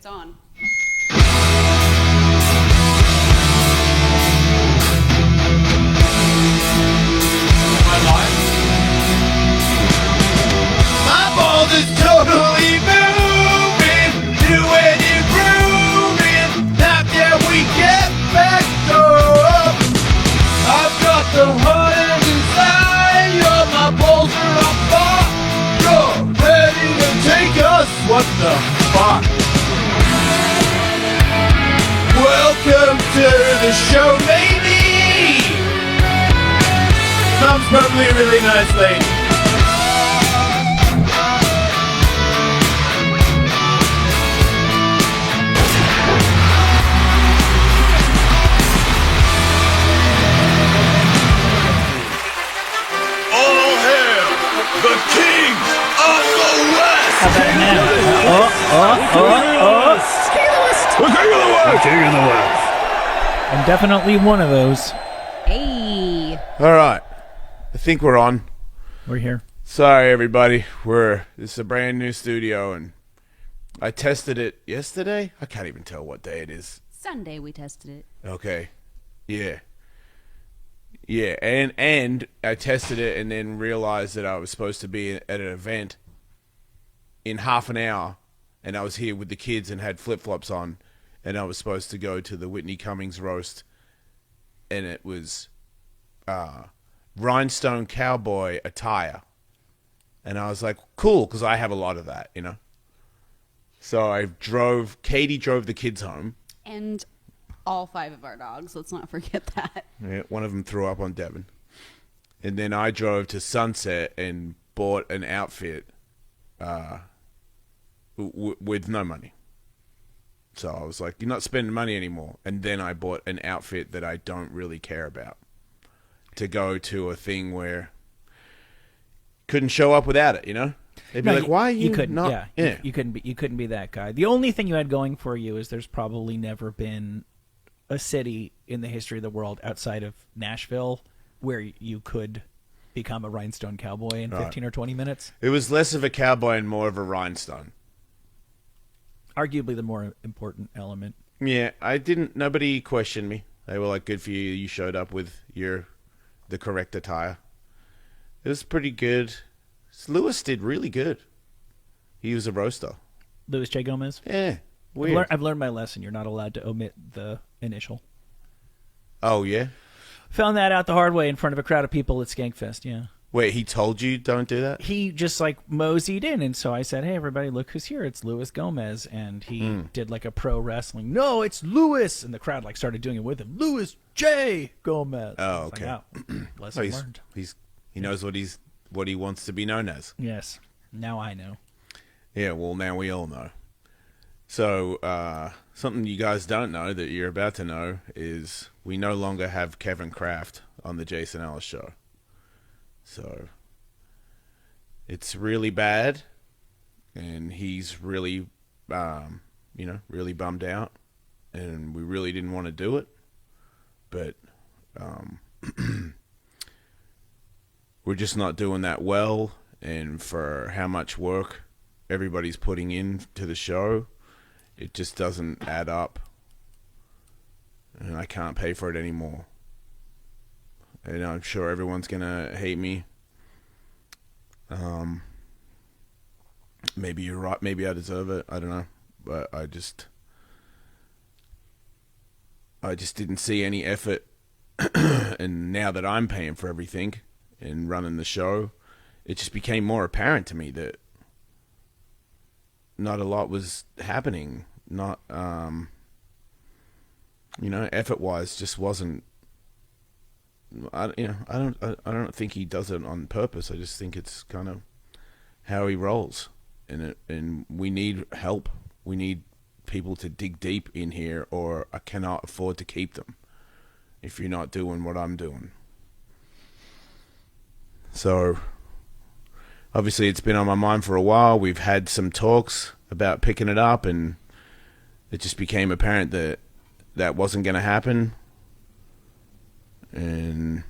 It's on. My balls is totally moving, doing it grooving. Now can we get back up? I've got the heart inside, my balls are on fire. You're ready to take us, what the fuck? Welcome to the show, baby. Mom's probably a really nice lady. All hail the King of the West! How about now? The King of the West! King of the West. I'm definitely one of those. Hey. All right, I think we're on. We're here. Sorry, everybody. This is a brand new studio, and I tested it yesterday. I can't even tell what day it is. Sunday we tested it. Okay, yeah, and I tested it, and then realized that I was supposed to be at an event in half an hour, and I was here with the kids and had flip flops on, and I was supposed to go to the Whitney Cummings roast, and it was rhinestone cowboy attire. And I was like, cool, because I have a lot of that, you know? So Katie drove the kids home. And all 5 of our dogs. Let's not forget that. Yeah, one of them threw up on Devin. And then I drove to Sunset and bought an outfit with no money. So I was like, you're not spending money anymore. And then I bought an outfit that I don't really care about to go to a thing where couldn't show up without it, you know? They'd be like, why are you couldn't, not? Yeah. You couldn't be that guy. The only thing you had going for you is there's probably never been a city in the history of the world outside of Nashville where you could become a rhinestone cowboy in 15 or 20 minutes. It was less of a cowboy and more of a rhinestone. Arguably the more important element. Yeah, nobody questioned me. They were like, good for you. You showed up with the correct attire. It was pretty good. Lewis did really good. He was a roaster. Louis J. Gomez? Yeah, weird. I've learned my lesson. You're not allowed to omit the initial. Oh, yeah? Found that out the hard way in front of a crowd of people at Skankfest, yeah. Wait, he told you don't do that? He just like moseyed in, and so I said, hey, everybody, look who's here. It's Louis Gomez. And he did like a pro wrestling, no, it's Louis. And the crowd like started doing it with him. Louis J. Gomez. Oh, okay. Like, oh, lesson learned. He knows what he wants to be known as. Yes. Now I know. Yeah, well, now we all know. So, something you guys don't know that you're about to know is we no longer have Kevin Kraft on the Jason Ellis Show. So, it's really bad, and he's really, really bummed out, and we really didn't want to do it, but we're just not doing that well, and for how much work everybody's putting into the show, it just doesn't add up, and I can't pay for it anymore. And I'm sure everyone's gonna hate me. Maybe you're right. Maybe I deserve it. I don't know. But I just didn't see any effort. And now that I'm paying for everything and running the show, it just became more apparent to me that not a lot was happening. Not, effort-wise, just wasn't. I don't think he does it on purpose. I just think it's kind of how he rolls, and we need help. We need people to dig deep in here, or I cannot afford to keep them if you're not doing what I'm doing. So obviously it's been on my mind for a while. We've had some talks about picking it up, and it just became apparent that that wasn't going to happen. And,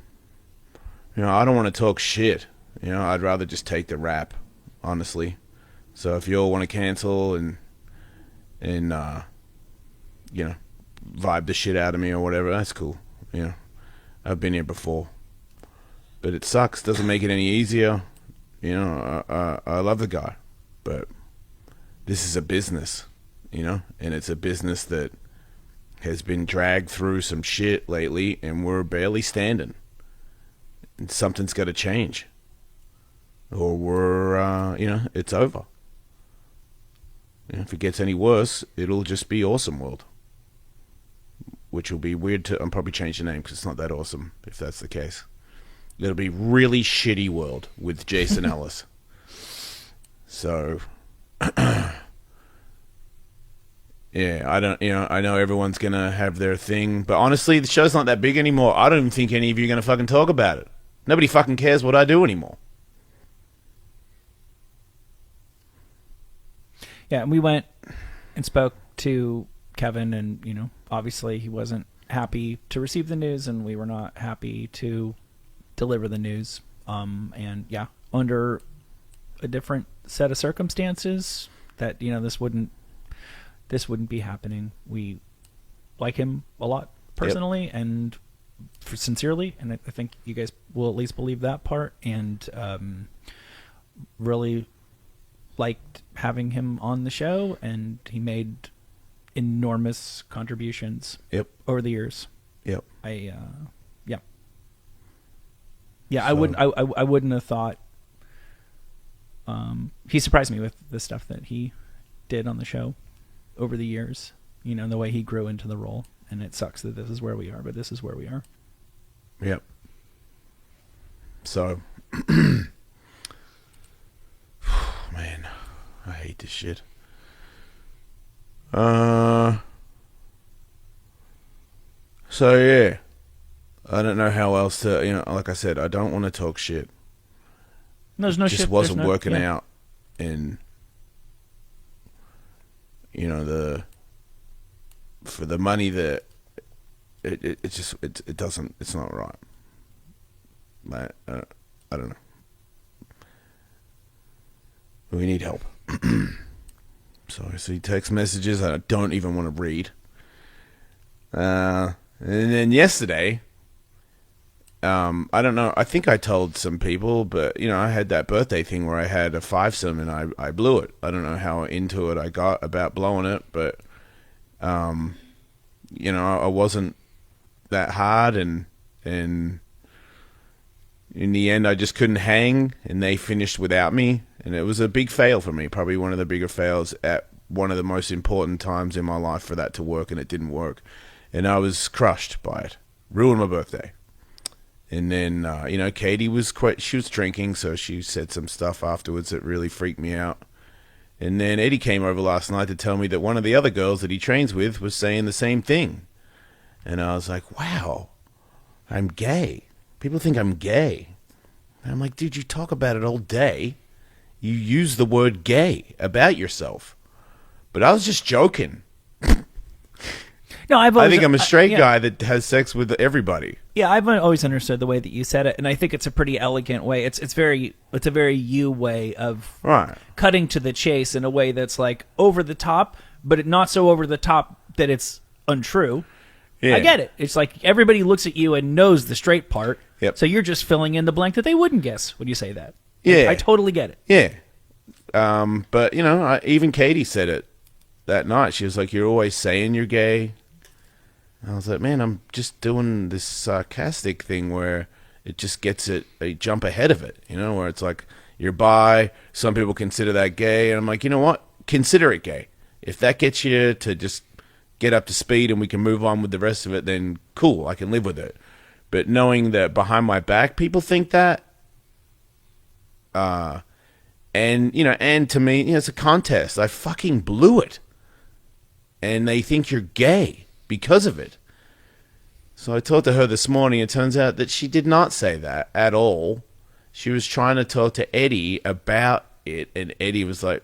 I don't want to talk shit. I'd rather just take the rap, honestly. So if you all want to cancel and and vibe the shit out of me or whatever. That's cool. I've been here before, but it sucks. Doesn't make it any easier. I love the guy, but this is a business, and it's a business that has been dragged through some shit lately, and we're barely standing. And something's got to change, or we're, it's over. If it gets any worse, it'll just be Awesome World, which will be weird to. I'll probably change the name because it's not that awesome if that's the case. It'll be Really Shitty World with Jason Ellis. So, yeah, I know everyone's gonna have their thing, but honestly, the show's not that big anymore. I don't even think any of you are gonna fucking talk about it. Nobody fucking cares what I do anymore. Yeah, and we went and spoke to Kevin, and obviously he wasn't happy to receive the news, and we were not happy to deliver the news. And yeah, under a different set of circumstances, that this wouldn't be happening. We like him a lot personally, and sincerely, and I think you guys will at least believe that part. And really liked having him on the show, and he made enormous contributions over the years. Yeah. I wouldn't have thought. He surprised me with the stuff that he did on the show over the years. The way he grew into the role, and it sucks that this is where we are, but this is where we are. Yep. So, man, I hate this shit. So yeah, I don't know how else to, like I said, I don't want to talk shit. There's no It just shit. wasn't working out, and for the money that it doesn't, it's not right. I don't know. We need help. So I see text messages that I don't even want to read. And then yesterday, I don't know, I think I told some people, but, I had that birthday thing where I had a fivesome and I blew it. I don't know how into it I got about blowing it, but, I wasn't that hard, and in the end, I just couldn't hang, and they finished without me, and it was a big fail for me, probably one of the bigger fails at one of the most important times in my life for that to work, and it didn't work, and I was crushed by it. Ruined my birthday. And then, Katie she was drinking, so she said some stuff afterwards that really freaked me out. And then Eddie came over last night to tell me that one of the other girls that he trains with was saying the same thing. And I was like, wow, I'm gay. People think I'm gay. And I'm like, dude, you talk about it all day. You use the word gay about yourself. But I was just joking. No, I think I'm a straight guy that has sex with everybody. Yeah, I've always understood the way that you said it, and I think it's a pretty elegant way. It's a very you way of cutting to the chase in a way that's like over the top, but not so over the top that it's untrue. Yeah. I get it. It's like everybody looks at you and knows the straight part, so you're just filling in the blank that they wouldn't guess when you say that. Yeah, I totally get it. Yeah, but even Katie said it that night. She was like, "You're always saying you're gay." I was like, man, I'm just doing this sarcastic thing where it just gets it a jump ahead of it, where it's like, you're bi, some people consider that gay, and I'm like, you know what? Consider it gay. If that gets you to just get up to speed and we can move on with the rest of it, then cool, I can live with it. But knowing that behind my back people think that, and to me, it's a contest. I fucking blew it. And they think you're gay because of it. So I talked to her this morning. It turns out that she did not say that at all. She was trying to talk to Eddie about it, and Eddie was like,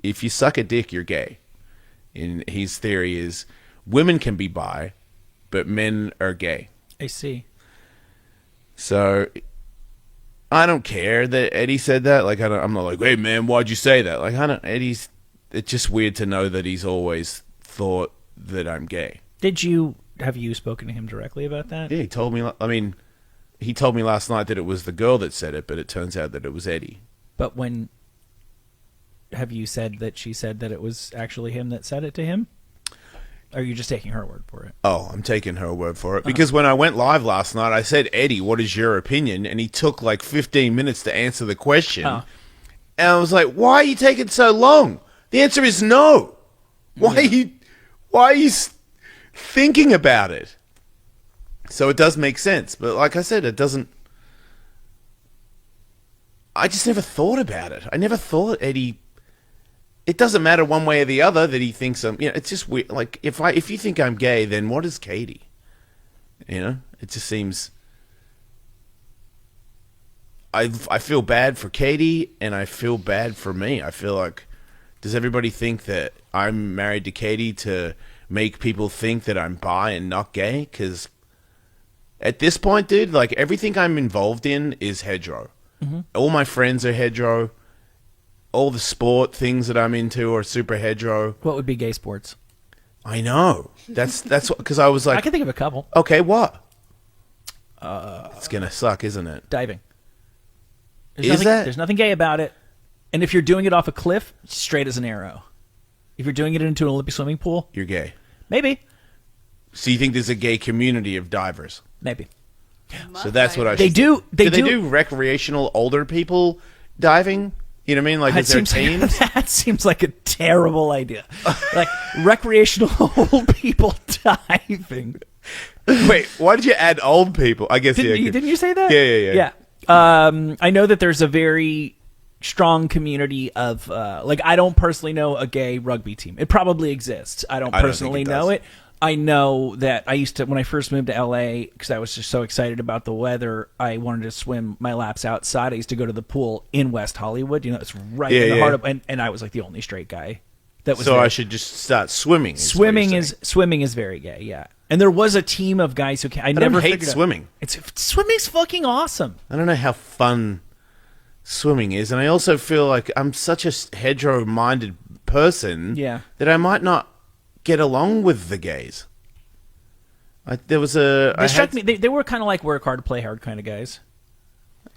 if you suck a dick, you're gay. And his theory is women can be bi, but men are gay. I see. So I don't care that Eddie said that. Like, I'm not like, hey man, why'd you say that? Like, Eddie's it's just weird to know that he's always thought that I'm gay. Have you spoken to him directly about that? Yeah, he told me. I mean, he told me last night that it was the girl that said it, but it turns out that it was Eddie. But have you said that she said that it was actually him that said it to him? Or are you just taking her word for it? Oh, I'm taking her word for it. Because when I went live last night, I said, Eddie, what is your opinion? And he took like 15 minutes to answer the question. Oh. And I was like, why are you taking so long? The answer is no. Why are you thinking about it? So it does make sense. But like I said, it doesn't. I just never thought about it. I never thought Eddie. It doesn't matter one way or the other that he thinks I'm. You know, it's just weird. Like if you think I'm gay, then what is Katie? You know, it just seems. I feel bad for Katie, and I feel bad for me. I feel like, does everybody think that I'm married to Katie to make people think that I'm bi and not gay? Because at this point, dude, like everything I'm involved in is hetero. Mm-hmm. All my friends are hetero. All the sport things that I'm into are super hetero. What would be gay sports? I know. That's what, because I was like, I can think of a couple. okay, what? It's gonna suck, isn't it? Diving. There's nothing gay about it. And if you're doing it off a cliff, straight as an arrow. If you're doing it into an Olympic swimming pool, You're gay. maybe. So you think there's a gay community of divers? Maybe. So that's what I. They should- do. Do they do recreational older people diving? You know what I mean? Like, is there teams? That seems like a terrible idea. Like recreational old people diving. Wait, why did you add old people? I guess Didn't you say that? Yeah. I know that there's a very strong community of like I don't personally know a gay rugby team. It probably exists. I don't I don't personally think it know does. it. I know that I used to, when I first moved to LA, because I was just so excited about the weather, I wanted to swim my laps outside. I used to go to the pool in West Hollywood. You know, it's right in the heart of, and I was like the only straight guy that was So there. I should just start swimming. Swimming is very gay, yeah. And there was a team of guys who I never hate figured out- swimming. Swimming's fucking awesome. I don't know how fun swimming is, and I also feel like I'm such a hetero-minded person Yeah. that I might not get along with the gays. There was a. They struck me. They were kind of like work hard, play hard kind of guys.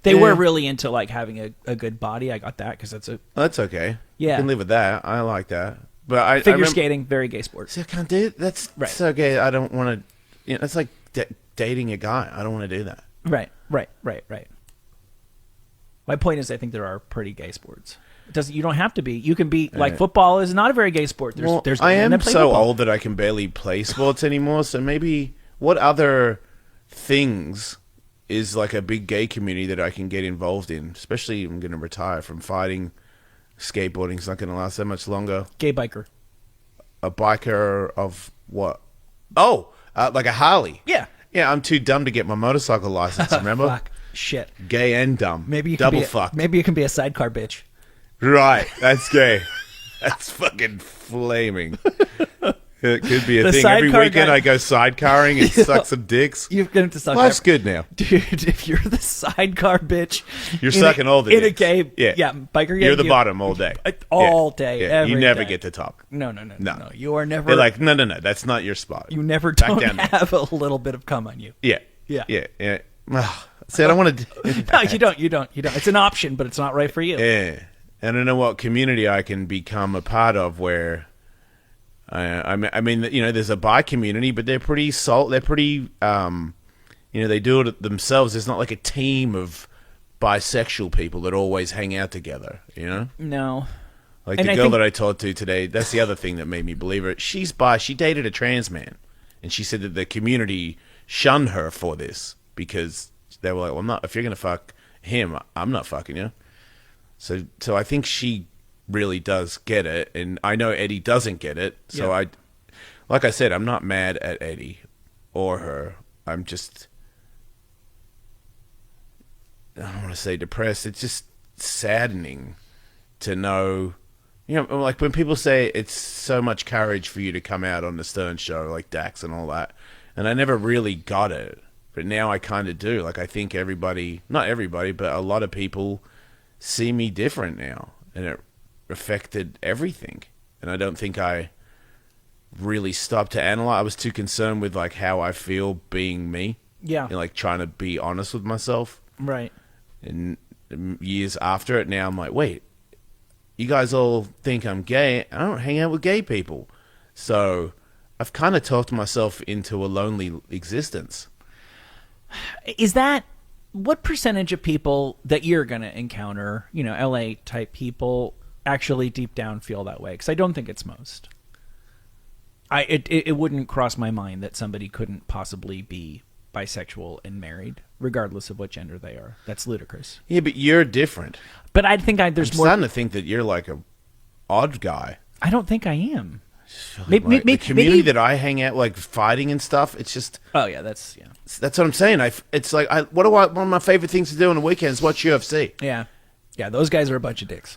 They were really into like having a good body. I got that because that's a That's okay. Yeah. I can live with that. I like that. But I figure remember, skating, very gay sport. See, I can't do it. That's Right. so gay. I don't want to. You know, it's like dating a guy. I don't want to do that. Right. My point is, I think there are pretty gay sports. It doesn't. You don't have to be. You can be like football is not a very gay sport. There's I men am that play so football. old that I can barely play sports anymore. So maybe what other things is like a big gay community that I can get involved in? Especially, I'm going to retire from fighting. Skateboarding's not going to last that much longer. Gay biker. A biker of what? Oh, like a Harley. Yeah. Yeah, I'm too dumb to get my motorcycle license. Remember? Fuck. Shit. Gay and dumb. Maybe you can double be fuck. Maybe you can be a sidecar bitch. Right, that's gay. That's fucking flaming. It could be a The thing. Every sidecar weekend guy- I go sidecarring and suck some dicks. You've got to suck. Life's good now. Dude, if you're the sidecar bitch, You're in a- sucking all the in a dicks. gay, Yeah. biker. You're the bottom all day. All day, Yeah. You every never day. get to top. No. You are never. They're like, no, that's not your spot. you never Back don't down there. have a little bit of cum on you. Yeah. Yeah. See, I don't want to. No, you don't. It's an option, but it's not right for you. Yeah. I don't know what community I can become a part of where. I mean, you know, there's a bi community, but they're pretty They're pretty, you know, they do it themselves. There's not like a team of bisexual people that always hang out together. You know, No. like And the I girl think- that I talked to today. That's the other thing that made me believe her. She's bi. She dated a trans man, and she said that the community shunned her for this because they were like, "Well, I'm not. If you're gonna fuck him, I'm not fucking you." So I think she really does get it, and I know Eddie doesn't get it. So Yeah. like I said, I'm not mad at Eddie or her. I'm just, I don't want to say depressed. It's just saddening to know, you know, like when people say it's so much courage for you to come out on the Stern Show, like Dax and all that, and I never really got it, but now I kind of do. Like I think everybody, not everybody, but a lot of people see me different now, and it affected everything. and I don't think I really stopped to analyze. I was too concerned with like how I feel being me, Yeah. and like trying to be honest with myself. Right. And years after it, now I'm like, wait, you guys all think I'm gay. I don't hang out with gay people, so I've kind of talked myself into a lonely existence. Is that what percentage of people that you're going to encounter, you know, LA type people, actually deep down feel that way? Because I don't think it's most. It wouldn't cross my mind that somebody couldn't possibly be bisexual and married, regardless of what gender they are. That's ludicrous. Yeah, but you're different. But I think there's I'm more. starting to think that you're like a odd guy. I don't think I am. Like, the community that I hang out, like fighting and stuff, it's just Oh yeah, that's that's what I'm saying. It's like one of my favorite things to do on the weekend is watch UFC. yeah. Those guys are a bunch of dicks.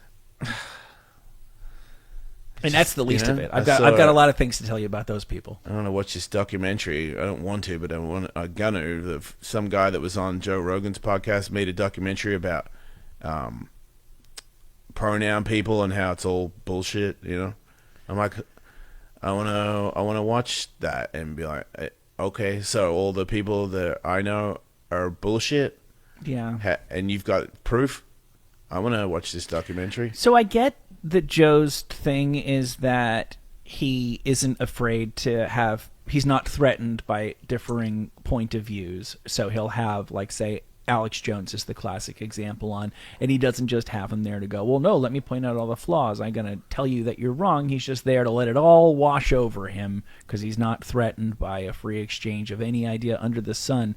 And that's the least of it. I've got a lot of things to tell you about those people. I want to watch this documentary. I don't want to, but I'm gonna. Some guy that was on Joe Rogan's podcast made a documentary about pronoun people and how it's all bullshit. You know, I'm like, I want to watch that and be like, okay, so all the people that I know are bullshit. Yeah. And you've got proof. I want to watch this documentary. So I get that Joe's thing is that he isn't afraid to have. He's not threatened by differing point of views. So he'll have, like, say, Alex Jones is the classic example on, and he doesn't just have him there to go, well, no, let me point out all the flaws. I'm going to tell you that you're wrong. He's just there to let it all wash over him because he's not threatened by a free exchange of any idea under the sun.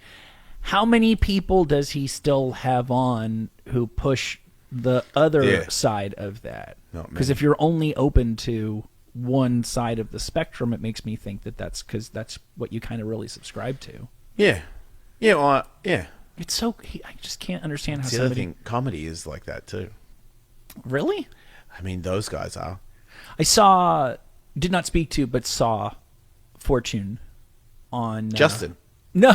How many people does he still have on who push the other side of that? Because if you're only open to one side of the spectrum, it makes me think that that's because that's what you kind of really subscribe to. Yeah. Yeah, well, yeah. It's so I just can't understand how The other somebody thing, comedy is like that too. Really. I mean, those guys are. I did not speak to, but saw Fortune on Justin. No,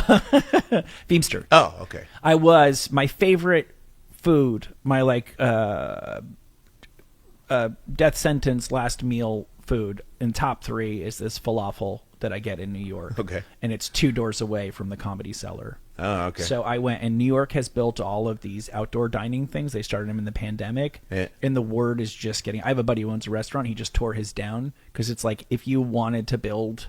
Beamster. Oh, okay. My favorite food, my death sentence last meal food in top 3 is this falafel that I get in New York. Okay. And it's 2 doors away from the Comedy Cellar. Oh, okay. So I went, and New York has built all of these outdoor dining things. They started them in the pandemic. Yeah. And the word is just getting. I have a buddy who owns a restaurant. He just tore his down because it's like if you wanted to build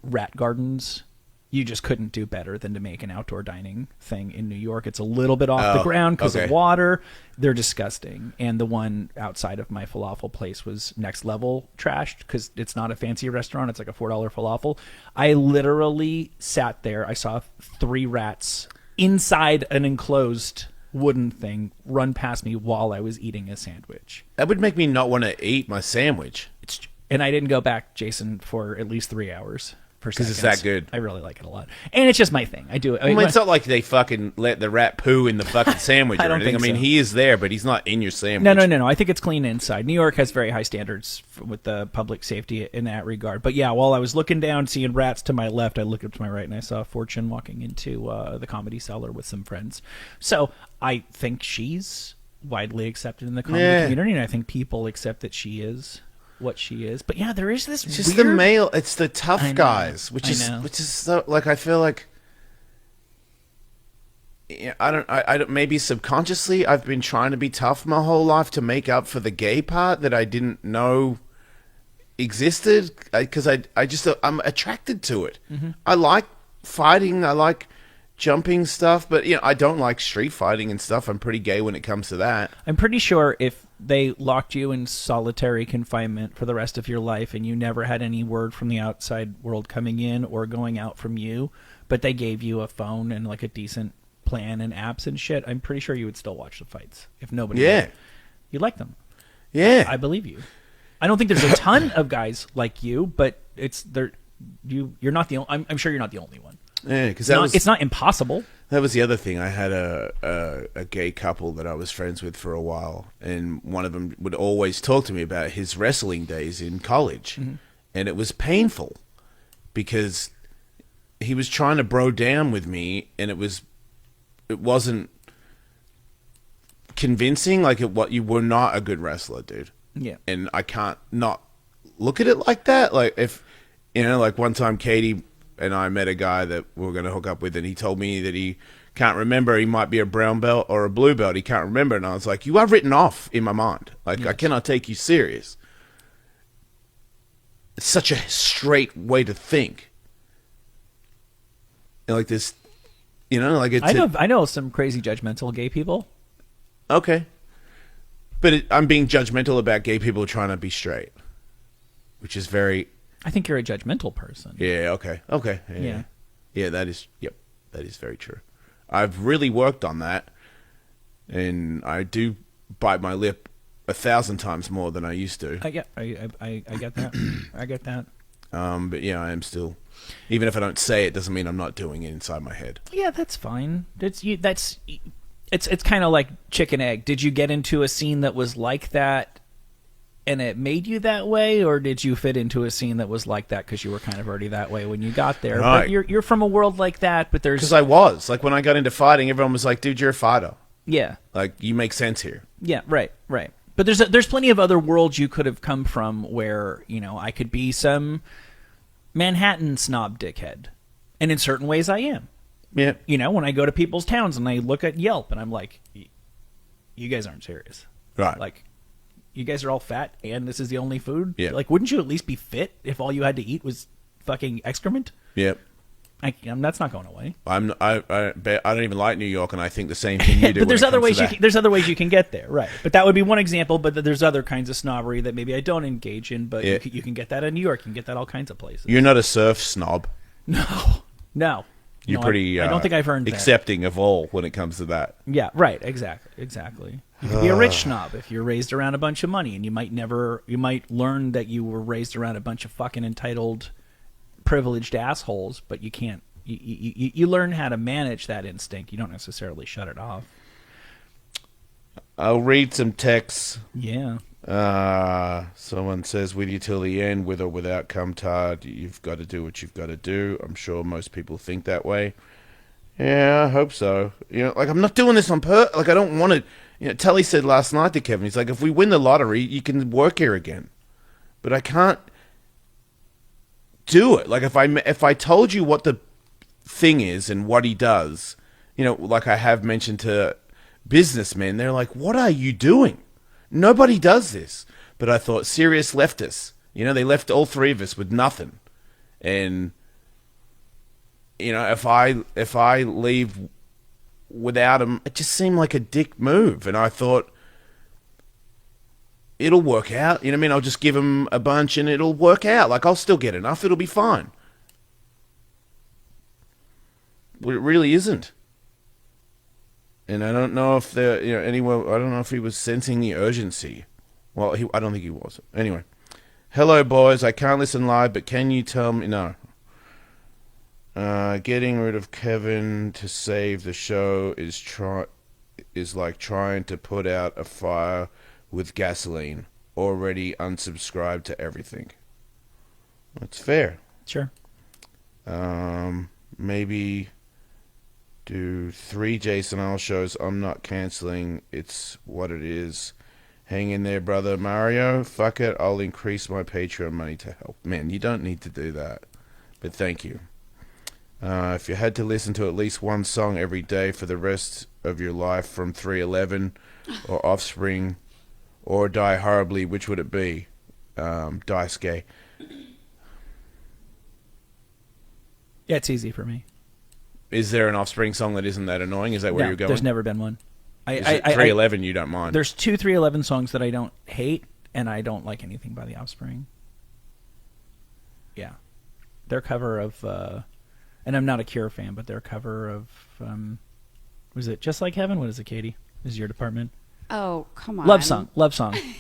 rat gardens, you just couldn't do better than to make an outdoor dining thing in New York. It's a little bit off the ground because of water. They're disgusting. And the one outside of my falafel place was next level trashed because it's not a fancy restaurant. It's like a $4 falafel. I literally sat there. I saw 3 rats inside an enclosed wooden thing run past me while I was eating a sandwich. That would make me not want to eat my sandwich. And I didn't go back, Jason, for at least 3 hours. Because it's that good. I really like it a lot. And it's just my thing. I do it. I mean, it's not like they fucking let the rat poo in the fucking sandwich or anything. I mean, he is there, but he's not in your sandwich. No. I think it's clean inside. New York has very high standards with the public safety in that regard. But yeah, while I was looking down, seeing rats to my left, I looked up to my right, and I saw Fortune walking into the Comedy Cellar with some friends. So I think she's widely accepted in the comedy community, and I think people accept that she is what she is. But yeah, there is this. It's just the male. It's the tough guys, which is so, like, I feel like. Yeah, I don't. Maybe subconsciously, I've been trying to be tough my whole life to make up for the gay part that I didn't know existed. Because I'm attracted to it. Mm-hmm. I like fighting. I like jumping stuff, but I don't like street fighting and stuff. I'm pretty gay when it comes to that. I'm pretty sure if they locked you in solitary confinement for the rest of your life and you never had any word from the outside world coming in or going out from you, but they gave you a phone and like a decent plan and apps and shit, I'm pretty sure you would still watch the fights if nobody did. You like them. Yeah. I believe you. I don't think there's a ton of guys like you, but you're not the only. I'm sure you're not the only one. Yeah, because it's not impossible. That was the other thing. I had a gay couple that I was friends with for a while, and one of them would always talk to me about his wrestling days in college, and it was painful because he was trying to bro down with me, and it wasn't convincing. Like, you were not a good wrestler, dude. Yeah. And I can't not look at it like that. Like if, like one time Katie and I met a guy that we were going to hook up with, and he told me that he can't remember. He might be a brown belt or a blue belt. He can't remember. And I was like, you are written off in my mind. Like, I cannot take you serious. It's such a straight way to think. Like this, like it's... I know some crazy judgmental gay people. Okay. But I'm being judgmental about gay people trying to be straight, which is very... I think you're a judgmental person. Yeah, okay. Yeah. Yeah, that is very true. I've really worked on that, and I do bite my lip 1,000 times more than I used to. I get that. I get that. But yeah, I am still, even if I don't say it, doesn't mean I'm not doing it inside my head. Yeah, that's fine. It's kind of like chicken egg. Did you get into a scene that was like that, and it made you that way, or did you fit into a scene that was like that because you were kind of already that way when you got there? Right. But you're from a world like that, but there's... Because I was. Like, when I got into fighting, everyone was like, dude, you're a fighter. Yeah. Like, you make sense here. Yeah, right. But there's plenty of other worlds you could have come from where, I could be some Manhattan snob dickhead. And in certain ways I am. Yeah. When I go to people's towns and I look at Yelp and I'm like, you guys aren't serious. Right. Like, you guys are all fat and this is the only food? Yeah. Like, wouldn't you at least be fit if all you had to eat was fucking excrement? Yep. That's not going away. I don't even like New York, and I think the same thing you do. But there's when it other comes ways to that. there's other ways you can get there, right? But that would be one example. But there's other kinds of snobbery that maybe I don't engage in. But Yeah. you can get that in New York. You can get that all kinds of places. You're not a surf snob. No. You're No, pretty. I don't think I've earned that. accepting of all when it comes to that. Yeah, right. Exactly. You could be a rich snob if you're raised around a bunch of money, and you might learn that you were raised around a bunch of fucking entitled, privileged assholes, but you can't. You learn how to manage that instinct. You don't necessarily shut it off. I'll read some texts. Yeah. Someone says, with you till the end, with or without Cumtard, you've got to do what you've got to do. I'm sure most people think that way. Yeah, I hope so. Like, I'm not doing this on like, I don't want to... Telly said last night to Kevin, he's like, if we win the lottery, you can work here again. But I can't do it. Like, if I told you what the thing is and what he does, like I have mentioned to businessmen, they're like, what are you doing? Nobody does this. But I thought, serious leftists. They left all three of us with nothing. And, if I leave without him, it just seemed like a dick move. And I thought, it'll work out. You know what I mean? I'll just give him a bunch and it'll work out. Like, I'll still get enough. It'll be fine. But it really isn't. And I don't know if anyone. I don't know if he was sensing the urgency. Well, I don't think he was. Anyway, hello boys. I can't listen live, but can you tell me? No. Getting rid of Kevin to save the show is like trying to put out a fire with gasoline. Already unsubscribed to everything. That's fair. Sure. Maybe do 3 Jason L shows. I'm not canceling. It's what it is. Hang in there, brother. Mario, fuck it. I'll increase my Patreon money to help. Man, you don't need to do that. But thank you. If you had to listen to at least one song every day for the rest of your life from 311 or Offspring or Die Horribly, which would it be? Daisuke. Yeah, it's easy for me. Is there an Offspring song that isn't that annoying? Is that where No, you're going? there's never been one. Is it 311 you don't mind? There's 2 311 songs that I don't hate, and I don't like anything by The Offspring. Yeah. Their cover of, and I'm not a Cure fan, but their cover of, was it Just Like Heaven? What is it, Katie? This is your department. Oh, come on. Love song.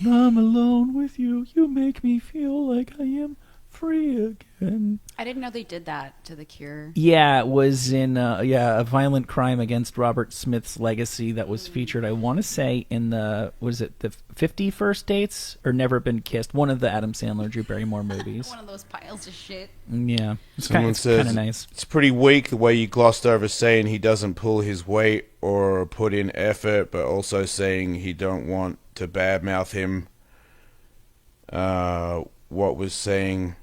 I'm alone with you. You make me feel like I am free again. I didn't know they did that to The Cure. Yeah, it was in a violent crime against Robert Smith's legacy that was featured, I want to say, in the 50 First Dates or Never Been Kissed, one of the Adam Sandler, Drew Barrymore movies. One of those piles of shit. Yeah, it's Someone kind says, of nice. it's pretty weak the way you glossed over saying he doesn't pull his weight or put in effort, but also saying he don't want to badmouth him what was saying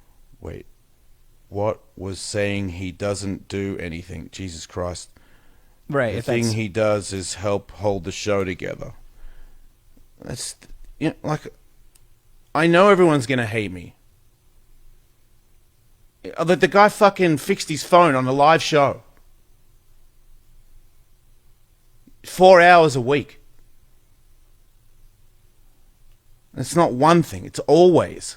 he doesn't do anything. Jesus Christ. Right. The if thing that's- he does is help hold the show together. That's, like, I know everyone's gonna hate me. The guy fucking fixed his phone on a live show. 4 hours a week. It's not one thing, it's always.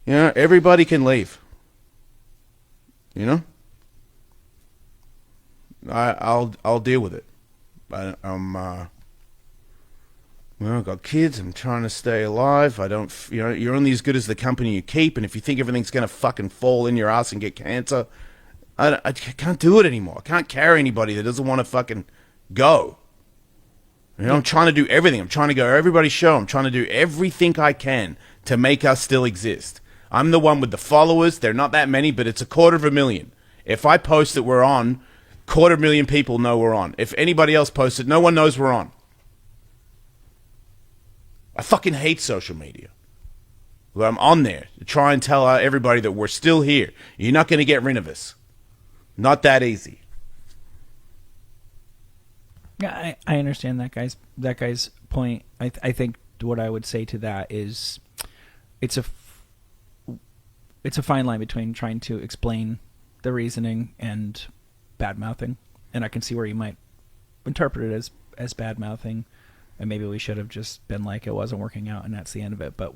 Everybody can leave. I'll deal with it. I've got kids. I'm trying to stay alive. I don't. You're only as good as the company you keep. And if you think everything's gonna fucking fall in your ass and get cancer, I can't do it anymore. I can't carry anybody that doesn't want to fucking go. I'm trying to do everything. I'm trying to go to everybody's show. I'm trying to do everything I can to make us still exist. I'm the one with the followers. They're not that many, but it's 250,000. If I post that we're on, 250,000 people know we're on. If anybody else posts it, no one knows we're on. I fucking hate social media. But I'm on there to try and tell everybody that we're still here. You're not going to get rid of us. Not that easy. Yeah, I understand that guy's point. I think what I would say to that is it's a fine line between trying to explain the reasoning and bad mouthing, and I can see where you might interpret it as bad mouthing, and maybe we should have just been like, it wasn't working out and that's the end of it. But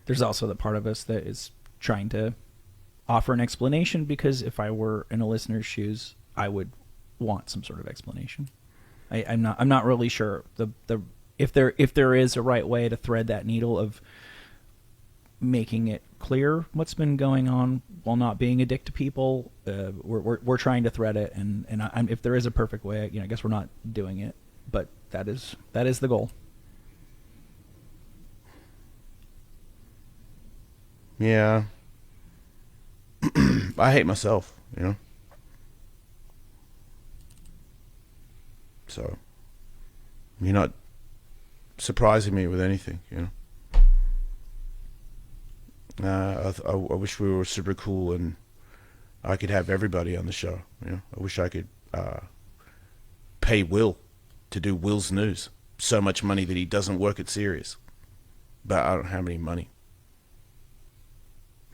there's also the part of us that is trying to offer an explanation, because if I were in a listener's shoes, I would want some sort of explanation. I'm not really sure if there is a right way to thread that needle of making it clear what's been going on while not being a dick to people. We're trying to thread it, and if there is a perfect way, I guess we're not doing it, but that is the goal. Yeah. I hate myself, So, you're not surprising me with anything, I wish we were super cool and I could have everybody on the show. I wish I could pay Will to do Will's news. So much money that he doesn't work at Sirius. But I don't have any money.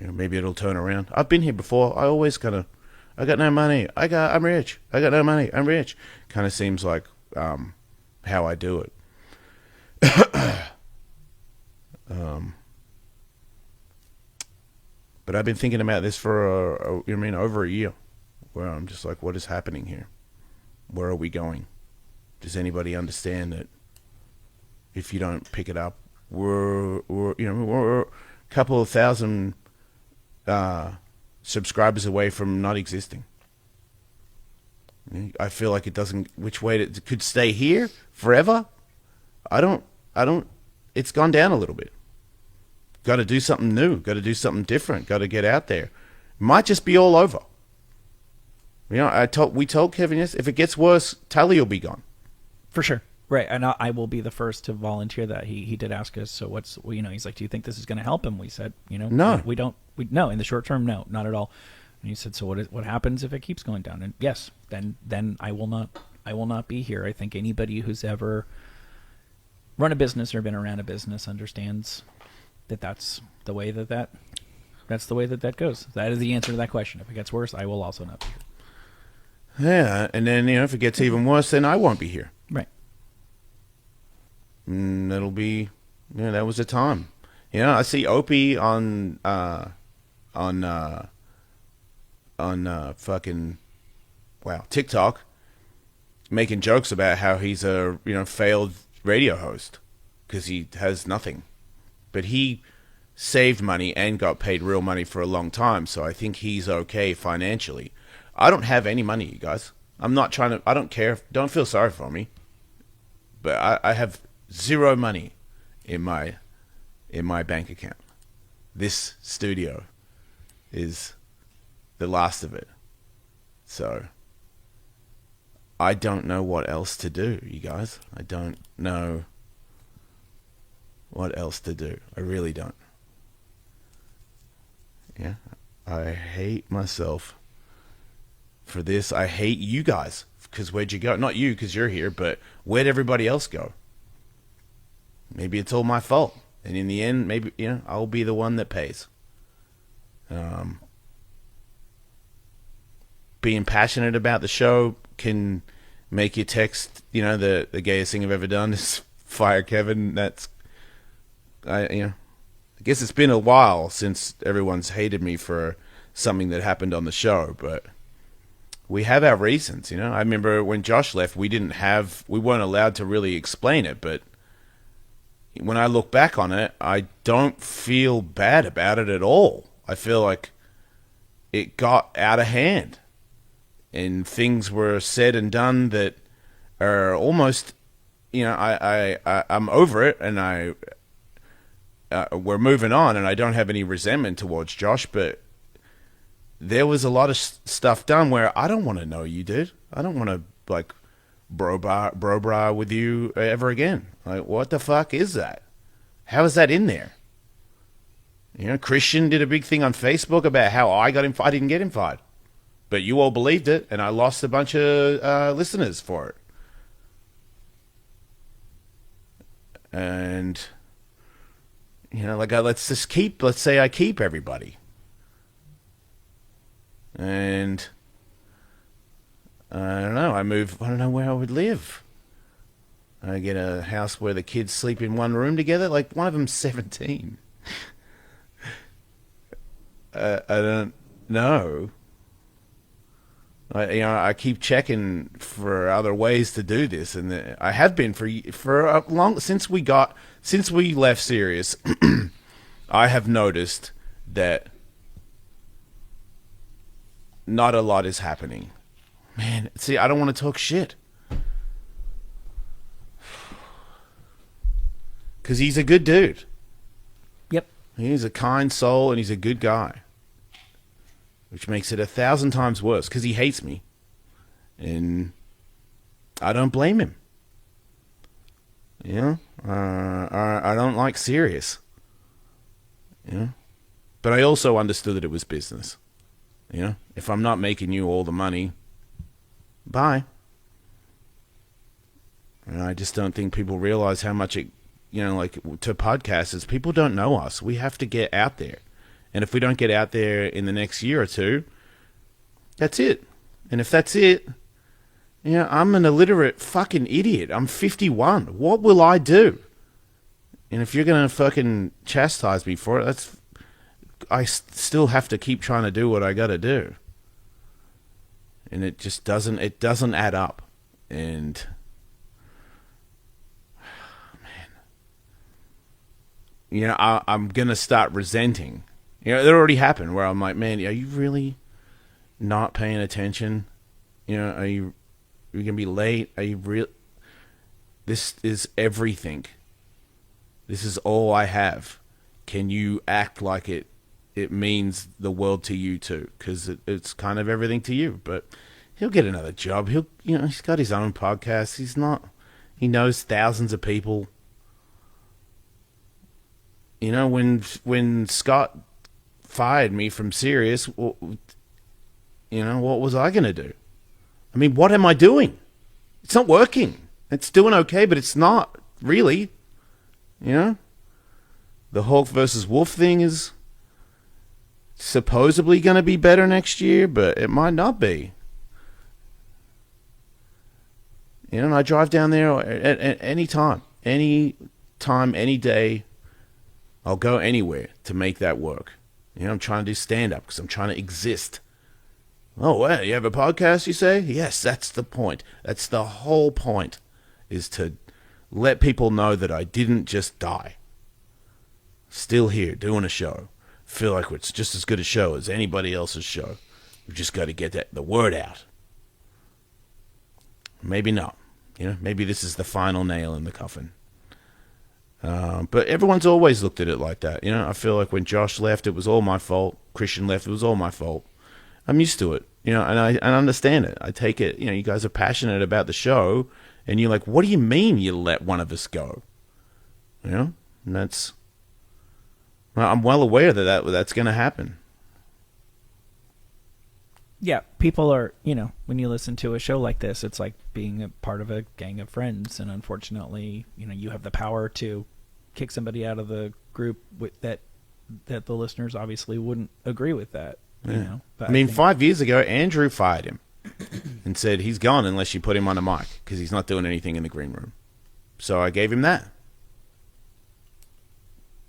Maybe it'll turn around. I've been here before. I always I got no money. I'm rich. I got no money. I'm rich. Kind of seems like how I do it. But I've been thinking about this for over a year, where I'm just like, what is happening here? Where are we going? Does anybody understand that if you don't pick it up, we're a couple of thousand subscribers away from not existing? I feel like it doesn't. Which way it could stay here forever? I don't. It's gone down a little bit. Got to do something new. Got to do something different. Got to get out there. Might just be all over. We told Kevin, yes, if it gets worse, Tally will be gone. For sure. Right. And I will be the first to volunteer that. He did ask us, so he's like, do you think this is going to help him? We said, no. We don't. No, in the short term, no, not at all. And he said, so what happens if it keeps going down? And yes, then I will not be here. I think anybody who's ever run a business or been around a business understands that's the way that's the way that goes. That is the answer to that question. If it gets worse, I will also not be here. Yeah, and then if it gets even worse, then I won't be here. Right. That'll be that was the time. I see Opie on fucking TikTok making jokes about how he's a failed radio host because he has nothing, but he saved money and got paid real money for a long time, so I think he's okay financially. I don't have any money, you guys. I'm not trying to. I don't care. Don't feel sorry for me, but I have zero money in my bank account. This studio is the last of it. So I don't know what else to do, you guys. I don't know what else to do. I really don't. Yeah. I hate myself for this. I hate you guys, because where'd you go? Not you, because you're here, but where'd everybody else go? Maybe it's all my fault. And in the end, maybe, I'll be the one that pays. Being passionate about the show can make you text, the gayest thing I've ever done is fire Kevin. I guess it's been a while since everyone's hated me for something that happened on the show, but we have our reasons, I remember when Josh left, we weren't allowed to really explain it, but when I look back on it, I don't feel bad about it at all. I feel like it got out of hand, and things were said and done that are almost, I'm over it, and we're moving on, and I don't have any resentment towards Josh, but there was a lot of stuff done where I don't want to know you, dude. I don't want to, bro with you ever again. Like, what the fuck is that? How is that in there? Christian did a big thing on Facebook about how I didn't get him fired. But you all believed it, and I lost a bunch of listeners for it. And, let's say I keep everybody. And I don't know, I don't know where I would live. I get a house where the kids sleep in one room together. Like, one of them's 17. I don't know. I keep checking for other ways to do this, and I have been for a long since we left Sirius. I have noticed that not a lot is happening. Man, see, I don't want to talk shit. Because he's a good dude. Yep. He's a kind soul, and he's a good guy. Which makes it 1,000 times worse, because he hates me. And I don't blame him. I don't like Sirius. But I also understood that it was business. If I'm not making you all the money, bye. And I just don't think people realize how much it, to podcasters, people don't know us. We have to get out there. And if we don't get out there in the next year or two, that's it. And if that's it, I'm an illiterate fucking idiot. I'm 51. What will I do? And if you're going to fucking chastise me for it, I still have to keep trying to do what I got to do. And it just doesn't add up. And I'm going to start resenting. It already happened where I'm like, man, are you really not paying attention? Are you going to be late? Are you real? This is everything. This is all I have. Can you act like it means the world to you too? Because it's kind of everything to you. But he'll get another job. He's got his own podcast. He knows thousands of people. When Scott fired me from Sirius, what was I going to do? I mean, what am I doing? It's not working. It's doing okay, but it's not really. The Hawk versus Wolf thing is supposedly going to be better next year, but it might not be. And I drive down there at any time, any day. I'll go anywhere to make that work. I'm trying to do stand-up because I'm trying to exist. Oh, well, you have a podcast, you say? Yes, that's the point. That's the whole point, is to let people know that I didn't just die. Still here, doing a show. Feel like it's just as good a show as anybody else's show. We've just got to get the word out. Maybe not. Maybe this is the final nail in the coffin. But everyone's always looked at it like that. I feel like when Josh left, it was all my fault. Christian left, it was all my fault. I'm used to it. You know, and I understand it. I take it, you know, you guys are passionate about the show, and you're like, what do you mean you let one of us go? You know, and that's, well, I'm well aware that's going to happen. Yeah, people are, you know, when you listen to a show like this, it's like being a part of a gang of friends, and unfortunately, you know, you have the power to kick somebody out of the group with that the listeners obviously wouldn't agree with that. You know, but I mean, think, 5 years ago, Andrew fired him and said he's gone unless you put him on a mic because he's not doing anything in the green room. So I gave him that.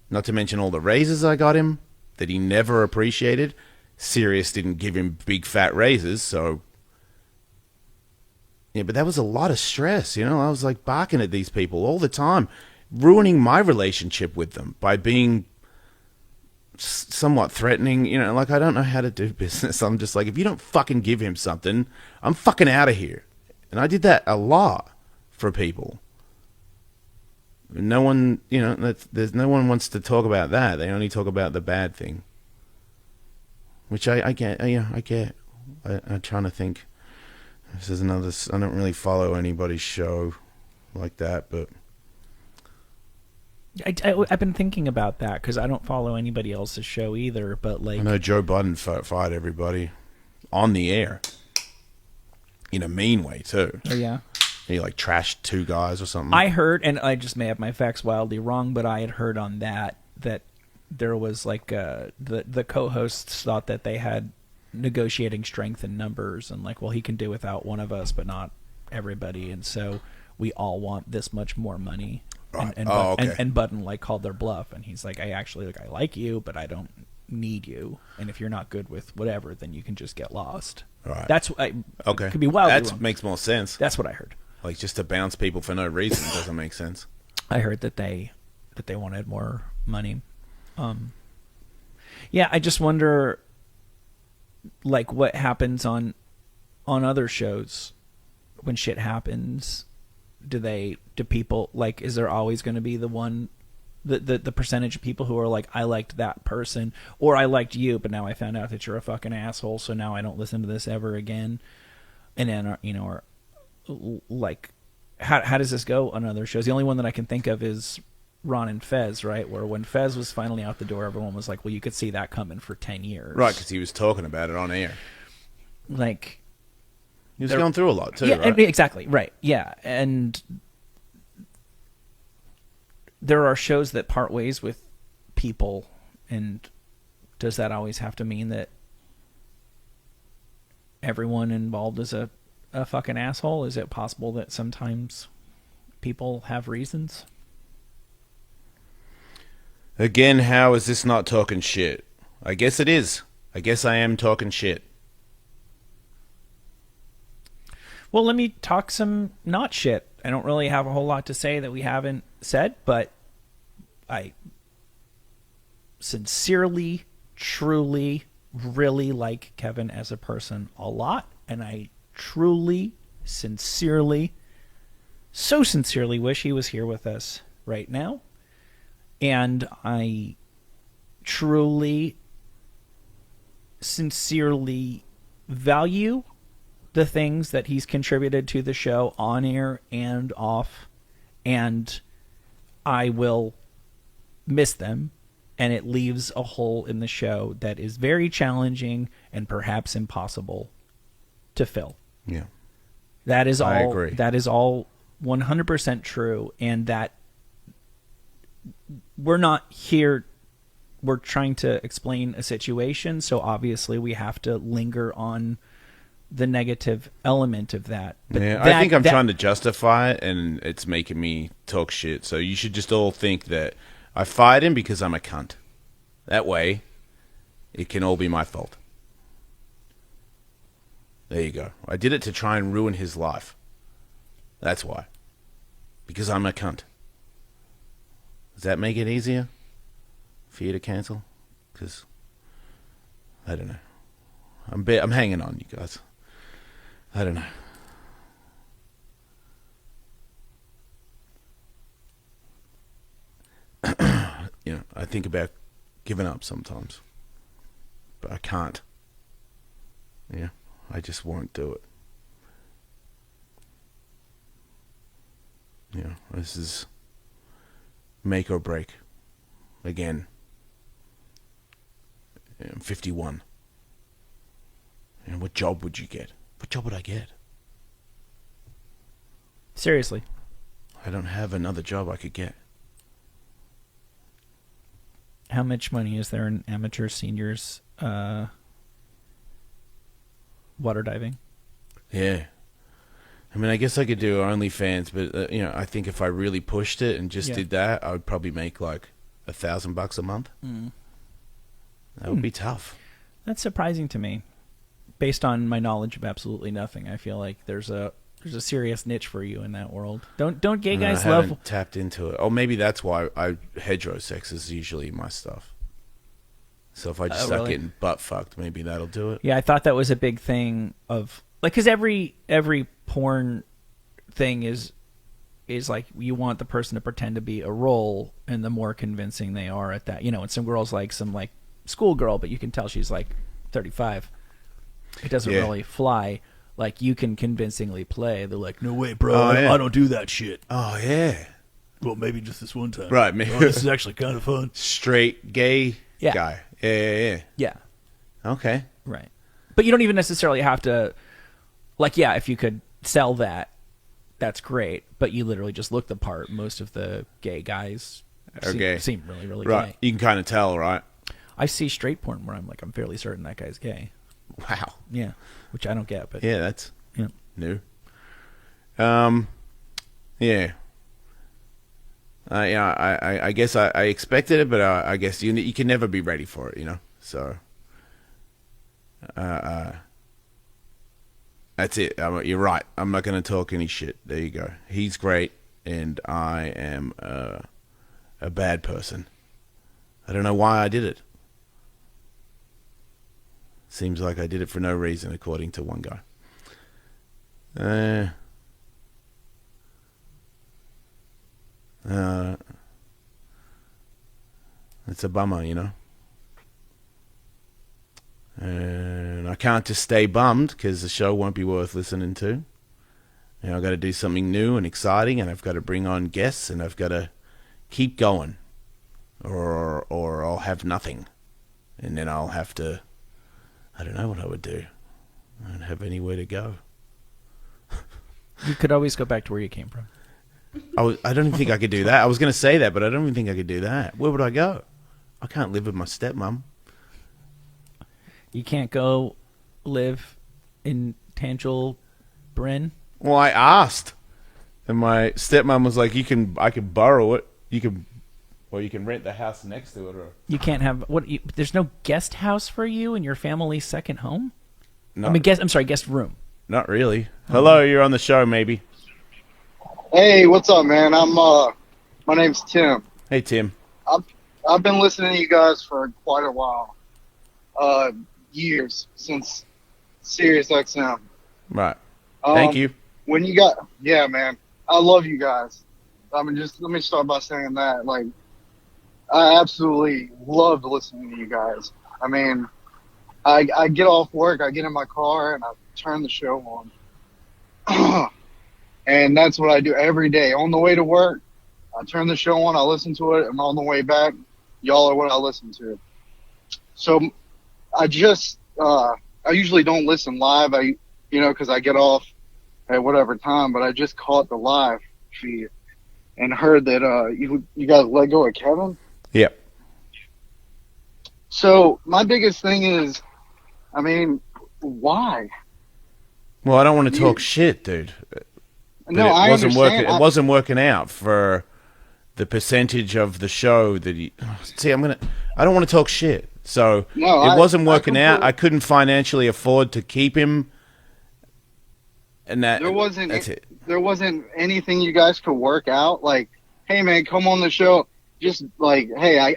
Not to mention all the raises I got him that he never appreciated. Sirius didn't give him big fat raises, so yeah, but that was a lot of stress, you know. I was like barking at these people all the time, ruining my relationship with them by being somewhat threatening, you know, like I don't know how to do business. I'm just like, if you don't fucking give him something, I'm fucking out of here. And I did that a lot for people. No one, you know, there's no one wants to talk about that. They only talk about the bad thing, which I get. Yeah, I get. I'm trying to think. This is another. I don't really follow anybody's show like that, but I've been thinking about that because I don't follow anybody else's show either. But like, I know Joe Budden fired everybody on the air in a mean way too. oh yeah, He like trashed 2 guys or something. I heard, and I just may have my facts wildly wrong, but I had heard on that there was like the co-hosts thought that they had negotiating strength in numbers, and like, well, he can do without one of us, but not everybody, and so we all want this much more money. Right. And, Okay. and Budden like called their bluff, and he's like, I like you, but I don't need you, and if you're not good with whatever, then you can just get lost. Right. That's Okay. could be wildly That wrong. makes more sense. That's what I heard. Like just to bounce people for no reason doesn't make sense. I heard that they wanted more money. Yeah, I just wonder, like, what happens on other shows when shit happens. Do people, like, is there always going to be the one, the percentage of people who are like, I liked that person, or I liked you, but now I found out that you're a fucking asshole, so now I don't listen to this ever again. And then, you know, or like, how does this go on other shows? The only one that I can think of is Ron and Fez, right? Where when Fez was finally out the door, everyone was like, well, you could see that coming for 10 years. Right, because he was talking about it on air. Like, He was going through a lot too, yeah, right? exactly, right, yeah. And there are shows that part ways with people, and does that always have to mean that everyone involved is a fucking asshole? Is it possible that sometimes people have reasons? Again, how is this not talking shit? I guess it is. I guess I am talking shit. Well, let me talk some not shit. I don't really have a whole lot to say that we haven't said, but I sincerely, truly, really like Kevin as a person a lot, and I truly, sincerely, so sincerely wish he was here with us right now. And I truly, sincerely value the things that he's contributed to the show on air and off, and I will miss them, and it leaves a hole in the show that is very challenging and perhaps impossible to fill. Yeah. That is all. I agree. That is all 100% true, and that we're not here. We're trying to explain a situation, so obviously we have to linger on the negative element of that. But Yeah, I think I'm trying to justify it, and it's making me talk shit. So you should just all think that I fired him because I'm a cunt. That way, it can all be my fault. There you go. I did it to try and ruin his life. That's why. Because I'm a cunt. Does that make it easier for you to cancel? Because, I don't know. I'm hanging on, you guys. I don't know. You know, I think about giving up sometimes. But I can't. Yeah. I just won't do it. You know, this is make or break. Again, I'm 51. And what job would you get? What job would I get? Seriously. I don't have another job I could get. How much money is there in amateur seniors water diving? Yeah. I mean, I guess I could do OnlyFans, but you know, I think if I really pushed it and just did that, I would probably make like $1,000 a month. That would be tough. That's surprising to me, based on my knowledge of absolutely nothing. I feel like there's a serious niche for you in that world. Don't gay guys I love? haven't tapped into it. Oh, maybe that's why heterosex is usually my stuff. So if I just start really? getting butt fucked, maybe that'll do it. Yeah, I thought that was a big thing of like, because every porn thing is like you want the person to pretend to be a role, and the more convincing they are at that, you know. And some girls like some like schoolgirl, but you can tell she's like 35. It doesn't really fly. Like, you can convincingly play. They're like, no way, bro. I don't do that shit. Oh yeah. Well, maybe just this one time. Right. Maybe this is actually kind of fun. Straight gay guy. Yeah. Okay. Right. But you don't even necessarily have to, like, yeah, if you could sell that, that's great. But you literally just look the part. Most of the gay guys seem really, really right. gay. You can kind of tell, right? I see straight porn where I'm fairly certain that guy's gay. Wow. Yeah. Which I don't get, but yeah, that's new. Yeah. I guess I expected it, but I guess you can never be ready for it, you know. So, that's it. You're right. I'm not going to talk any shit. There you go. He's great, and I am a bad person. I don't know why I did it. Seems like I did it for no reason, according to one guy. It's a bummer, you know. And I can't just stay bummed because the show won't be worth listening to. And I've got to do something new and exciting, and I've got to bring on guests, and I've got to keep going, or I'll have nothing, and then I'll have to. I don't know what I would do. I don't have anywhere to go. you could always go back to where you came from. I don't even think I could do that. I was going to say that, but I don't even think I could do that. Where would I go? I can't live with my stepmom. You can't go live in Tangel Bryn? Well, I asked, and my stepmom was like, I can borrow it. You can rent the house next to it. Or you can't have there's no guest house for you in your family's second home? No. Guest room. Not really. Hello, you're on the show, maybe. Hey, what's up, man? My name's Tim. Hey, Tim. I've been listening to you guys for quite a while. Years, since SiriusXM. Right. Thank you. Yeah, man. I love you guys. I mean, just let me start by saying that. Like, I absolutely loved listening to you guys. I mean, I get off work, I get in my car, and I turn the show on. And that's what I do every day. On the way to work, I turn the show on, I listen to it, and on the way back, y'all are what I listen to. So I usually don't listen live, because I get off at whatever time, but I just caught the live feed and heard that you guys let go of Kevin. Yep. So my biggest thing is, I mean, why? Well, I don't want to talk shit, dude. No, it I wasn't understand. It wasn't working out for the percentage of the show that he. See, I don't want to talk shit. So it wasn't working out. I couldn't financially afford to keep him, and that's it. There wasn't anything you guys could work out. Like, hey man, come on the show. Just like, hey, I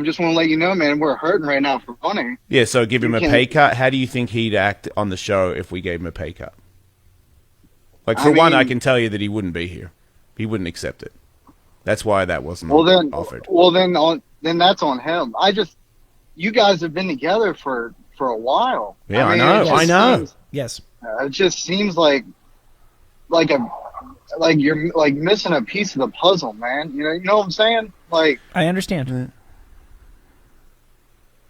just want to let you know, man, we're hurting right now for money. Yeah, so give him a pay cut. How do you think he'd act on the show if we gave him a pay cut? Like, for one, I can tell you that he wouldn't be here. He wouldn't accept it. That's why that wasn't offered. Well, then that's on him. You guys have been together for a while. Yeah, I know. Yes. It just seems like you're like missing a piece of the puzzle, man. You know what I'm saying? Like I understand.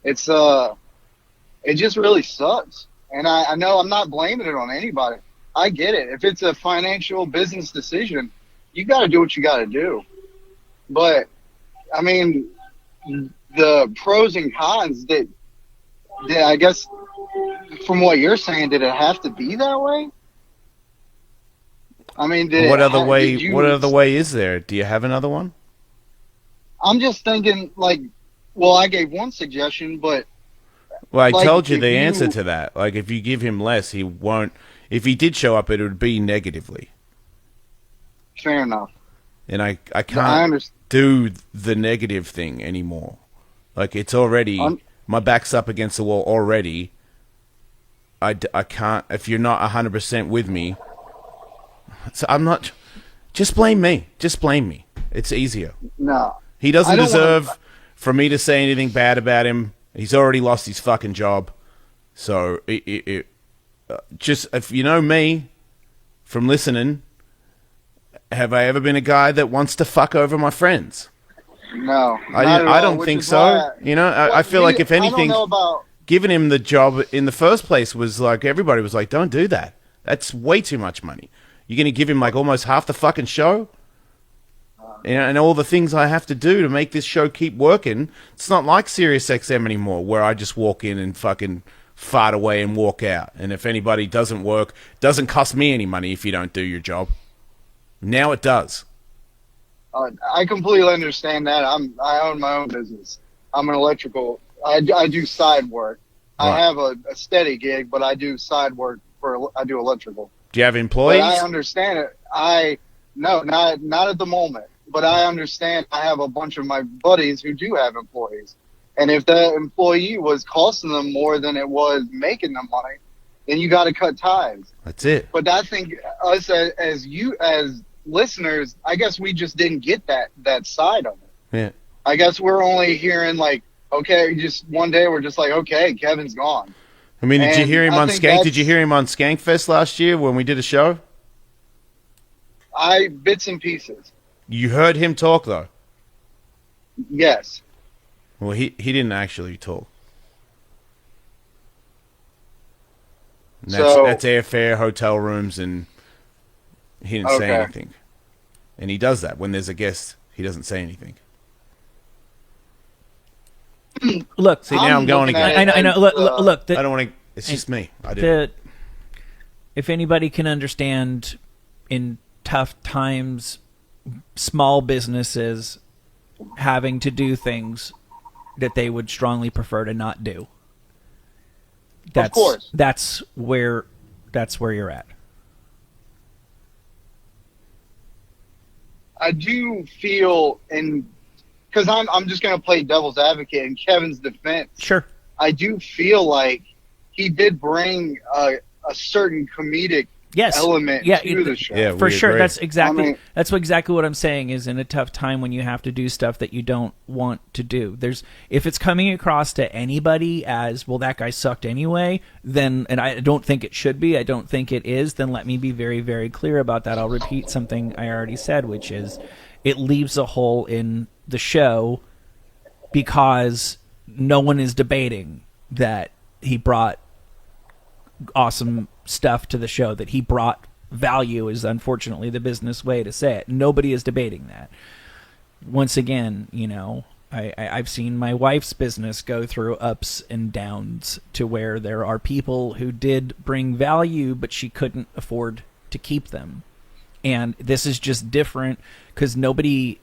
it's it just really sucks. And I know I'm not blaming it on anybody. I get it. If it's a financial business decision, you got to do what you got to do. But I mean, the pros and cons that I guess from what you're saying, did it have to be that way? I mean, What other way? What other way is there? Do you have another one? I'm just thinking, like, well, I gave one suggestion, but Well, I like, told you if the you- answer to that. Like, if you give him less, he won't. If he did show up, it would be negatively. fair enough. And I I can't understand. do the negative thing anymore. Like, it's already, my back's up against the wall already. I can't, if you're not 100% with me, so I'm not, just blame me. Just blame me. It's easier. No, He doesn't I don't deserve for me to say anything bad about him. He's already lost his fucking job. So, just, if you know me from listening, have I ever been a guy that wants to fuck over my friends? no, I not at all, don't which think is so. why You know, I feel like if I don't anything, know about. giving him the job in the first place was like, everybody was like, don't do that. That's way too much money. You're going to give him like almost half the fucking show? And all the things I have to do to make this show keep working. It's not like SiriusXM anymore, where I just walk in and fucking fart away and walk out. And if anybody doesn't work, it doesn't cost me any money if you don't do your job. Now it does. I completely understand that. I own my own business. I'm an electrical. I do side work. Right. I have a steady gig, but I do side work I do electrical. Do you have But employees? I understand it. No, not at the moment. But I understand. I have a bunch of my buddies who do have employees, and if that employee was costing them more than it was making them money, then you got to cut ties. That's it. But I think us as listeners, I guess we just didn't get that side of it. Yeah. I guess we're only hearing like, okay, just one day we're just like, okay, Kevin's gone. I mean, did you And hear him I on think Skank? Did that's- you hear him on Skankfest last year when we did a show? Bits and pieces. You heard him talk though. Yes. Well, he didn't actually talk. And that's airfare, hotel rooms, and he didn't say Okay. anything. And he does that when there's a guest. He doesn't say anything. Look, See, now I'm going looking at again. it I know. as, Look. I don't want to. It's just me. I did. If anybody can understand in tough times, small businesses having to do things that they would strongly prefer to not do. Of course. That's where you're at. I do feel, because I'm just going to play devil's advocate in Kevin's defense. Sure. I do feel like he did bring a certain comedic Yes. element Yeah, to the show. Yeah, For we sure. agree. That's exactly I mean- exactly what I'm saying is in a tough time when you have to do stuff that you don't want to do. If it's coming across to anybody as, well, that guy sucked anyway, then, and I don't think it should be, I don't think it is, then let me be very, very clear about that. I'll repeat something I already said, which is it leaves a hole in the show because no one is debating that he brought awesome stuff to the show, that he brought value is unfortunately the business way to say it. Nobody is debating that. Once again, I've seen my wife's business go through ups and downs to where there are people who did bring value, but she couldn't afford to keep them. And this is just different because nobody's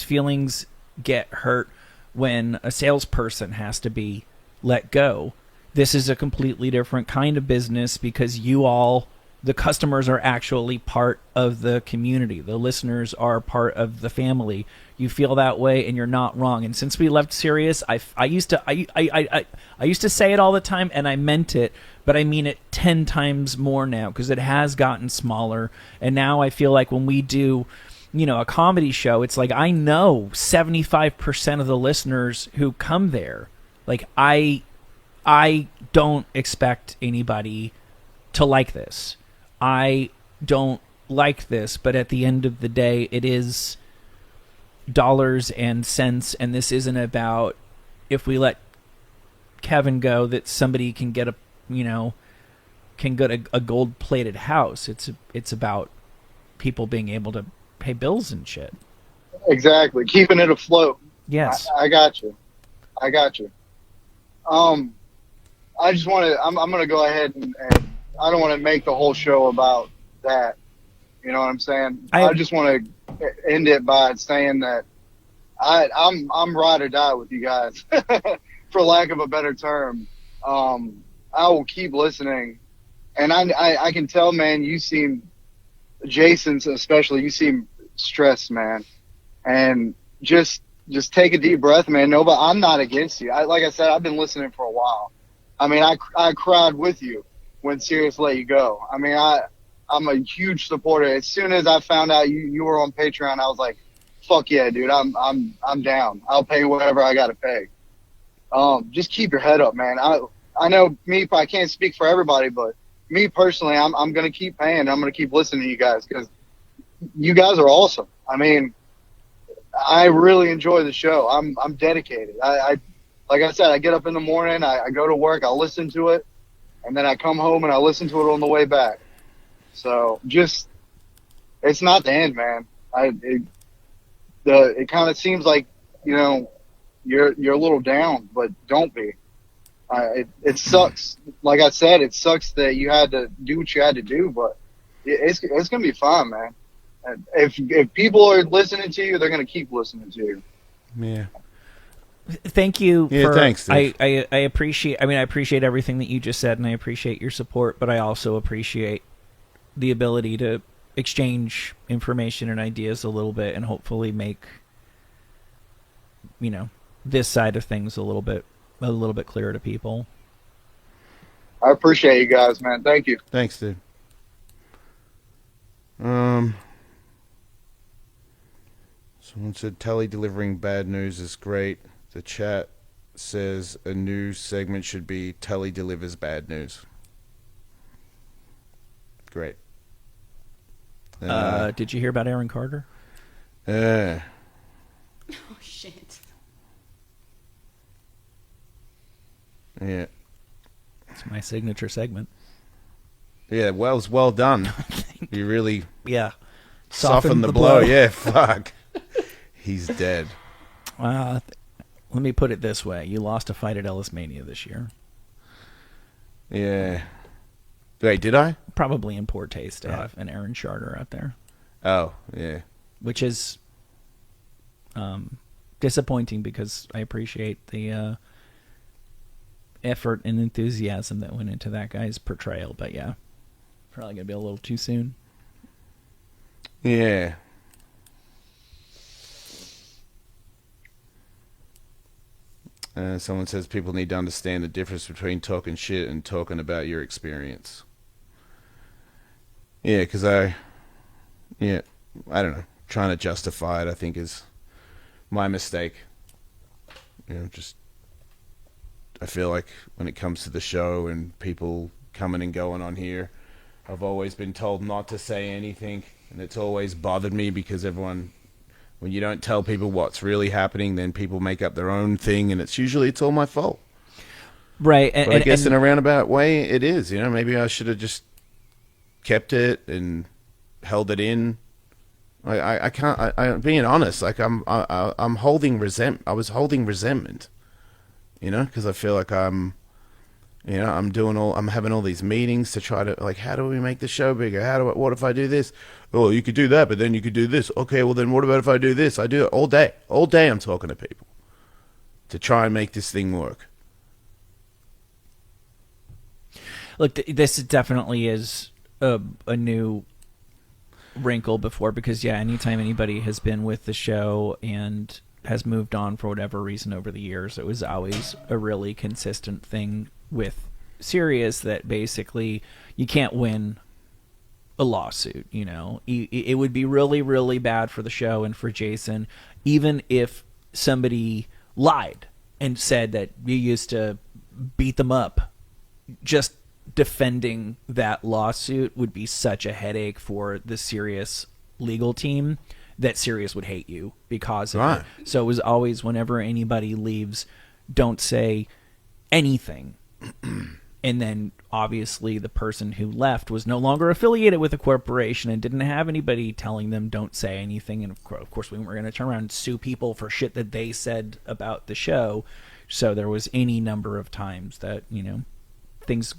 feelings get hurt when a salesperson has to be let go. This is a completely different kind of business because the customers are actually part of the community. The listeners are part of the family. You feel that way, and you're not wrong. And since we left Sirius, I used to say it all the time, and I meant it, but I mean it 10 times more now because it has gotten smaller. And now I feel like when we do, a comedy show, it's like I know 75% of the listeners who come there. Like I I don't expect anybody to like this. I don't like this, but at the end of the day, it is dollars and cents, and this isn't about if we let Kevin go that somebody can get a gold-plated house. It's about people being able to pay bills and shit. Exactly, keeping it afloat. Yes. I got you. I got you. I just want to. I'm going to go ahead and I don't want to make the whole show about that. You know what I'm saying? I just want to end it by saying that I'm ride or die with you guys, for lack of a better term. I will keep listening, and I can tell, man. You seem, Jason especially, you seem stressed, man, and just take a deep breath, man. No, but I'm not against you. Like I said, I've been listening for a while. I mean, I cried with you when Sirius let you go. I mean, I'm a huge supporter. As soon as I found out you were on Patreon, I was like, fuck yeah, dude. I'm down. I'll pay whatever I gotta pay. Just keep your head up, man. I know I can't speak for everybody, but me personally, I'm gonna keep paying. I'm gonna keep listening to you guys because you guys are awesome. I mean, I really enjoy the show. I'm dedicated. Like I said, I get up in the morning, I go to work, I listen to it, and then I come home and I listen to it on the way back. So it's not the end, man. It kind of seems like, you're a little down, but don't be. It sucks. Like I said, it sucks that you had to do what you had to do, but it's gonna be fine, man. And if people are listening to you, they're gonna keep listening to you. Yeah. Thank you. Yeah, thanks, Dave. I appreciate. I appreciate everything that you just said, and I appreciate your support. But I also appreciate the ability to exchange information and ideas a little bit, and hopefully make this side of things a little bit clearer to people. I appreciate you guys, man. Thank you. Thanks, dude. Someone said Tully delivering bad news is great. The chat says a new segment should be Tully delivers bad news. Great. Did you hear about Aaron Carter? Oh shit. Yeah. It's my signature segment. Yeah, well done. You really softened the blow. Yeah, fuck. He's dead. Let me put it this way. You lost a fight at Ellis Mania this year. Yeah. Wait, did I? Probably in poor taste to have an Aaron Charter out there. Oh, yeah. Which is disappointing because I appreciate the effort and enthusiasm that went into that guy's portrayal. But yeah, probably going to be a little too soon. Yeah. Someone says people need to understand the difference between talking shit and talking about your experience. Yeah, because I don't know. Trying to justify it, I think, is my mistake. I feel like when it comes to the show and people coming and going on here, I've always been told not to say anything, and it's always bothered me because when you don't tell people what's really happening, then people make up their own thing, and it's all my fault. Right. But I guess in a roundabout way, it is. Maybe I should have just kept it and held it in. I can't. I'm being honest. Like I'm holding resentment. I was holding resentment. Because I feel like I'm having all these meetings to try to, like, how do we make the show bigger? What if I do this? Oh, you could do that, but then you could do this. Okay, well then what about if I do this? I do it all day. All day I'm talking to people to try and make this thing work. Look, this definitely is a new wrinkle before, because anytime anybody has been with the show and has moved on for whatever reason over the years, it was always a really consistent thing with Sirius that basically you can't win a lawsuit. It would be really, really bad for the show and for Jason, even if somebody lied and said that you used to beat them up. Just defending that lawsuit would be such a headache for the Sirius legal team that Sirius would hate you because of Right. it. So it was always whenever anybody leaves, don't say anything. And then obviously the person who left was no longer affiliated with the corporation and didn't have anybody telling them don't say anything. And of course we were going to turn around and sue people for shit that they said about the show. So there was any number of times that, you know, things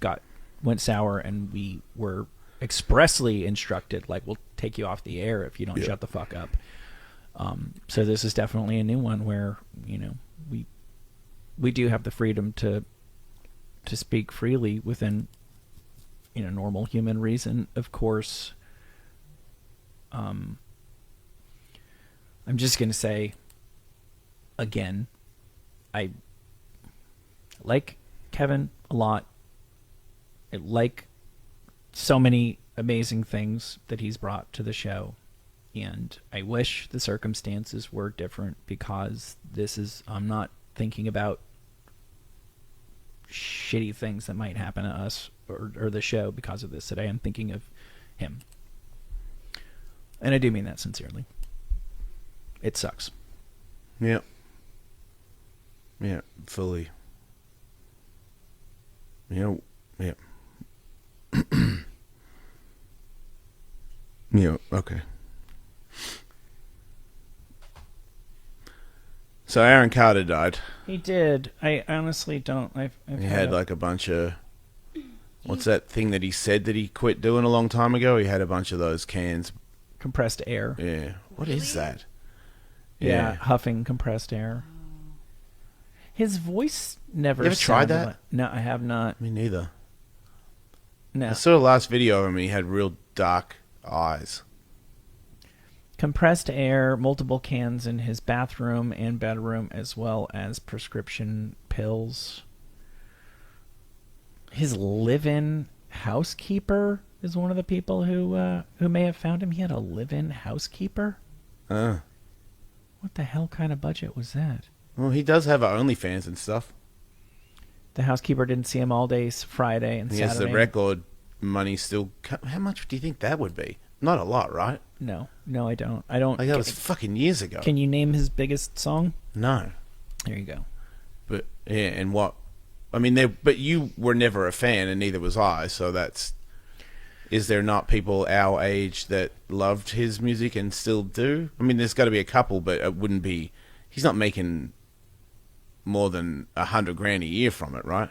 went sour and we were expressly instructed, like, we'll take you off the air if you don't shut the fuck up. So this is definitely a new one where, you know, we do have the freedom to speak freely within, you know, normal human reason. Of course, I'm just going to say, again, I like Kevin a lot. I like so many amazing things that he's brought to the show. And I wish the circumstances were different because I'm not thinking about shitty things that might happen to us or the show because of this today. I'm thinking of him. And I do mean that sincerely. It sucks. Yeah. Yeah, fully. Yeah. Yeah, okay. So Aaron Carter died. He did. I honestly don't. I've He had like a bunch of... What's that thing that he said that he quit doing a long time ago? He had a bunch of those cans. compressed air. Yeah. What is that? Yeah, huffing compressed air. His voice never. You ever tried sounded that? like- no, I have not. Me neither. No. I saw the last video of him. He had real dark eyes. Compressed air, multiple cans in his bathroom and bedroom, as well as prescription pills. His live-in housekeeper is one of the people who may have found him. He had a live-in housekeeper? What the hell kind of budget was that? Well, he does have OnlyFans and stuff. The housekeeper didn't see him all day Friday and He Saturday. has the record money still. How much do you think that would be? Not a lot, right? No, I don't. I don't. Like that was fucking years ago. Can you name his biggest song? No. There you go. But yeah, and what? I mean, but you were never a fan, and neither was I. So that's. Is there not people our age that loved his music and still do? I mean, there's got to be a couple, but it wouldn't be. He's not making more than $100,000 a year from it, right?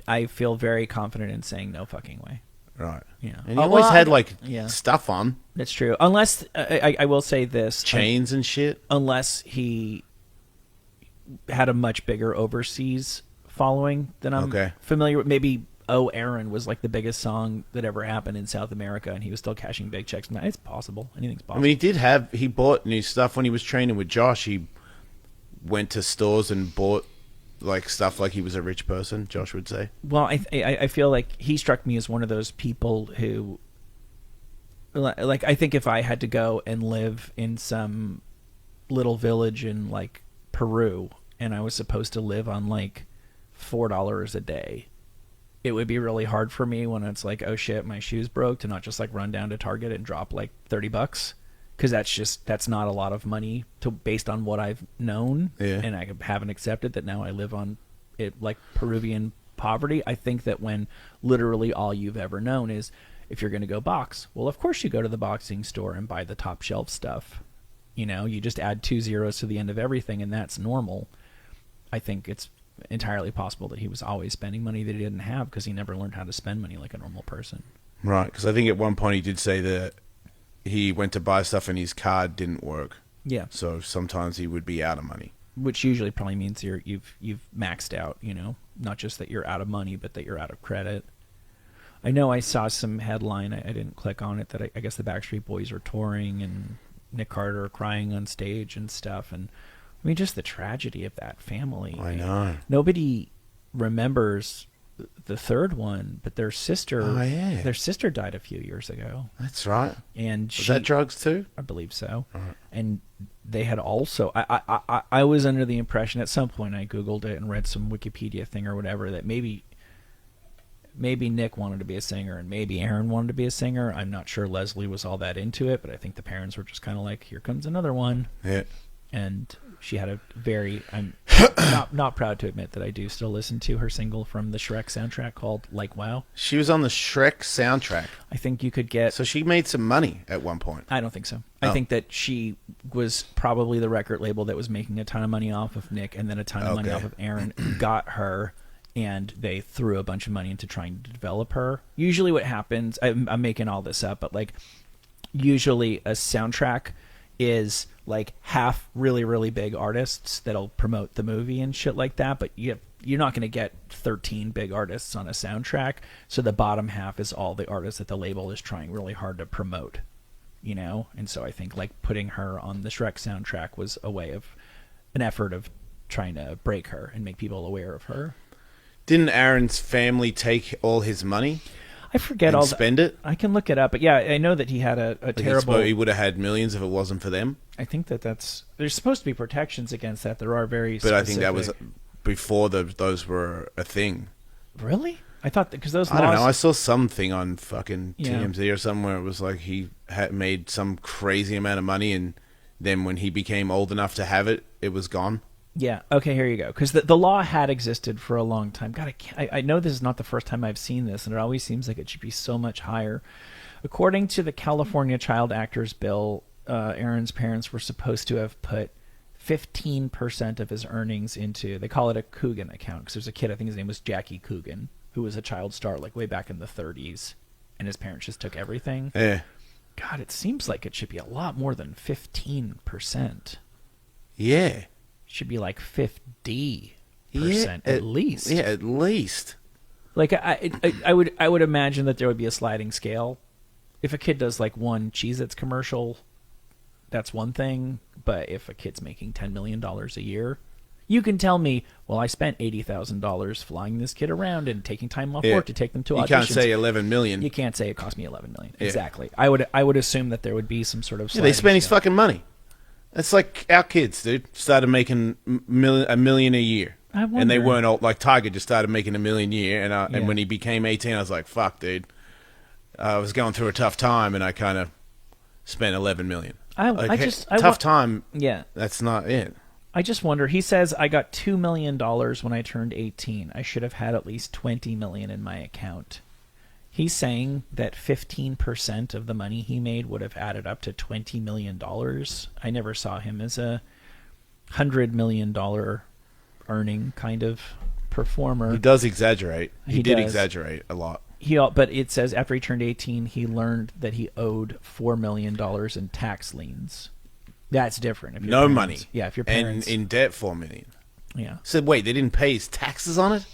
I feel very confident in saying no fucking way. Right. Yeah. And he always had like yeah. stuff on, That's true. Unless I will say this: chains and shit. unless he had a much bigger overseas following than I'm Okay. familiar with. Maybe "Oh Aaron" was like the biggest song that ever happened in South America, and he was still cashing big checks. Now, it's possible. Anything's I possible. mean, he bought new stuff when he was training with Josh. He went to stores and bought like stuff like he was a rich person, Josh would say. Well, I feel like he struck me as one of those people who, like, I think if I had to go and live in some little village in like Peru and I was supposed to live on like $4 a day, it would be really hard for me when it's like, oh shit, my shoes broke, to not just like run down to Target and drop like $30, because that's not a lot of money based on what I've known. Yeah. And I haven't accepted that now I live on it like Peruvian poverty. I think that when literally all you've ever known is, if you're going to go box, well, of course you go to the boxing store and buy the top shelf stuff. You know, you just add 2 zeros to the end of everything, and that's normal. I think it's entirely possible that he was always spending money that he didn't have because he never learned how to spend money like a normal person. Right, because I think at one point he did say that he went to buy stuff and his card didn't work. Yeah. So sometimes he would be out of money. Which usually probably means you've maxed out, you know, not just that you're out of money, but that you're out of credit. I know I saw some headline, I didn't click on it, that I guess the Backstreet Boys are touring and Nick Carter crying on stage and stuff. And I mean, just the tragedy of that family. I know. Nobody remembers the third one, but their sister, their sister died a few years ago. That's right. And Was that drugs too? I believe so. Right. And they had also I was under the impression at some point, I googled it and read some Wikipedia thing or whatever, that maybe Nick wanted to be a singer and maybe Aaron wanted to be a singer. I'm not sure Leslie was all that into it, but I think the parents were just kind of like, here comes another one. Yeah. And she had a very, I'm not proud to admit that I do still listen to her single from the Shrek soundtrack called Like Wow. She was on the Shrek soundtrack. I think you could get, So she made some money at one point. I don't think so. Oh. I think that she was probably the record label that was making a ton of money off of Nick and then a ton of money Okay. off of Aaron, got her, and they threw a bunch of money into trying to develop her. Usually what happens, I'm making all this up, but like usually a soundtrack is like half really, really big artists that'll promote the movie and shit like that, but you're not going to get 13 big artists on a soundtrack, so the bottom half is all the artists that the label is trying really hard to promote, you know? And so I think like putting her on the Shrek soundtrack was a way of an effort of trying to break her and make people aware of her. Didn't Aaron's family take all his money I forget and all spend it? I can look it up, but yeah, I know that he had a Like terrible. he would have had millions if it wasn't for them. I think that's there's supposed to be protections against that. There are very, But I think that was specific- before those were a thing. really. I thought because those I don't laws. know. I saw something on fucking Yeah. TMZ or somewhere. It was like he had made some crazy amount of money, and then when he became old enough to have it, it was gone. Yeah. Okay. Here you go. Because the law had existed for a long time. God, I know this is not the first time I've seen this, and it always seems like it should be so much higher. According to the California Child Actors Bill, Aaron's parents were supposed to have put 15% of his earnings into. They call it a Coogan account because there's a kid. I think his name was Jackie Coogan, who was a child star like way back in the 30s, and his parents just took everything. Yeah. God, it seems like it should be a lot more than 15%. Yeah. Should be like 50% Yeah, at least. Yeah, at least. Like I would imagine that there would be a sliding scale. If a kid does like one Cheez-Its commercial, that's one thing. But if a kid's making $10 million a year, you can tell me, well, I spent $80,000 flying this kid around and taking time off Yeah. work to take them to auditions. You can't say 11 million. You can't say it cost me $11 million. Yeah. Exactly. I would assume that there would be some sort of Yeah, they sliding spend his scale. fucking money. It's like our kids, dude, started making a million a year. I And they wonder- weren't all, like Tiger just started making $1 million a year. And Yeah. and when he became 18, I was like, fuck, dude. I was going through a tough time and I kind of spent 11 million. Tough time, Yeah. that's not it. I just wonder. He says I got $2 million when I turned 18. I should have had at least $20 million in my account. He's saying that 15% of the money he made would have added up to $20 million. I never saw him as a $100 million earning kind of performer. He does exaggerate. He did does. exaggerate a lot. But it says after he turned 18, he learned that he owed $4 million in tax liens. That's different. If your No parents- money. Yeah, if your And parents. in debt, 4 million. Yeah. So wait, they didn't pay his taxes on it?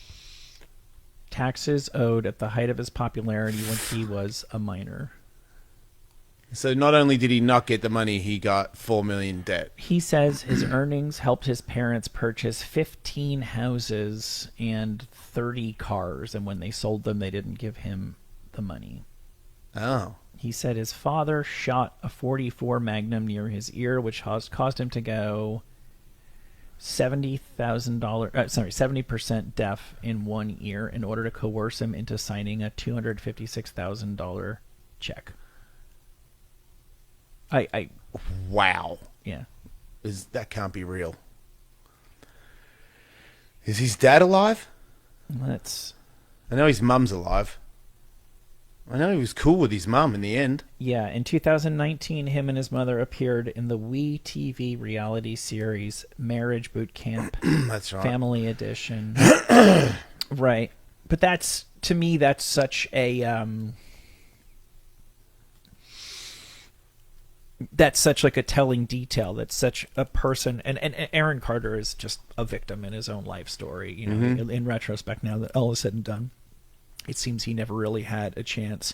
Taxes owed at the height of his popularity when he was a minor. So not only did he not get the money, he got 4 million debt. He says his earnings helped his parents purchase 15 houses and 30 cars, and when they sold them, they didn't give him the money. Oh. He said his father shot a .44 Magnum near his ear, which caused him to go $70% deaf in one ear in order to coerce him into signing a $256,000 check. Wow. Yeah. That can't be real. Is his dad alive? Let's. I know his mum's alive. I know he was cool with his mum in the end. Yeah, in 2019, him and his mother appeared in the WE TV reality series Marriage Boot Camp That's right. Family Edition. Right. But that's, to me, that's such a that's such like a telling detail. That's such a person, and Aaron Carter is just a victim in his own life story. You know, in retrospect, now that all is said and done, it seems he never really had a chance.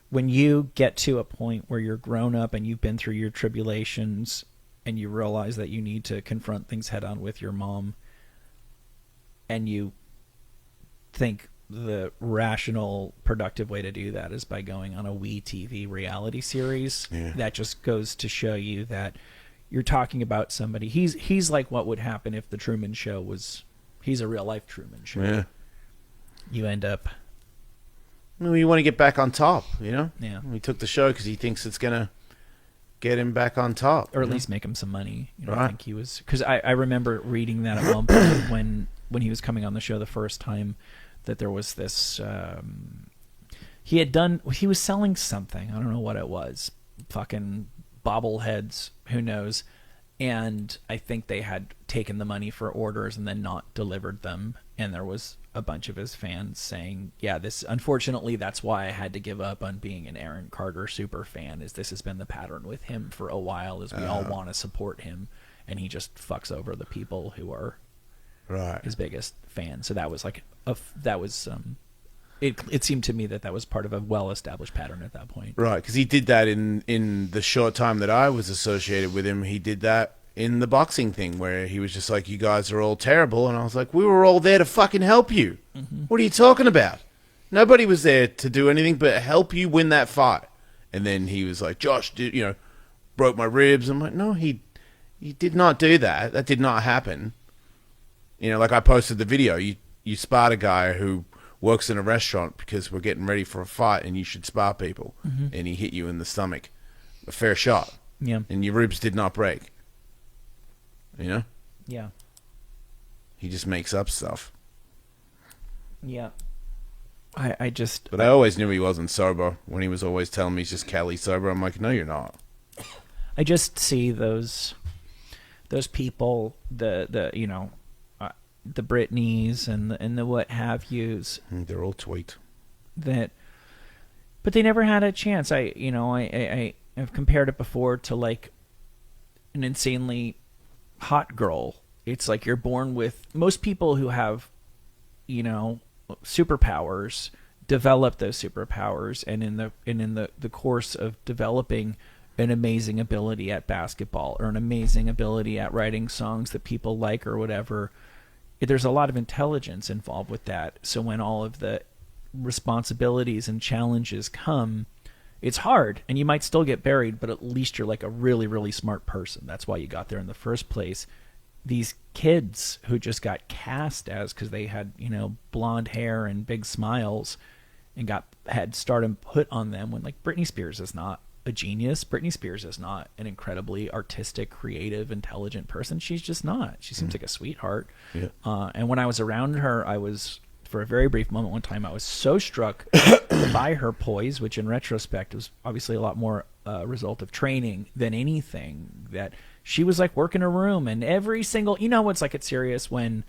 When you get to a point where you're grown up and you've been through your tribulations and you realize that you need to confront things head on with your mom, and you think the rational, productive way to do that is by going on a WE TV reality series, Yeah. that just goes to show you that you're talking about somebody. He's like what would happen if the Truman Show was. He's a real life Truman Show. Yeah. You end up. Well, you want to get back on top, you know? Yeah. He took the show because he thinks it's going to get him back on top. Or at least make him some money. You know, I think he was... Because I remember reading that at one point when he was coming on the show the first time, that there was this... he was selling something. I don't know what it was. Fucking bobbleheads. Who knows? And I think they had taken the money for orders and then not delivered them. And there was a bunch of his fans saying, yeah, unfortunately, that's why I had to give up on being an Aaron Carter super fan, is this has been the pattern with him for a while, is we all want to support him. And he just fucks over the people who are his biggest fans. So that was like, it seemed to me that was part of a well-established pattern at that point. Right, because he did that in the short time that I was associated with him. He did that in the boxing thing where he was just like, you guys are all terrible. And I was like, we were all there to fucking help you. Mm-hmm. What are you talking about? Nobody was there to do anything but help you win that fight. And then he was like, Josh, broke my ribs. I'm like, no, he did not do that. That did not happen. Like I posted the video. You sparred a guy who works in a restaurant because we're getting ready for a fight and you should spar people. Mm-hmm. And he hit you in the stomach. A fair shot. Yeah. And your ribs did not break. Yeah. He just makes up stuff. Yeah. But I always knew he wasn't sober when he was always telling me he's just Cali sober. I'm like, no, you're not. I just see those people, the Britneys and the what have yous. They're all tweet. But they never had a chance. I've compared it before to like an insanely hot girl. It's like you're born with, most people who have, superpowers develop those superpowers, and in the course of developing an amazing ability at basketball or an amazing ability at writing songs that people like or whatever, there's a lot of intelligence involved with that. So when all of the responsibilities and challenges come, it's hard, and you might still get buried, but at least you're like a really, really smart person. That's why you got there in the first place. These kids who just got cast as, because they had, blonde hair and big smiles, and had stardom put on them, when like Britney Spears is not a genius. Britney Spears is not an incredibly artistic, creative, intelligent person. She's just not. She seems like a sweetheart. Yeah. And when I was around her, for a very brief moment one time, I was so struck by her poise, which in retrospect was obviously a lot more result of training than anything, that she was like working a room, and every single, what's like, it's serious when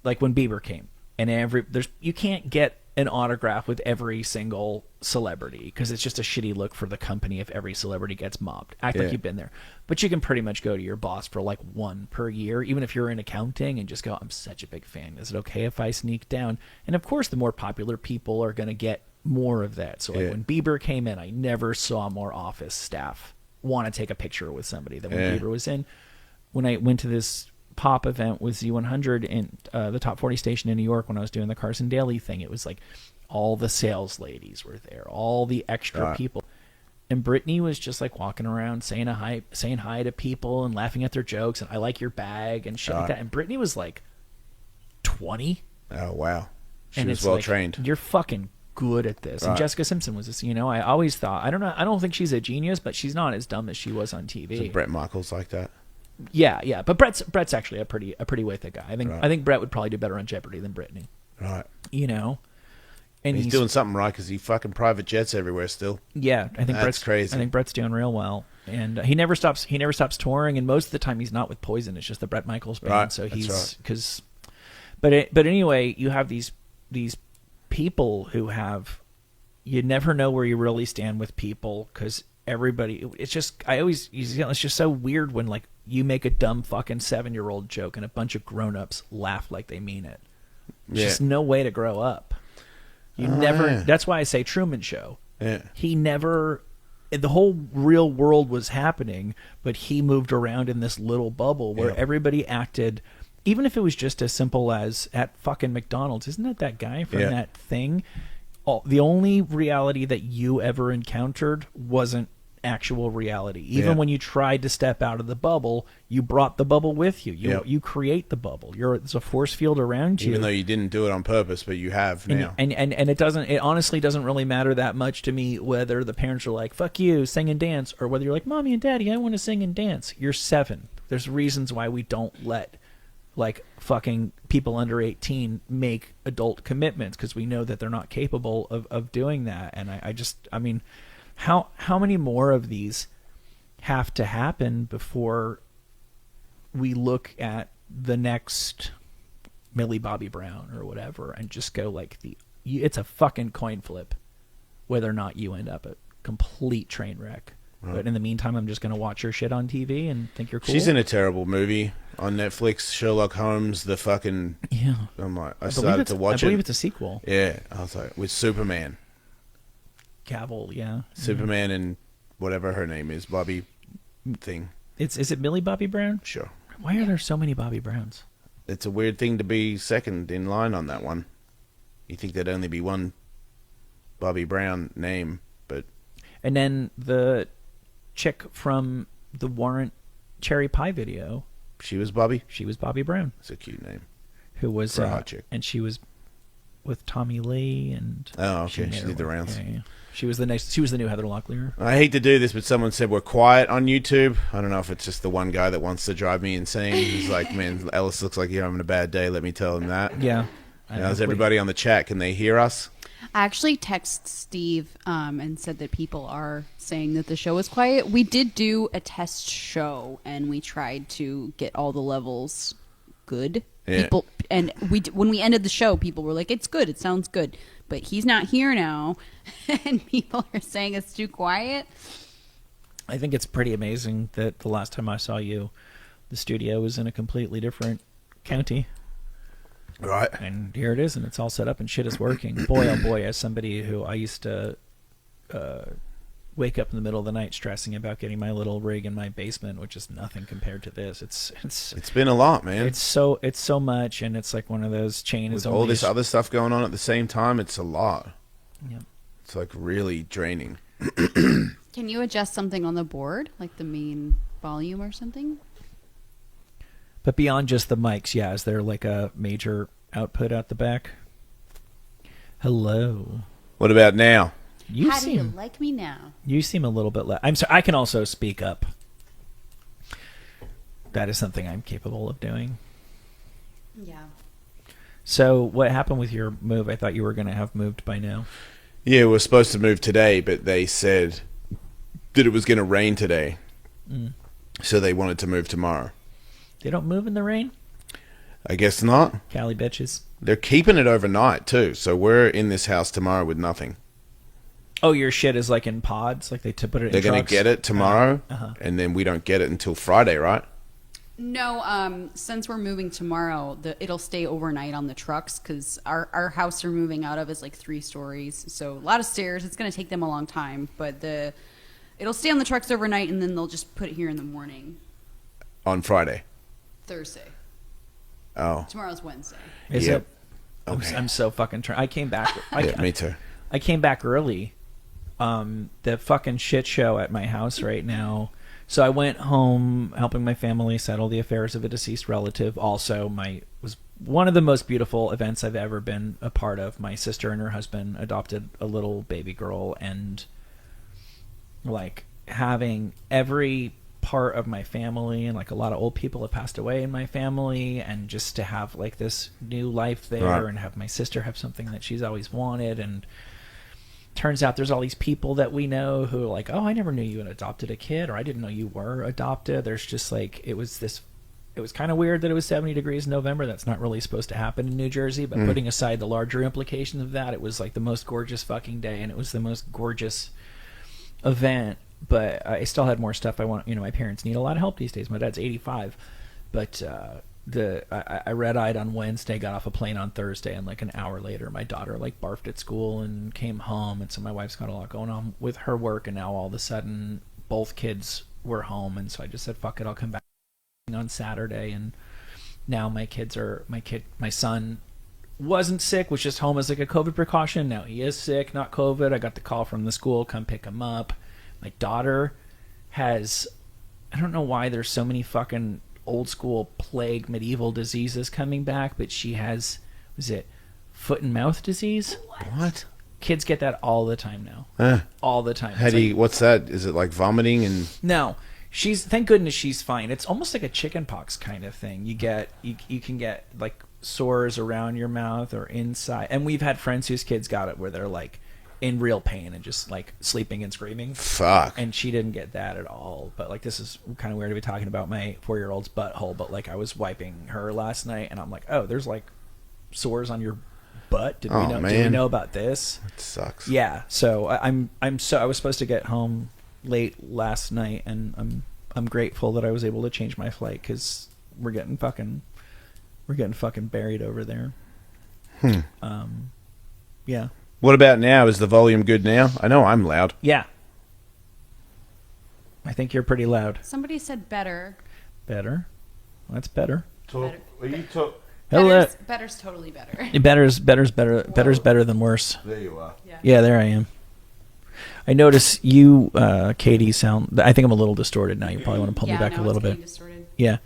Bieber came, and you can't get an autograph with every single celebrity because it's just a shitty look for the company if every celebrity gets mobbed. Act like you've been there. But you can pretty much go to your boss for like one per year, even if you're in accounting, and just go, I'm such a big fan. Is it okay if I sneak down? And of course, the more popular people are going to get more of that. So like when Bieber came in, I never saw more office staff want to take a picture with somebody than when Bieber was in. When I went to this pop event with Z100 in the Top 40 station in New York, when I was doing the Carson Daly thing, it was like all the sales ladies were there, all the extra people, and Britney was just like walking around saying hi to people and laughing at their jokes, and I like your bag and shit like that. And Britney was like 20. Oh wow, she and was well trained. You're fucking good at this. And Jessica Simpson was this. I always thought, I don't think she's a genius, but she's not as dumb as she was on TV. So Brett Michaels like that. Yeah, but Brett's actually a pretty with it guy. I think Brett would probably do better on Jeopardy than Britney. Right. And he's doing something right because he fucking private jets everywhere still. Yeah, I think that's crazy. I think Brett's doing real well, and he never stops touring. And most of the time, he's not with Poison. It's just the Bret Michaels band. Right. So he's because, but anyway, you have these people who have, you never know where you really stand with people because everybody. It's just it's just so weird when like you make a dumb fucking 7-year-old joke and a bunch of grown-ups laugh like they mean it. There's just no way to grow up. That's why I say Truman Show. Yeah. He never, the whole real world was happening, but he moved around in this little bubble where everybody acted, even if it was just as simple as at fucking McDonald's. Isn't that guy from that thing? The only reality that you ever encountered wasn't actual reality. Even Yeah. when you tried to step out of the bubble, you brought the bubble with you. You Yep. you create the bubble. There's a force field around you. Even though you didn't do it on purpose, but you have now. And it honestly doesn't really matter that much to me whether the parents are like, fuck you, sing and dance, or whether you're like, mommy and daddy, I want to sing and dance. You're 7. There's reasons why we don't let like fucking people under 18 make adult commitments, because we know that they're not capable of doing that. And I mean, how many more of these have to happen before we look at the next Millie Bobby Brown or whatever and just go like, it's a fucking coin flip whether or not you end up a complete train wreck. Right. But in the meantime, I'm just going to watch your shit on TV and think you're cool. She's in a terrible movie on Netflix, Sherlock Holmes, the fucking... Yeah. I'm like, I believe started to watch I believe it. it's a sequel. Yeah, I was like, with Superman. Cavill, yeah. Superman and whatever her name is, Bobby thing. Is it Millie Bobby Brown? Sure. Why are there so many Bobby Browns? It's a weird thing to be second in line on that one. You think there'd only be one Bobby Brown name, but... And then the chick from the Warrant Cherry Pie video, She was Bobby? she was Bobby Brown, It's a cute name. who was For a hot chick. and she was with Tommy Lee and Oh, okay. made She her did the way- rounds. yeah. She was the new Heather Locklear. I hate to do this, but someone said we're quiet on YouTube. I don't know if it's just the one guy that wants to drive me insane. He's like, man, Ellis looks like you're having a bad day. Let me tell him that. Yeah. How's everybody on the chat? Can they hear us? I actually texted Steve and said that people are saying that the show is quiet. We did do a test show, and we tried to get all the levels good. Yeah. People, and when we ended the show, people were like, "It's good. It sounds good." But he's not here now, and people are saying it's too quiet. I think it's pretty amazing that the last time I saw you, the studio was in a completely different county. Right. And here it is, and it's all set up and shit is working. Boy, oh boy, as somebody who I used to wake up in the middle of the night stressing about getting my little rig in my basement, which is nothing compared to this. It's been a lot, man. It's so much, and it's like one of those chain With is all only this other stuff going on at the same time, it's a lot. Yep. It's like really draining. Can you adjust something on the board, like the main volume or something? But beyond just the mics, yeah, is there like a major output out the back? Hello. What about now? You How do you seem like me now? you seem a little bit less. I'm sorry. I can also speak up. That is something I'm capable of doing. Yeah. So, what happened with your move? I thought you were going to have moved by now. Yeah, we were supposed to move today, but they said that it was going to rain today. So they wanted to move tomorrow. They don't move in the rain? I guess not. Cali bitches. They're keeping it overnight, too. So we're in this house tomorrow with nothing. Oh, your shit is like in pods? Like they put it They're in going trucks? to get it tomorrow, Uh-huh. and then we don't get it until Friday, right? No, since we're moving tomorrow, it'll stay overnight on the trucks because our house we're moving out of is like 3 stories, so a lot of stairs. It's going to take them a long time, but it'll stay on the trucks overnight, and then they'll just put it here in the morning, On Friday. Thursday. Oh. Tomorrow's Wednesday. Is Yep. it? Okay. I'm so fucking I came back. Yeah, me too. I came back early. The fucking shit show at my house right now. So I went home helping my family settle the affairs of a deceased relative. Also, was one of the most beautiful events I've ever been a part of. My sister and her husband adopted a little baby girl, and like having every part of my family and like a lot of old people have passed away in my family, and just to have like this new life there, Right. and have my sister have something that she's always wanted. And turns out there's all these people that we know who are like, oh, I never knew you had adopted a kid, or I didn't know you were adopted. There's just like, it was kind of weird that it was 70 degrees in November. That's not really supposed to happen in New Jersey, but putting aside the larger implications of that, it was like the most gorgeous fucking day, and it was the most gorgeous event. But I still had more stuff I want. My parents need a lot of help these days. My dad's 85, but I red-eyed on Wednesday, got off a plane on Thursday, and like an hour later, my daughter like barfed at school and came home, and so my wife's got a lot going on with her work, and now all of a sudden both kids were home, and so I just said, fuck it, I'll come back on Saturday. And now my son wasn't sick, was just home as like a COVID precaution. Now he is sick, not COVID. I got the call from the school, come pick him up. My daughter has, I don't know why there's so many fucking old school plague medieval diseases coming back, but she has, was it foot and mouth disease? What? Kids get that all the time now. All the time. How It's do like- you, what's that? Is it like vomiting and... No, she's, thank goodness she's fine. It's almost like a chicken pox kind of thing. You can get like sores around your mouth or inside. And we've had friends whose kids got it where they're like in real pain and just like sleeping and screaming. Fuck. And she didn't get that at all. But like, this is kind of weird to be talking about my 4-year-old's butthole. But like, I was wiping her last night and I'm like, oh, there's like sores on your butt. Did we Oh, know? Did we man. know about this? It sucks. Yeah, so I was supposed to get home late last night, and I'm grateful that I was able to change my flight because we're getting fucking buried over there. Yeah, What about now? Is the volume good now? I know I'm loud. yeah. I think you're pretty loud. Somebody said better. Better. That's better. Better. Hello. Better's totally better. Better's better. Better's better than worse. There you are. Yeah, there I am. I notice you, Katie, sound. I think I'm a little distorted now. You probably want to pull me back a no, little it's bit. getting distorted. Yeah,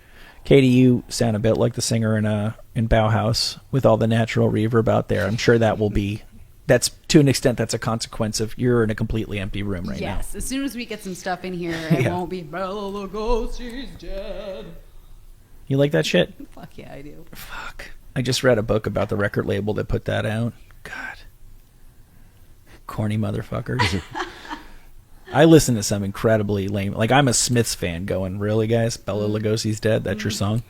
Katie, you sound a bit like the singer in Bauhaus with all the natural reverb out there. I'm sure that will be. That's to an extent. That's a consequence of you're in a completely empty room right now. Yes, as soon as we get some stuff in here, it Yeah. won't be Bela Lugosi's dead. You like that shit? Fuck yeah, I do. Fuck. I just read a book about the record label that put that out. God. Corny motherfuckers. I listen to some incredibly lame. Like, I'm a Smiths fan going, really, guys? Bela Lugosi's dead? That's your song?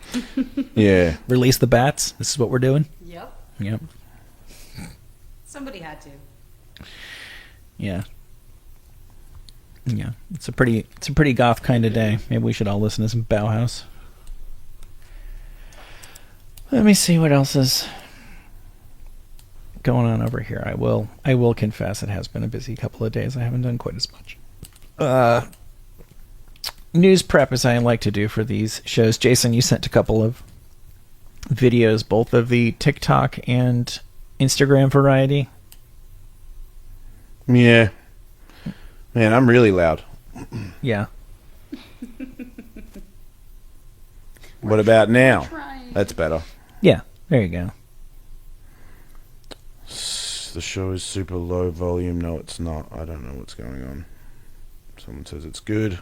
Yeah. Release the bats? This is what we're doing? Yep. Yep. Somebody had to. Yeah. Yeah. It's a pretty goth kind of day. Maybe we should all listen to some Bauhaus. Let me see what else is going on over here. I will confess it has been a busy couple of days. I haven't done quite as much. News prep as I like to do for these shows. Jason, you sent a couple of videos, both of the TikTok and Instagram variety. Yeah. Man, I'm really loud. Yeah. What about now? Trying. That's better. Yeah. There you go. The show is super low volume. No, it's not. I don't know what's going on. Someone says it's good.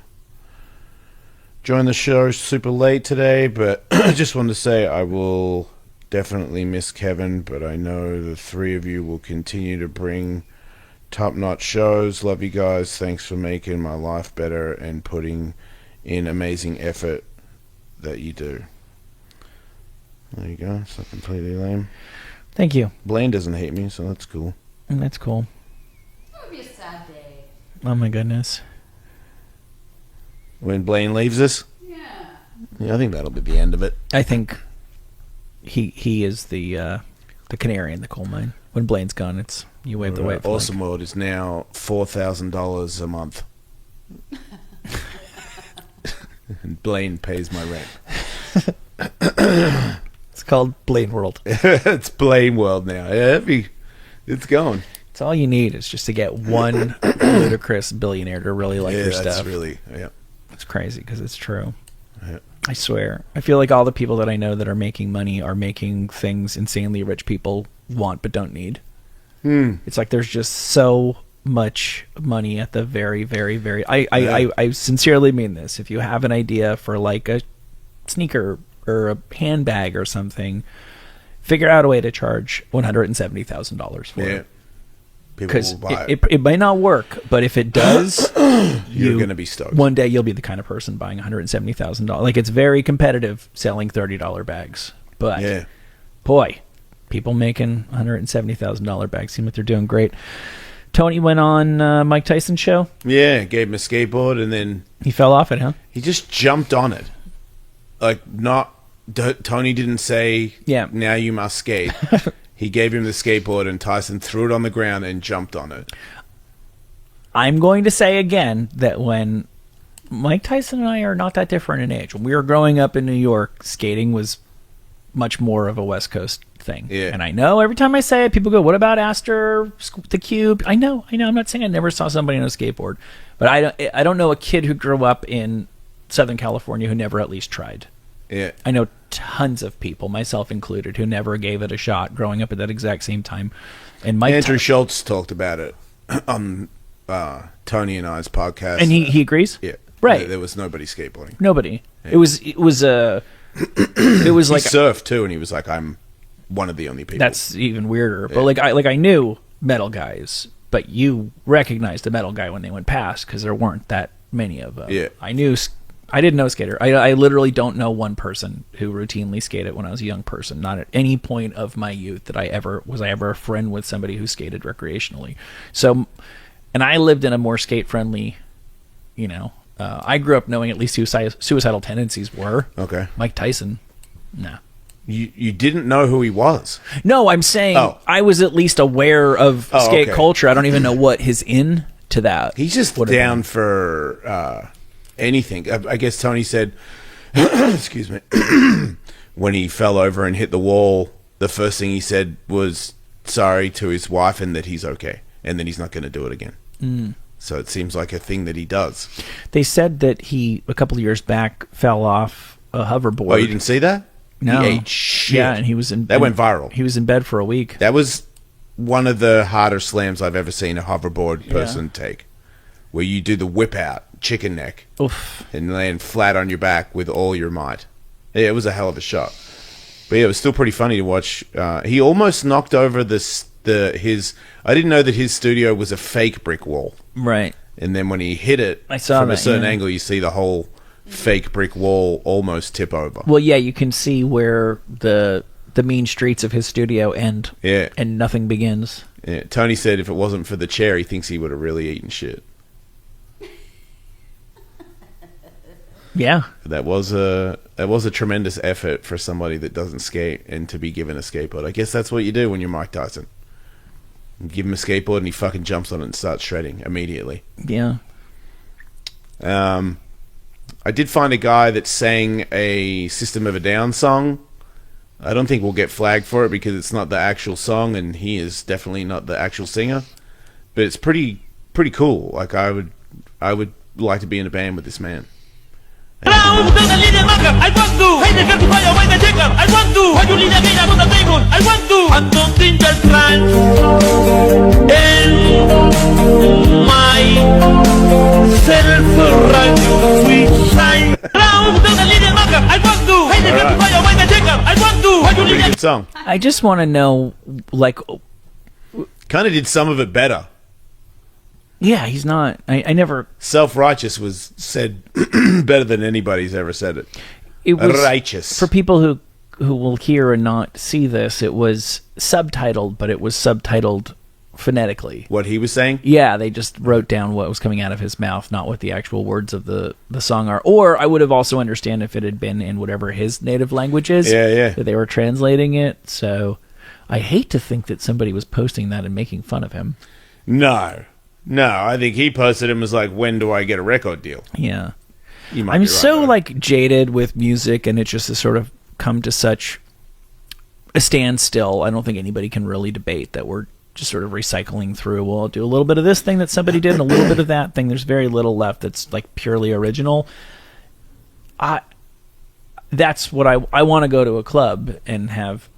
Joined the show super late today, but I just wanted to say I will definitely miss Kevin, but I know the three of you will continue to bring top-notch shows. Love you guys. Thanks for making my life better and putting in amazing effort that you do. There you go. It's not completely lame. Thank you. Blaine doesn't hate me, so that's cool. And that's cool. It would be a sad day. Oh my goodness. When Blaine leaves us, Yeah. I think that'll be the end of it. I think he is the canary in the coal mine. When Blaine's gone, it's you wave the white flag. Awesome World is now $4,000 a month. And Blaine pays my rent. It's called Blaine World. It's Blaine World now. Yeah, it's going. It's all you need is just to get one ludicrous billionaire to really like your that's stuff. really, yeah. It's crazy because it's true. Yeah. I swear. I feel like all the people that I know that are making money are making things insanely rich people want but don't need. It's like there's just so much money at the very, very, very... I sincerely mean this. If you have an idea for like a sneaker or a handbag or something, figure out a way to charge $170,000 for Yeah. it. People Because will buy it might not work, but if it does, You're going to be stoked. one day you'll be the kind of person buying $170,000. Like, it's very competitive selling $30 bags, but Yeah. boy, people making $170,000 bags seem like they're doing great. Tony went on Mike Tyson's show. Yeah, gave him a skateboard, and then He fell off it, huh? he just jumped on it. Like, Tony didn't say, Yeah. now you must skate. He gave him the skateboard, and Tyson threw it on the ground and jumped on it. I'm going to say again that when Mike Tyson and I are not that different in age. When we were growing up in New York, skating was much more of a West Coast thing. Yeah. And I know every time I say it, people go, "What about Aster, the Cube?" I know. I'm not saying I never saw somebody on a skateboard, but I don't know a kid who grew up in Southern California who never at least tried. Yeah. I know tons of people, myself included, who never gave it a shot growing up at that exact same time. And Mike Andrew Schultz talked about it on Tony and I's podcast. and he agrees. Yeah. Right. There was nobody skateboarding. Nobody. It was it was He like surfed too, and he was like, "I'm one of the only people." that's even weirder. But I knew metal guys, but you recognized a metal guy when they went past because there weren't that many of them. Yeah. I didn't know a skater. I literally don't know one person who routinely skated when I was a young person. Not at any point of my youth that I ever a friend with somebody who skated recreationally. So, and I lived in a more skate friendly, I grew up knowing at least who suicidal tendencies were. Okay. Mike Tyson. No. You didn't know who he was. No, I'm saying I was at least aware of skate okay. culture. I don't even know what his in to that. He's just would have down been. for anything. I guess Tony said, excuse me, when he fell over and hit the wall, the first thing he said was sorry to his wife and that he's okay, and then he's not going to do it again. So it seems like a thing that he does. They said that he, a couple of years back, fell off a hoverboard. Oh, you didn't see that? No. He ate shit. Yeah, and he was in. That went viral. He was in bed for a week. That was one of the harder slams I've ever seen a hoverboard person take, where you do the whip out, chicken neck, Oof. and land flat on your back with all your might. Yeah, it was a hell of a shot. But yeah, it was still pretty funny to watch. He almost knocked over his. I didn't know that his studio was a fake brick wall. Right. And then when he hit it I saw from that, a certain yeah. angle, you see the whole fake brick wall almost tip over. Well, yeah, you can see where the mean streets of his studio end. Yeah. And nothing begins. Yeah, Tony said if it wasn't for the chair, he thinks he would have really eaten shit. Yeah. That was a tremendous effort for somebody that doesn't skate and to be given a skateboard. I guess that's what you do when you're Mike Tyson. You give him a skateboard and he fucking jumps on it and starts shredding immediately. Yeah. I did find a guy that sang a System of a Down song. I don't think we'll get flagged for it because it's not the actual song and he is definitely not the actual singer. But it's pretty cool. Like I would like to be in a band with this man. I want to. Heidegger to fire when the digger. I want to. Why you leave again on the table? I want to. And something just ran in my self-righteous sweet side. I want to. Heidegger to fire when the digger. I want to. Why you leave Pretty good song. I just want to know, like, Kind of did some of it better. yeah, he's not. I never. Self-righteous was said better than anybody's ever said it. It was Righteous. for people who will hear and not see this. It was subtitled, but it was subtitled phonetically. What he was saying? Yeah, they just wrote down what was coming out of his mouth, not what the actual words of the song are. Or I would have also understand if it had been in whatever his native language is. Yeah. That they were translating it. So I hate to think that somebody was posting that and making fun of him. No, I think he posted him as like, when do I get a record deal? Yeah. You might I'm be right, so though. like jaded with music, and it just has sort of come to such a standstill. I don't think anybody can really debate that we're just sort of recycling through. We'll do a little bit of this thing that somebody did and a little bit of that thing. There's very little left that's like purely original. That's what I want to go to a club and have.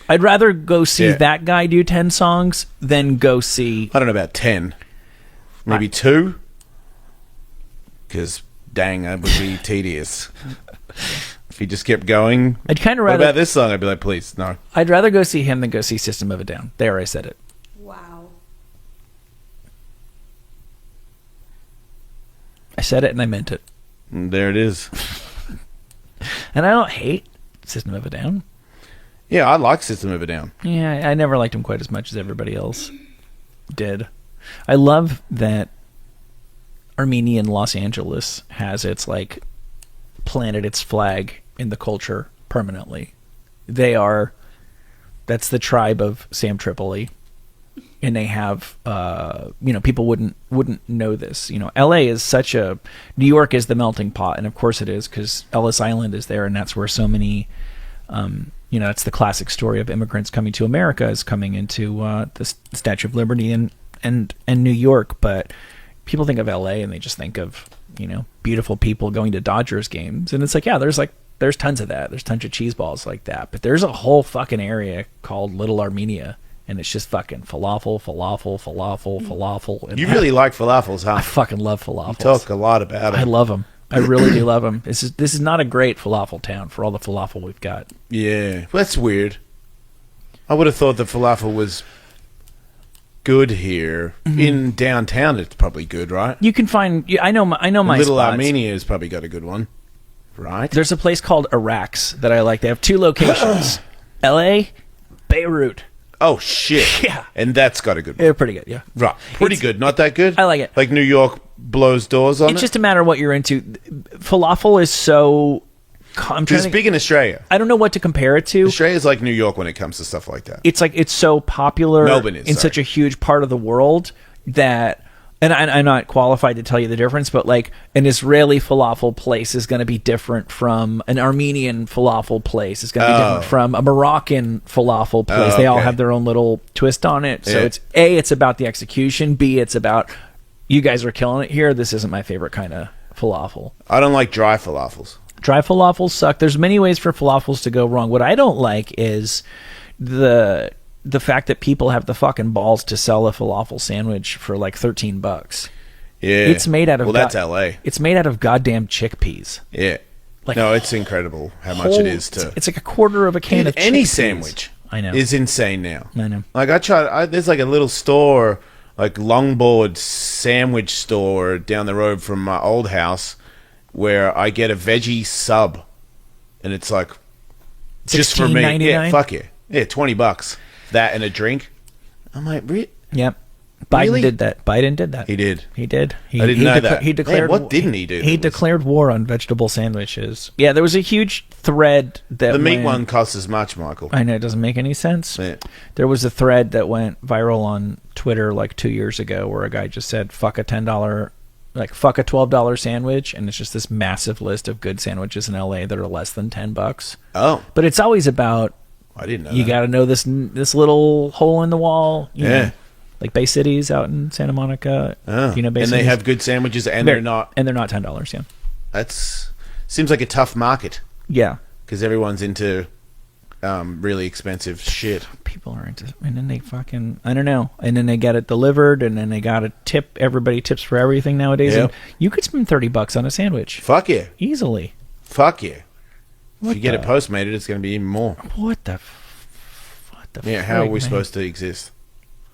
I'd rather go see Yeah. that guy do 10 songs than go see. I don't know about 10. Maybe 2? Because, dang, that would be tedious. If he just kept going. I'd kind of What rather. about this song? I'd be like, please, no. I'd rather go see him than go see System of a Down. There, I said it. Wow. I said it and I meant it. And there it is. And I don't hate System of a Down. Yeah, I like System of a Down. Yeah, I never liked him quite as much as everybody else did. I love that Armenian Los Angeles has its like planted its flag in the culture permanently. That's the tribe of Sam Tripoli. And they have people wouldn't know this. LA is New York is the melting pot, and of course it is, because Ellis Island is there, and that's where so many You know, it's the classic story of immigrants coming to America, is coming into the Statue of Liberty and New York. But people think of LA and they just think of, you know, beautiful people going to Dodgers games. And it's like, yeah, there's tons of that. There's tons of cheese balls like that. But there's a whole fucking area called Little Armenia. And it's just fucking falafel. And You really like falafels, huh? I fucking love falafels. You talk a lot about it. I love them. I really do love them. This is not a great falafel town for all the falafel we've got. Yeah, that's weird. I would have thought the falafel was good here. In downtown, it's probably good, right? You can find. I know my Little spots. Armenia has probably got a good one, right? There's a place called Iraq's that I like. They have 2 locations: L.A., Beirut. Oh shit! Yeah. And that's got a good one. They're pretty good. Yeah, Right, pretty It's- good. Not that good. I like it. Like New York blows doors on it's it. just a matter of what you're into. Falafel is so. I'm trying It's to. big in Australia. I don't know what to compare it to. Australia's like New York when it comes to stuff like that. It's like it's so popular Melbourne is, in such a huge part of the world that. And I'm not qualified to tell you the difference, but like an Israeli falafel place is going to be different from an Armenian falafel place. It's going to be different from a Moroccan falafel place. Oh, They all okay. have their own little twist on it. So Yeah. it's A, it's about the execution. B, it's about you guys are killing it here. This isn't my favorite kind of falafel. I don't like dry falafels. Dry falafels suck. There's many ways for falafels to go wrong. What I don't like is the fact that people have the fucking balls to sell a falafel sandwich for like $13. Yeah, It's made out of well, that's L.A. It's made out of goddamn chickpeas. Yeah, Like, no, it's incredible how much it is to. It's like a quarter of a can Dude, of any chickpeas. sandwich. I know. Is insane now. I know. Like there's like a little store, like Longboard sandwich store down the road from my old house, where I get a veggie sub, and it's like just for me. Yeah, $16.99? fuck yeah, $20. That and a drink. I'm like, Yep. Biden Really? did that. Biden did that. he did. He did. He, I didn't know that. He declared. Man, what didn't he do He that was- declared war on vegetable sandwiches. Yeah, there was a huge thread that The meat went- one costs as much, Michael. I know it doesn't make any sense. Yeah. There was a thread that went viral on Twitter like 2 years ago where a guy just said fuck a $10 fuck a $12 sandwich, and it's just this massive list of good sandwiches in LA that are less than $10. Oh, But it's always about I didn't know. you that. got to know this little hole in the wall. You Yeah. know, like Bay City's out in Santa Monica. Oh. You know, Bay and they City's- have good sandwiches, and they're not. and they're not $10. Yeah, That's seems like a tough market yeah. because everyone's into really expensive shit. People are into, and then they fucking, I don't know, and then they get it delivered, and then they got to tip. Everybody tips for everything nowadays. Yep. And you could spend $30 on a sandwich Fuck yeah, easily. fuck yeah. What If you get the- it postmated, it's going to be even more. What the? What the? Yeah, how are frig, we man? supposed to exist?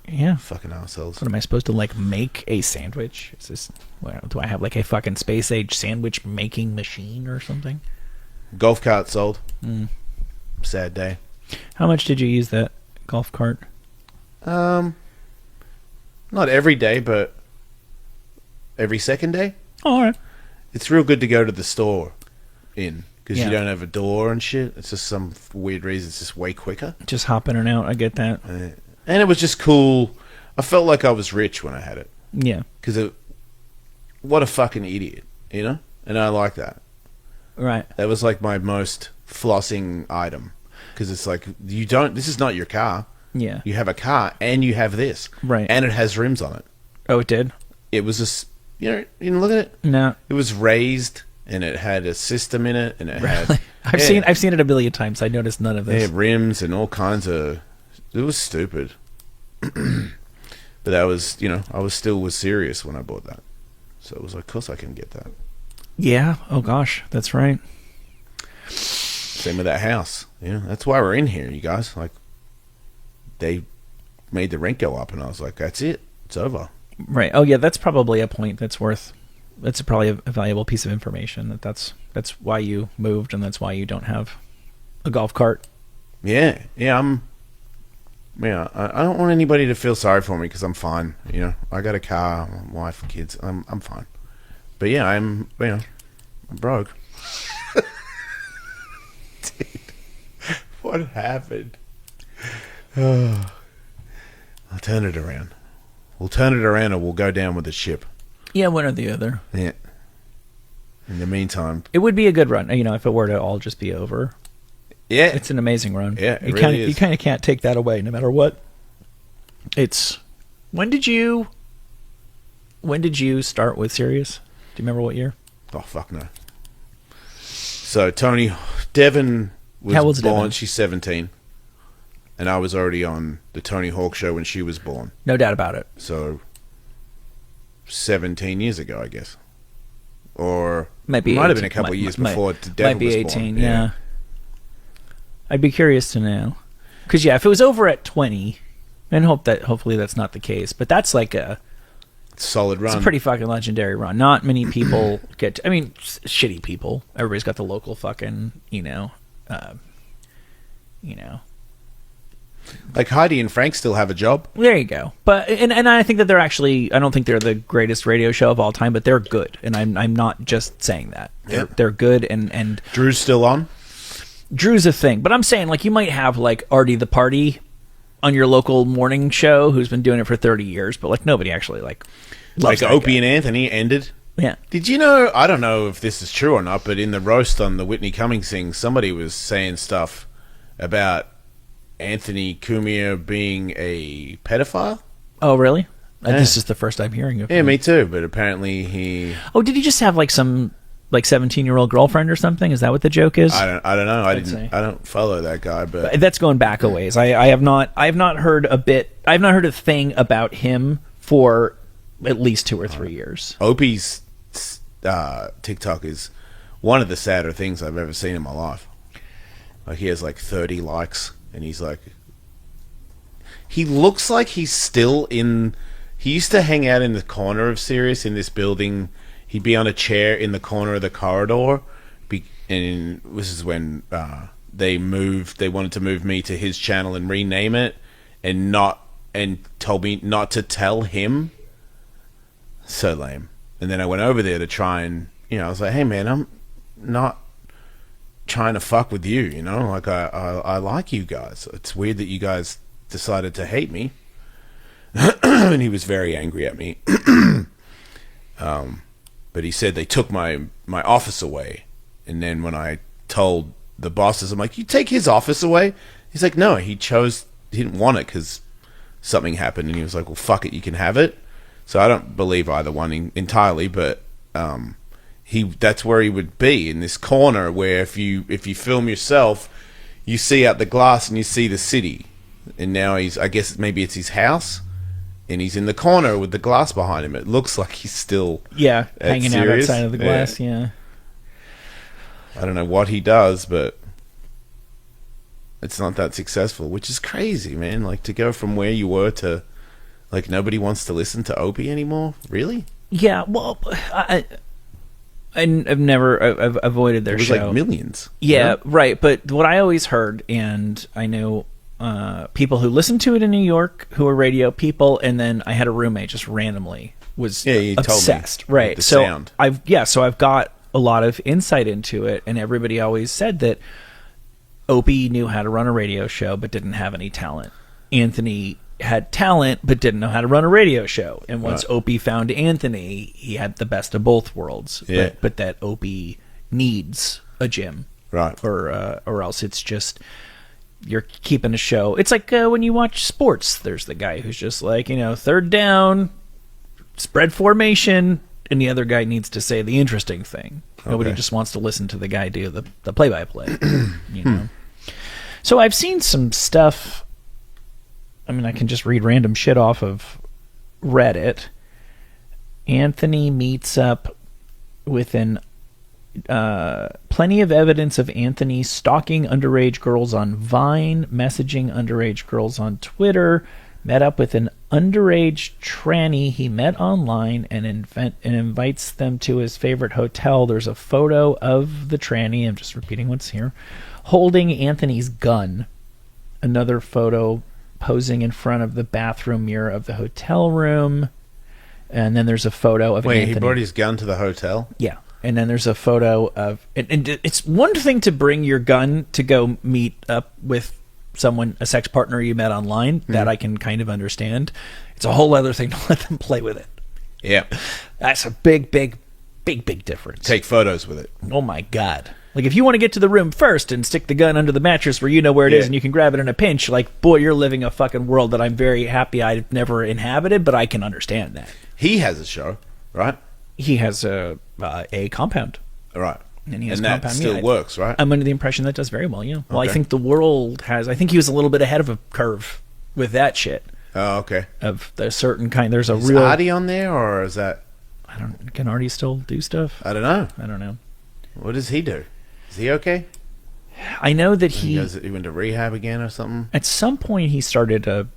Yeah. Fucking assholes. What am I supposed to like make a sandwich? Is this? Well, do I have like a fucking space age sandwich making machine or something? Golf cart sold. Mm. Sad day. How much did you use that golf cart? Not every day, but every second day. Oh, all right. It's real good to go to the store in because Yeah. you don't have a door and shit. It's just some weird reason. It's just way quicker. Just hop in and out. I get that. And it was just cool. I felt like I was rich when I had it. Yeah. Because what a fucking idiot, you know? And I like that. Right. That was like my most flossing item. Because it's like, this is not your car. Yeah. You have a car and you have this. Right. And it has rims on it. Oh, it did? It was just, you didn't look at it? No. It was raised and it had a system in it and it had. I've seen it a billion times. I noticed none of They this. had rims and all kinds of. It was stupid. But that was, I was serious when I bought that. So it was like, of course I can get that. Yeah. Oh gosh, that's right. Same with that house. That's why we're in here, you guys. Like, they made the rent go up, and I was like, that's it. It's over. Right. Oh yeah, that's probably a point that's worth. That's probably a valuable piece of information. That's why you moved, and that's why you don't have a golf cart. Yeah. I don't want anybody to feel sorry for me because I'm fine. I got a car, wife, kids. I'm fine. But yeah, I'm broke. Dude, what happened? I'll turn it around. We'll turn it around, or we'll go down with the ship. Yeah, one or the other. Yeah. In the meantime, It would be a good run, if it were to all just be over. Yeah. It's an amazing run. Yeah, it you really kinda, is. You kind of can't take that away, no matter what. When did you start with Sirius? Do you remember what year? Oh, fuck no. So, Devon was How old's born. Devon? She's 17. And I was already on the Tony Hawk show when she was born. No doubt about it. So, 17 years ago, I guess. Or Might be have been 18. a couple of years Might- before might Devon be was 18, born. yeah. I'd be curious to know. Because, if it was over at 20, and hopefully that's not the case, but that's like Solid run. it's a pretty fucking legendary run. Not many people shitty people. Everybody's got the local fucking, Like Heidi and Frank still have a job. there you go. But and I think that they're actually, I don't think they're the greatest radio show of all time, but they're good. And I'm not just saying that. They're good and Drew's still on. Drew's a thing. But I'm saying, like, you might have like Artie the Party on your local morning show who's been doing it for 30 years, but like nobody actually Like loves that Opie guy. and Anthony ended. Yeah. Did you know, I don't know if this is true or not, but in the roast on the Whitney Cummings thing, somebody was saying stuff about Anthony Cumia being a pedophile? Oh, really? Yeah. This is the first I'm hearing of Yeah, him. me too, but apparently he... Oh, did he just have like some 17-year-old girlfriend or something? Is that what the joke is? I don't know. I'd say. I don't follow that guy, but That's going back a ways. I have not heard a thing about him for at least 2 or 3 years. Opie's TikTok is one of the sadder things I've ever seen in my life. Like, he has like 30 likes, and he's like, he looks like he's still in. He used to hang out in the corner of Sirius in this building. He'd be on a chair in the corner of the corridor, and this is when they moved. They wanted to move me to his channel and rename it, and told me not to tell him. So lame. And then I went over there to try and, I was like, hey man, I'm not trying to fuck with you, like I like you guys. It's weird that you guys decided to hate me. And he was very angry at me. But he said they took my office away. And then when I told the bosses, I'm like, you take his office away? He's like, no, he didn't want it because something happened. And he was like, well, fuck it, you can have it. So I don't believe either one entirely, but that's where he would be, in this corner where if you film yourself, you see out the glass and you see the city. And now I guess maybe it's his house, and he's in the corner with the glass behind him. It looks like he's still hanging out Sirius. outside of the glass. Yeah. I don't know what he does, but it's not that successful, which is crazy, man. Like, to go from where you were to, like, nobody wants to listen to Opie anymore? Really? Yeah. Well, I've avoided their It was show. like millions. Yeah, right. But what I always heard, and I know people who listened to it in New York who are radio people, and then I had a roommate just randomly was you told me obsessed. with Right. the So sound. I've got a lot of insight into it, and everybody always said that Opie knew how to run a radio show but didn't have any talent. Anthony had talent but didn't know how to run a radio show, and once Right. Opie found Anthony, he had the best of both worlds. Yeah. But that Opie needs a gym, Right. or else it's just you're keeping a show. It's like when you watch sports, there's the guy who's just like, third down, spread formation, and the other guy needs to say the interesting thing. Nobody Okay. just wants to listen to the guy do the play-by-play. So I've seen some stuff. I mean, I can just read random shit off of Reddit. Anthony meets up with plenty of evidence of Anthony stalking underage girls on Vine, messaging underage girls on Twitter, met up with an underage tranny he met online, and invites them to his favorite hotel. There's a photo of the tranny, I'm just repeating what's here, holding Anthony's gun. Another photo posing in front of the bathroom mirror of the hotel room. And then there's a photo of Wait, Anthony. he brought his gun to the hotel? Yeah. And then there's a photo of... And it's one thing to bring your gun to go meet up with someone, a sex partner you met online. That I can kind of understand. It's a whole other thing to let them play with it. Yeah. That's a big difference. Take photos with it. Oh, my God. Like, if you want to get to the room first and stick the gun under the mattress where you know where it is Yeah. and you can grab it in a pinch, like, boy, you're living a fucking world that I'm very happy I've never inhabited, but I can understand that. He has a show, right? He has a compound. Right. And he has that compound, still yeah. works, right? I'm under the impression that does very well, yeah. Well, I Okay. think the world has... I think he was a little bit ahead of a curve with that shit. Oh, okay. Of the certain kind... There's a Is real... Artie on there, or is that... I don't... Can Artie still do stuff? I don't know. I don't know. What does he do? Is he okay? I know that He he went to rehab again or something? at some point he started a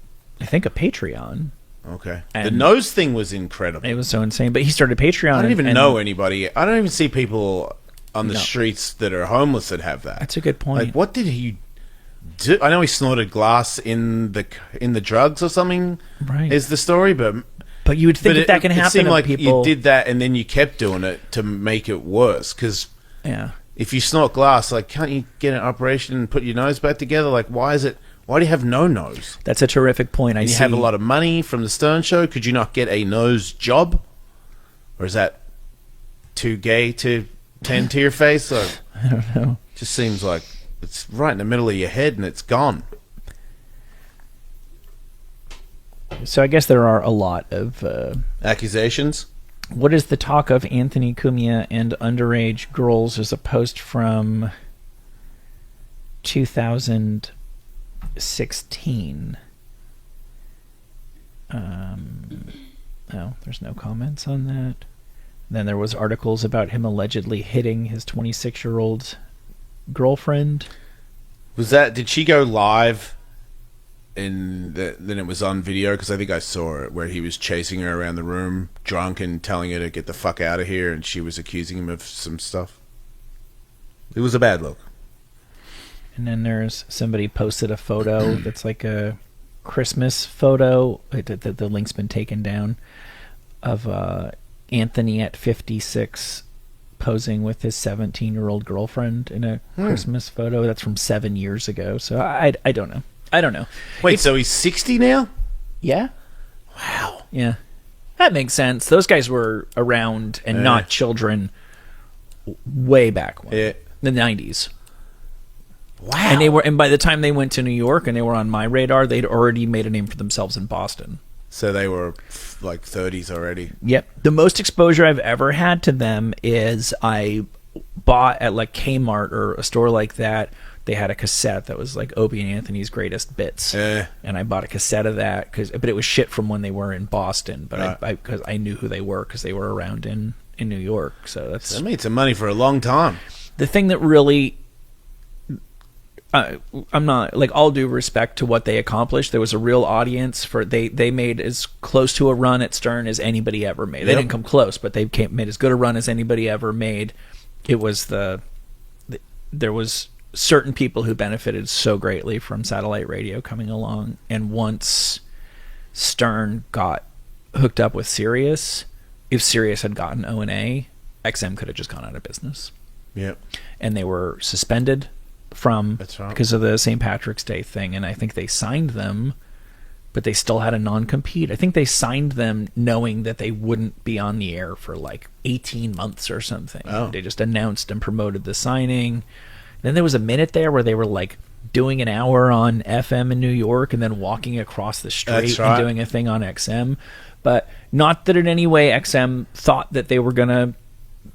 Patreon. Okay. The And- nose thing was incredible. It was so insane, but he started a Patreon. I don't even and know anybody. I don't even see people on the No. streets that are homeless that have that. That's a good point. Like, what did he do? I know he snorted glass in the drugs or something. Right. Is the story, but But you would think that can happen It seemed to like people. you did that and then you kept doing it to make it worse. Because Yeah. if you snort glass, like, can't you get an operation and put your nose back together? Like, why do you have no nose? That's a terrific point. And you have a lot of money from the Stern Show. Could you not get a nose job? Or is that too gay to tend to your face? Or, I don't know. just seems like it's right in the middle of your head and it's gone. So I guess there are a lot of... Accusations? what is the talk of Anthony Cumia and underage girls is a post from 2016. Oh, there's no comments on that. Then there was articles about him allegedly hitting his 26-year-old girlfriend. Did she go live and then it was on video? Because I think I saw it where he was chasing her around the room drunk and telling her to get the fuck out of here, and she was accusing him of some stuff. It was a bad look. And then there's somebody posted a photo that's like a Christmas photo. The link's been taken down of Anthony at 56 posing with his 17-year-old girlfriend in a Christmas photo. That's from 7 years ago. So I don't know. I don't know. Wait, so he's 60 now? Yeah. Wow. Yeah. That makes sense. Those guys were around and not children way back when. Yeah. The 90s. Wow. And by the time they went to New York and they were on my radar, they'd already made a name for themselves in Boston. So they were like 30s already. Yep. The most exposure I've ever had to them is I bought at like Kmart or a store like that. They had a cassette that was like Opie and Anthony's greatest bits, and I bought a cassette of that but it was shit from when they were in Boston. But because I knew who they were because they were around in New York. So They made some money for a long time. the thing that really. I'm not like all due respect to what they accomplished. There was a real audience for they made as close to a run at Stern as anybody ever made. They Yep. didn't come close, but they made as good a run as anybody ever made. It was there was certain people who benefited so greatly from satellite radio coming along, and once Stern got hooked up with Sirius, if Sirius had gotten O&A, XM could have just gone out of business. Yep. And they were suspended from That's right. because of the St. Patrick's Day thing, and I think they signed them, but they still had a non-compete. I think they signed them knowing that they wouldn't be on the air for like 18 months or something. Oh. They just announced and promoted the signing. Then there was a minute there where they were like doing an hour on FM in New York and then walking across the street That's right. and doing a thing on XM. But not that in any way XM thought that they were going to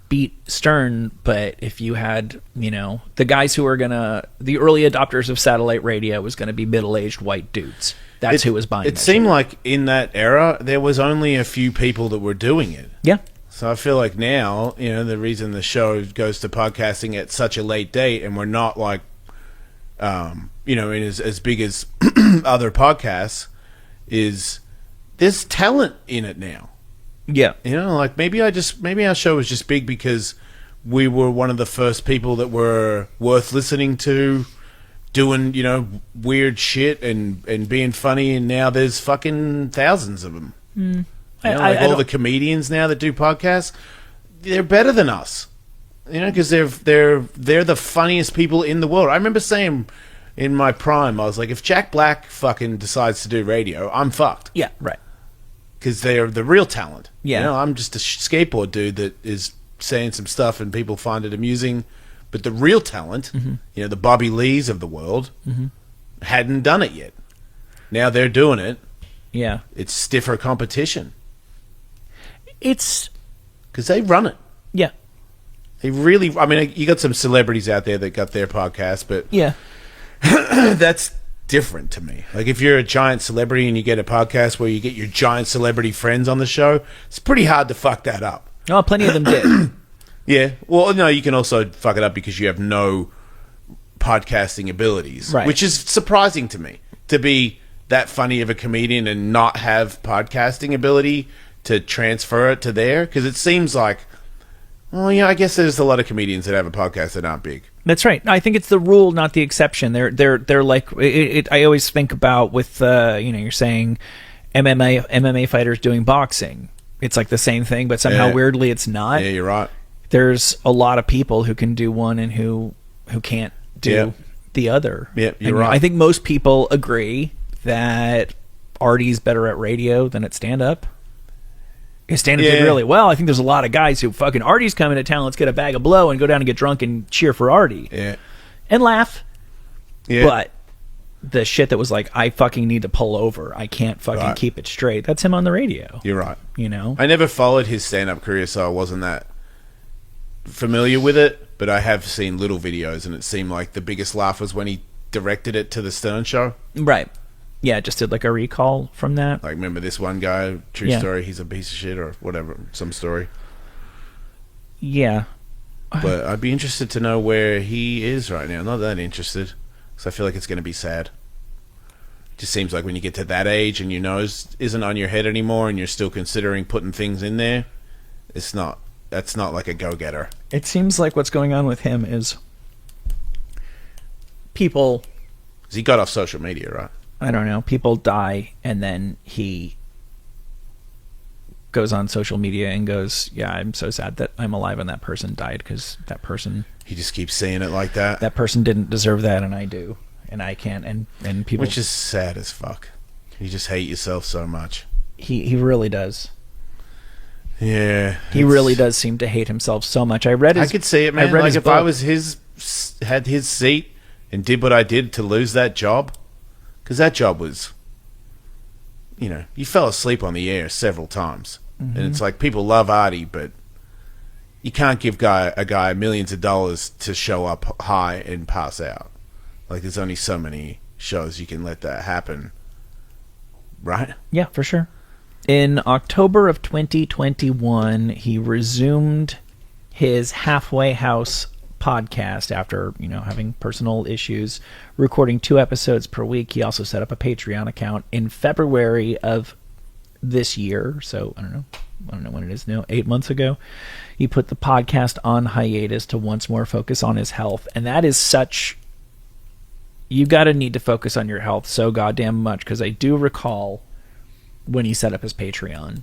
beat Stern, but if you had, the guys who were the early adopters of satellite radio was going to be middle-aged white dudes. That's who was buying it. that Seemed shit. like in that era, there was only a few people that were doing it. Yeah. So I feel like now, the reason the show goes to podcasting at such a late date and we're not like, in as big as other podcasts is there's talent in it now. Yeah. Like maybe our show was just big because we were one of the first people that were worth listening to, doing, weird shit and being funny, and now there's fucking thousands of them. All the comedians now that do podcasts, they're better than us. Because they're the funniest people in the world. I remember saying in my prime, I was like, if Jack Black fucking decides to do radio, I'm fucked. Yeah, right. Because they're the real talent. Yeah. I'm just a skateboard dude that is saying some stuff and people find it amusing. But the real talent, the Bobby Lees of the world, hadn't done it yet. Now they're doing it. Yeah. It's stiffer competition It's because they run it. yeah. They really. I mean, you got some celebrities out there that got their podcast, but Yeah. that's different to me. Like if you're a giant celebrity and you get a podcast where you get your giant celebrity friends on the show, it's pretty hard to fuck that up. Oh, plenty of them did. Yeah. Well, no, you can also fuck it up because you have no podcasting abilities, Right. which is surprising to me, to be that funny of a comedian and not have podcasting ability to transfer it to there. Because it seems like, well, yeah, I guess there's a lot of comedians that have a podcast that aren't big. That's right. I think it's the rule, not the exception. They're like it. I always think about with you're saying MMA fighters doing boxing. It's like the same thing, but somehow Yeah. weirdly it's not. Yeah, you're right. There's a lot of people who can do one and who can't do Yeah. the other. Yeah, you're And right. I think most people agree that Artie's better at radio than at stand-up. His stand-up did Yeah. really well. I think there's a lot of guys who fucking Artie's coming to town, let's get a bag of blow and go down and get drunk and cheer for Artie. Yeah. And laugh. Yeah. But the shit that was like, I fucking need to pull over. I can't fucking Right. keep it straight. That's him on the radio. You're right. You know? I never followed his stand-up career, so I wasn't that familiar with it. But I have seen little videos, and it seemed like the biggest laugh was when he directed it to the Stern Show. Right. Yeah, just did like a recall from that. Like, remember this one guy? True Yeah. story. He's a piece of shit, or whatever. Some story. Yeah. But I'd be interested to know where he is right now. Not that interested, because I feel like it's going to be sad. Just seems like when you get to that age and your nose isn't on your head anymore, and you're still considering putting things in there, it's not. That's not like a go-getter. It seems like what's going on with him is people, 'Cause he got off social media, right? I don't know, people die and then he goes on social media and goes, yeah, I'm so sad that I'm alive and that person died because that person He just keeps saying it like that, didn't deserve that and I do and I can't, and people, which is sad as fuck. You just hate yourself so much. he really does. Yeah, He really does seem to hate himself so much. I could see it, man. read Like his if I book. was had his seat and did what I did to lose that job, because that job was, you fell asleep on the air several times, and it's like people love Artie, but you can't give a guy millions of dollars to show up high and pass out. Like there's only so many shows you can let that happen, right? Yeah, for sure. In October of 2021, he resumed his Halfway House podcast after, having personal issues, recording 2 episodes per week. He also set up a Patreon account in February of this year. So I don't know when it is now, 8 months ago. He put the podcast on hiatus to once more focus on his health. And that is such, you got to need to focus on your health so goddamn much. Because I do recall when he set up his Patreon,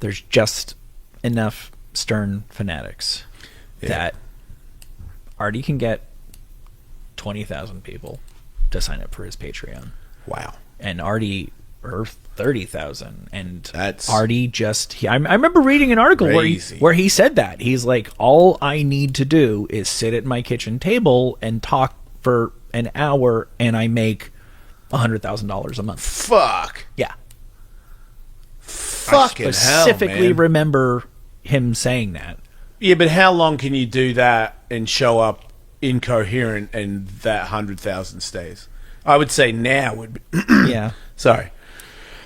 there's just enough Stern fanatics that Artie can get 20,000 people to sign up for his Patreon. Wow. And Artie, or 30,000. And That's Artie just, I remember reading an article crazy. where he said that. He's like, all I need to do is sit at my kitchen table and talk for an hour and I make $100,000 a month. Fuck. Yeah. Fucking I specifically hell, man. remember him saying that. Yeah, but how long can you do that and show up incoherent and that 100,000 stays? I would say now would be Yeah. sorry.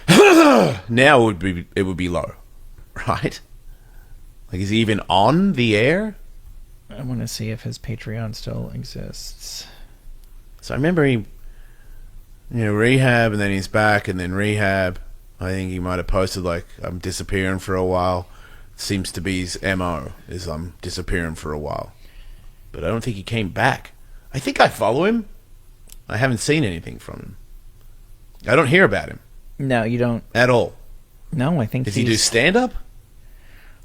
Now it would be low, right? Like is he even on the air? I want to see if his Patreon still exists. So I remember he rehab and then he's back and then rehab. I think he might have posted like I'm disappearing for a while. Seems to be his MO is I'm disappearing for a while. But I don't think he came back. I think I follow him. I haven't seen anything from him. I don't hear about him No, you don't. at all. No, I think Does he do stand-up?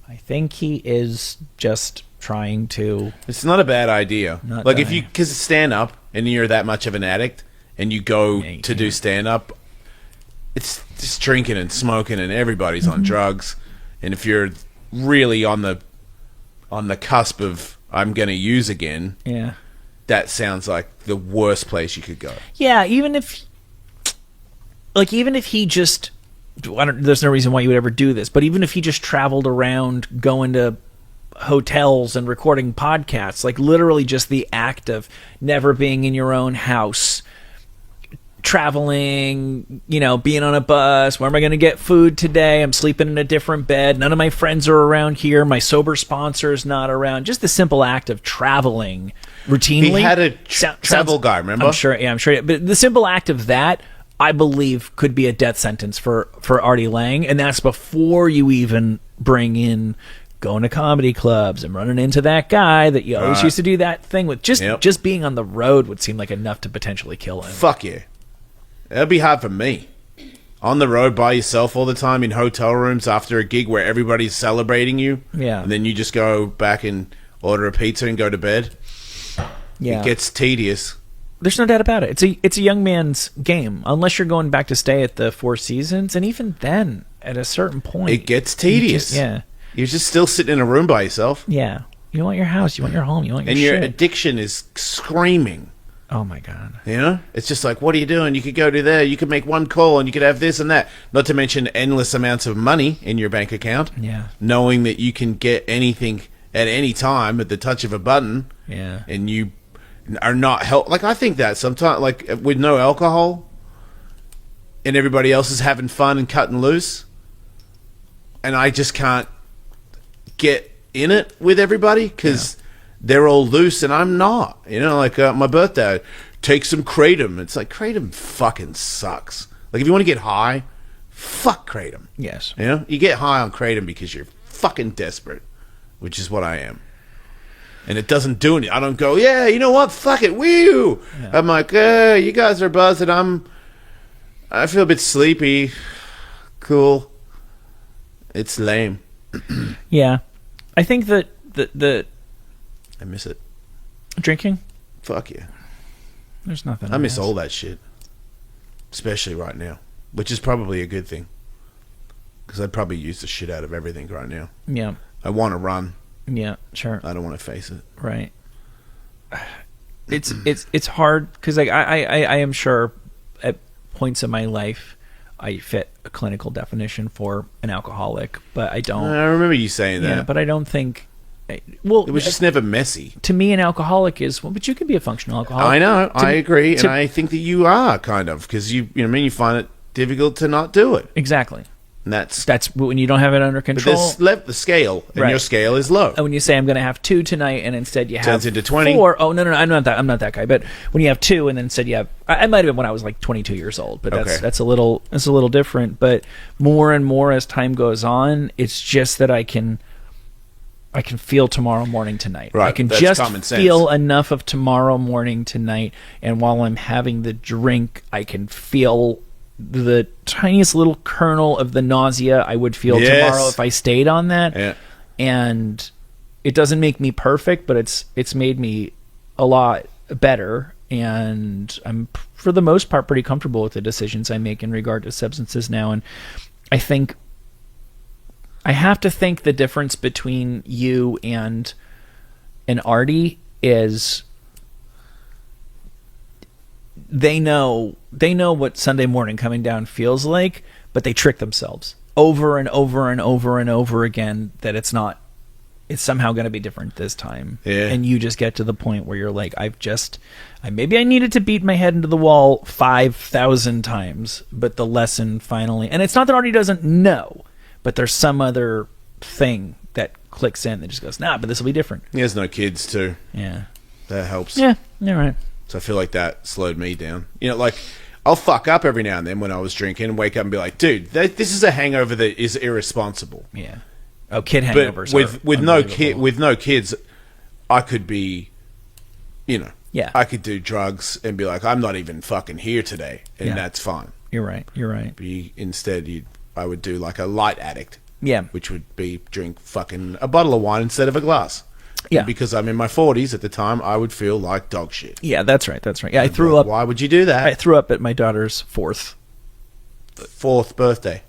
I think he is just trying to. It's not a bad idea. Not Like if dying. because it's stand-up and you're that much of an addict and you go Yeah, you to do can't. stand-up, it's just drinking and smoking and everybody's Mm-hmm. on drugs. And if you're really on the cusp of I'm going to use again, Yeah. that sounds like the worst place you could go. Yeah, even if he just, there's no reason why you would ever do this, but even if he just traveled around going to hotels and recording podcasts, like literally just the act of never being in your own house, traveling, being on a bus, where am I going to get food today? I'm sleeping in a different bed. None of my friends are around here. My sober sponsor's not around. Just the simple act of traveling routinely. He had a travel guy, remember? I'm sure. But the simple act of that, I believe, could be a death sentence for Artie Lang, and that's before you even bring in going to comedy clubs and running into that guy that you always used to do that thing with. Just being on the road would seem like enough to potentially kill him. Fuck yeah. That'd be hard for me. On the road by yourself all the time in hotel rooms after a gig where everybody's celebrating you. Yeah. And then you just go back and order a pizza and go to bed. Yeah. It gets tedious. There's no doubt about it. It's a young man's game, unless you're going back to stay at the Four Seasons, and even then, at a certain point, It gets tedious. You're just still sitting in a room by yourself. Yeah. You want your house, you want your home, you want your And shit. your addiction is screaming. Oh my God. It's just like, what are you doing? You could go to there. You could make one call and you could have this and that. Not to mention endless amounts of money in your bank account. Yeah. Knowing that you can get anything at any time at the touch of a button. Yeah. And you are not like, I think that sometimes, like with no alcohol and everybody else is having fun and cutting loose, and I just can't get in it with everybody because they're all loose and I'm not. Like my birthday, take some Kratom. It's like, Kratom fucking sucks. Like, if you want to get high, fuck Kratom. Yes. You get high on Kratom because you're fucking desperate, which is what I am. And it doesn't do anything. I don't go, yeah, you know what? Fuck it. Woo! Yeah. I'm like, you guys are buzzing. I feel a bit sleepy. Cool. It's lame. Yeah. I think that the I miss it. drinking, Fuck yeah. there's nothing. I miss all that shit. Especially right now. Which is probably a good thing. Because I'd probably use the shit out of everything right now. Yeah. I want to run. Yeah, sure. I don't want to face it. Right. It's hard because I am sure at points in my life I fit a clinical definition for an alcoholic, but I don't. I remember you saying that. Yeah, but I don't think. Well, it was just never messy. To me, an alcoholic is but you could be a functional alcoholic. I know, I agree, and I think that you are kind of because you find it difficult to not do it. Exactly. And that's when you don't have it under control. But the scale, and your scale is low. And when you say I'm going to have 2 tonight, and instead you have turns into 20. 4. Oh no, I'm not that guy. But when you have 2, and then instead you have, I might have been when I was like 22 years old, but that's a little different. But more and more as time goes on, it's just that I can feel tomorrow morning tonight. Right, I can that's just common sense. feel enough of tomorrow morning tonight, and while I'm having the drink, I can feel the tiniest little kernel of the nausea I would feel tomorrow if I stayed on that. Yeah. And it doesn't make me perfect, but it's made me a lot better, and I'm for the most part pretty comfortable with the decisions I make in regard to substances now. And I think I have to think the difference between you and Artie is they know what Sunday morning coming down feels like, but they trick themselves over and over and over and over again that it's somehow going to be different this time. Yeah. And you just get to the point where you're like, maybe I needed to beat my head into the wall 5,000 times, but the lesson finally, and it's not that Artie doesn't know, but there's some other thing that clicks in that just goes, but this will be different. He has no kids too. Yeah. That helps. Yeah, you're right. So I feel like that slowed me down. Like, I'll fuck up every now and then when I was drinking and wake up and be like, dude, this is a hangover that is irresponsible. Yeah. Oh, kid hangovers. But with no kids, I could be, I could do drugs and be like, I'm not even fucking here today, and that's fine. You're right. But instead, I would do like a light addict. Yeah. Which would be drink fucking a bottle of wine instead of a glass. Yeah. And because I'm in my 40s at the time, I would feel like dog shit. Yeah, that's right. Yeah, I threw up. Why would you do that? I threw up at my daughter's fourth birthday.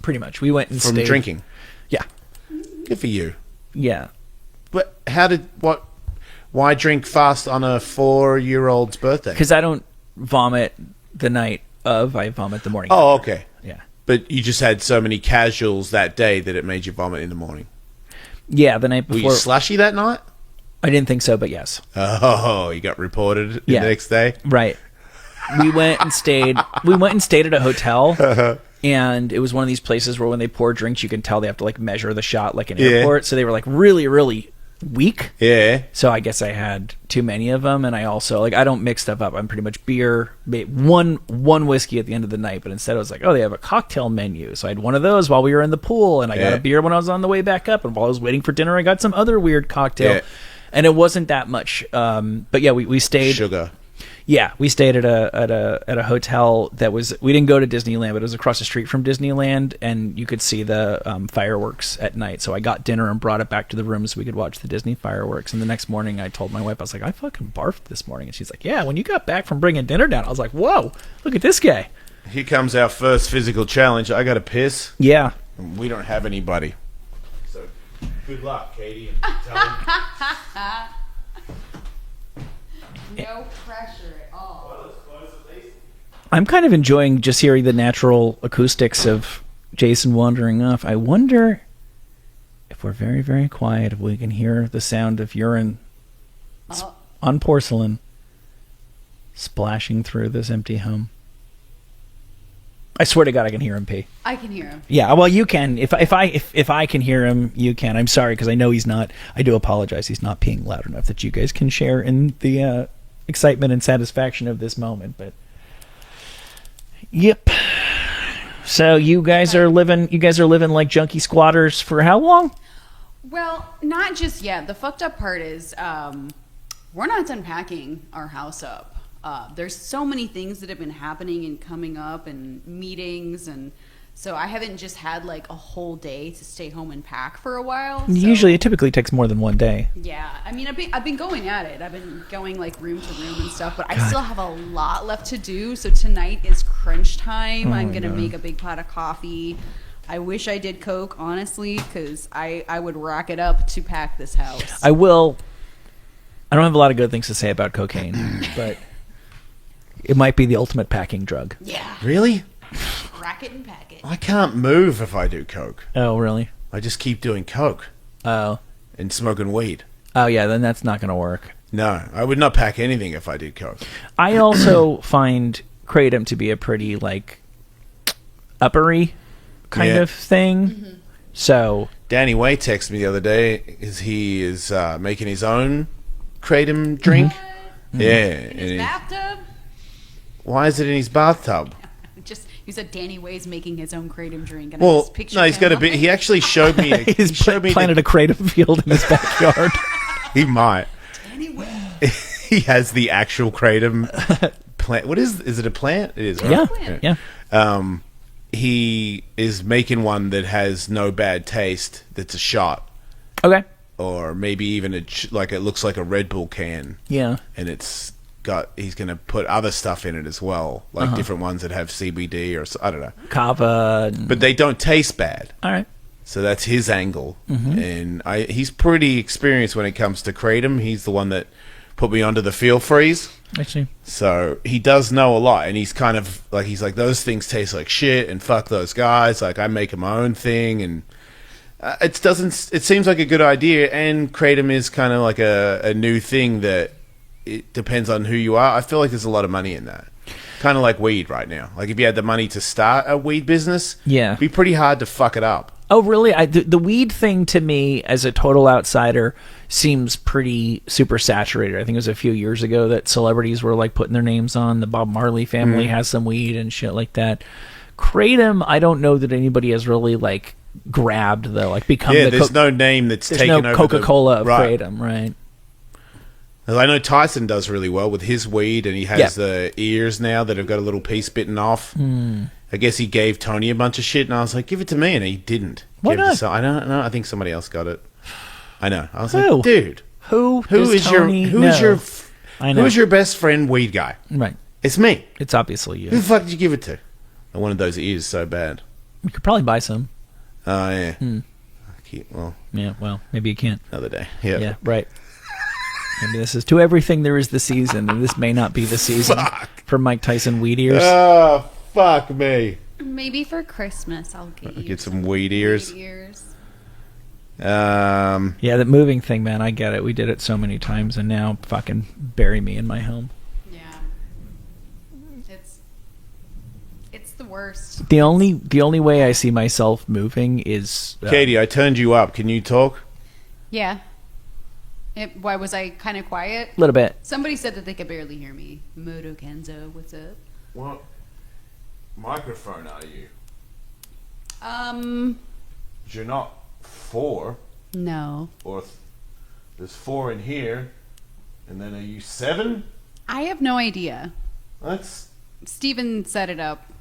Pretty much. We went and from stayed. Drinking. Yeah. Good for you. Yeah. But why drink fast on a 4-year-old's birthday? Because I don't vomit the night of. I vomit the morning. Oh, okay. Yeah. But you just had so many casuals that day that it made you vomit in the morning. Yeah, the night Were before. you slushy that night? I didn't think so, but yes. Oh, you got reported Yeah. the next day? Right. We went and stayed at a hotel, and it was one of these places where when they pour drinks, you can tell they have to like measure the shot like an airport. So they were like really, really weak. Yeah. So I guess I had too many of them, and I also I don't mix stuff up. I'm pretty much beer, one whiskey at the end of the night. But instead, I was like, oh, they have a cocktail menu. So I had one of those while we were in the pool, and I got a beer when I was on the way back up. And while I was waiting for dinner, I got some other weird cocktail. Yeah. And it wasn't that much. But yeah, we stayed. Sugar. Yeah, we stayed at a hotel that was. We didn't go to Disneyland, but it was across the street from Disneyland, and you could see the fireworks at night. So I got dinner and brought it back to the room so we could watch the Disney fireworks. And the next morning, I told my wife, I was like, I fucking barfed this morning, and she's like, yeah, when you got back from bringing dinner down, I was like, whoa, look at this guy. Here comes our first physical challenge. I got to piss. Yeah. We don't have anybody. So good luck, Katie. And No pressure at all. I'm kind of enjoying just hearing the natural acoustics of Jason wandering off. I wonder if we're very, very quiet, if we can hear the sound of urine on porcelain splashing through this empty home. I swear to God, I can hear him pee. I can hear him. Yeah, well, you can. If I can hear him, you can. I'm sorry because I know he's not. I do apologize. He's not peeing loud enough that you guys can share in the excitement and satisfaction of this moment. But yep. So you guys are living. You guys are living like junkie squatters for how long? Well, not just yet. The fucked up part is we're not done packing our house up. There's so many things that have been happening and coming up and meetings, and so I haven't just had like a whole day to stay home and pack for a while. So, Usually, it typically takes more than one day. yeah, I mean, I've been going at it. I've been going like room to room and stuff, but I still have a lot left to do. So tonight is crunch time. I'm gonna make a big pot of coffee. I wish I did Coke, honestly, because I would rack it up to pack this house. I will. I don't have a lot of good things to say about cocaine, but it might be the ultimate packing drug. Yeah, really? rack it and pack it. I can't move if I do coke. Oh, really? I just keep doing coke Oh. and smoking weed. Oh, yeah, then that's not going to work. No, I would not pack anything if I did coke. I also find Kratom to be a pretty, like, uppery kind Yeah. of thing. So, Danny Way texted me the other day is he is making his own kratom drink. Yeah. In and his he- bathtub. why is it in his bathtub? Just you said Danny Way's making his own kratom drink, and Well, I just pictured no, he's got a him bit. He actually showed me. he's he showed me planted a Kratom field in his backyard. He might. Danny Way. He has the actual kratom plant. What is it? A plant? It is. Right? Yeah. He is making one that has no bad taste. That's a shot, Okay. or maybe even like it looks like a Red Bull can, Yeah. and he's going to put other stuff in it as well, like different ones that have CBD or I don't know, Kava. but they don't taste bad. All right. So that's his angle, and he's pretty experienced when it comes to kratom. He's the one that put me onto the Feel Freeze, I see. so he does know a lot. And he's kind of like those things taste like shit, and fuck those guys. Like I make my own thing, and it doesn't. It seems like a good idea, and kratom is kind of like a new thing that it depends on who you are. I feel like there's a lot of money in that. Kind of like weed right now. Like if you had the money to start a weed business, Yeah. it'd be pretty hard to fuck it up. Oh, really? The weed thing to me, as a total outsider, seems pretty super saturated. I think it was a few years ago that celebrities were like putting their names on. The Bob Marley family has some weed and shit like that. Kratom, I don't know that anybody has really like grabbed though. Like become Yeah, the there's no name that's there's taken no over Coca-Cola of right. Kratom, right? I know Tyson does really well with his weed, and he has the ears now that have got a little piece bitten off. I guess he gave Tony a bunch of shit, and I was like, give it to me, and he didn't. Why Give it to not? I don't know. I think somebody else got it. I know. I was Who? like, dude, Who who does is Tony your know? I know. who's your best friend weed guy? Right. It's me. It's obviously Who the you. fuck did you give it to? I wanted those ears so bad. You could probably buy some. Oh yeah. Well, Yeah, well, maybe you can't. another day. Yeah. Yeah, right. Maybe this is to everything there is the season, and this may not be the season for Mike Tyson weed ears. Oh, fuck me. Maybe for Christmas I'll get you Get some weed ears. ears. Yeah, that moving thing, man, I get it. We did it so many times, and now fucking bury me in my home. Yeah. It's the worst. The only way I see myself moving is Katie, I turned you up. Can you talk? Yeah. Why was I kind of quiet? a little bit. Somebody said that they could barely hear me. Moto Kenzo, what's up? What microphone are you? You're not 4, No. or there's 4 in here, and then are you 7? I have no idea. Let's Steven set it up.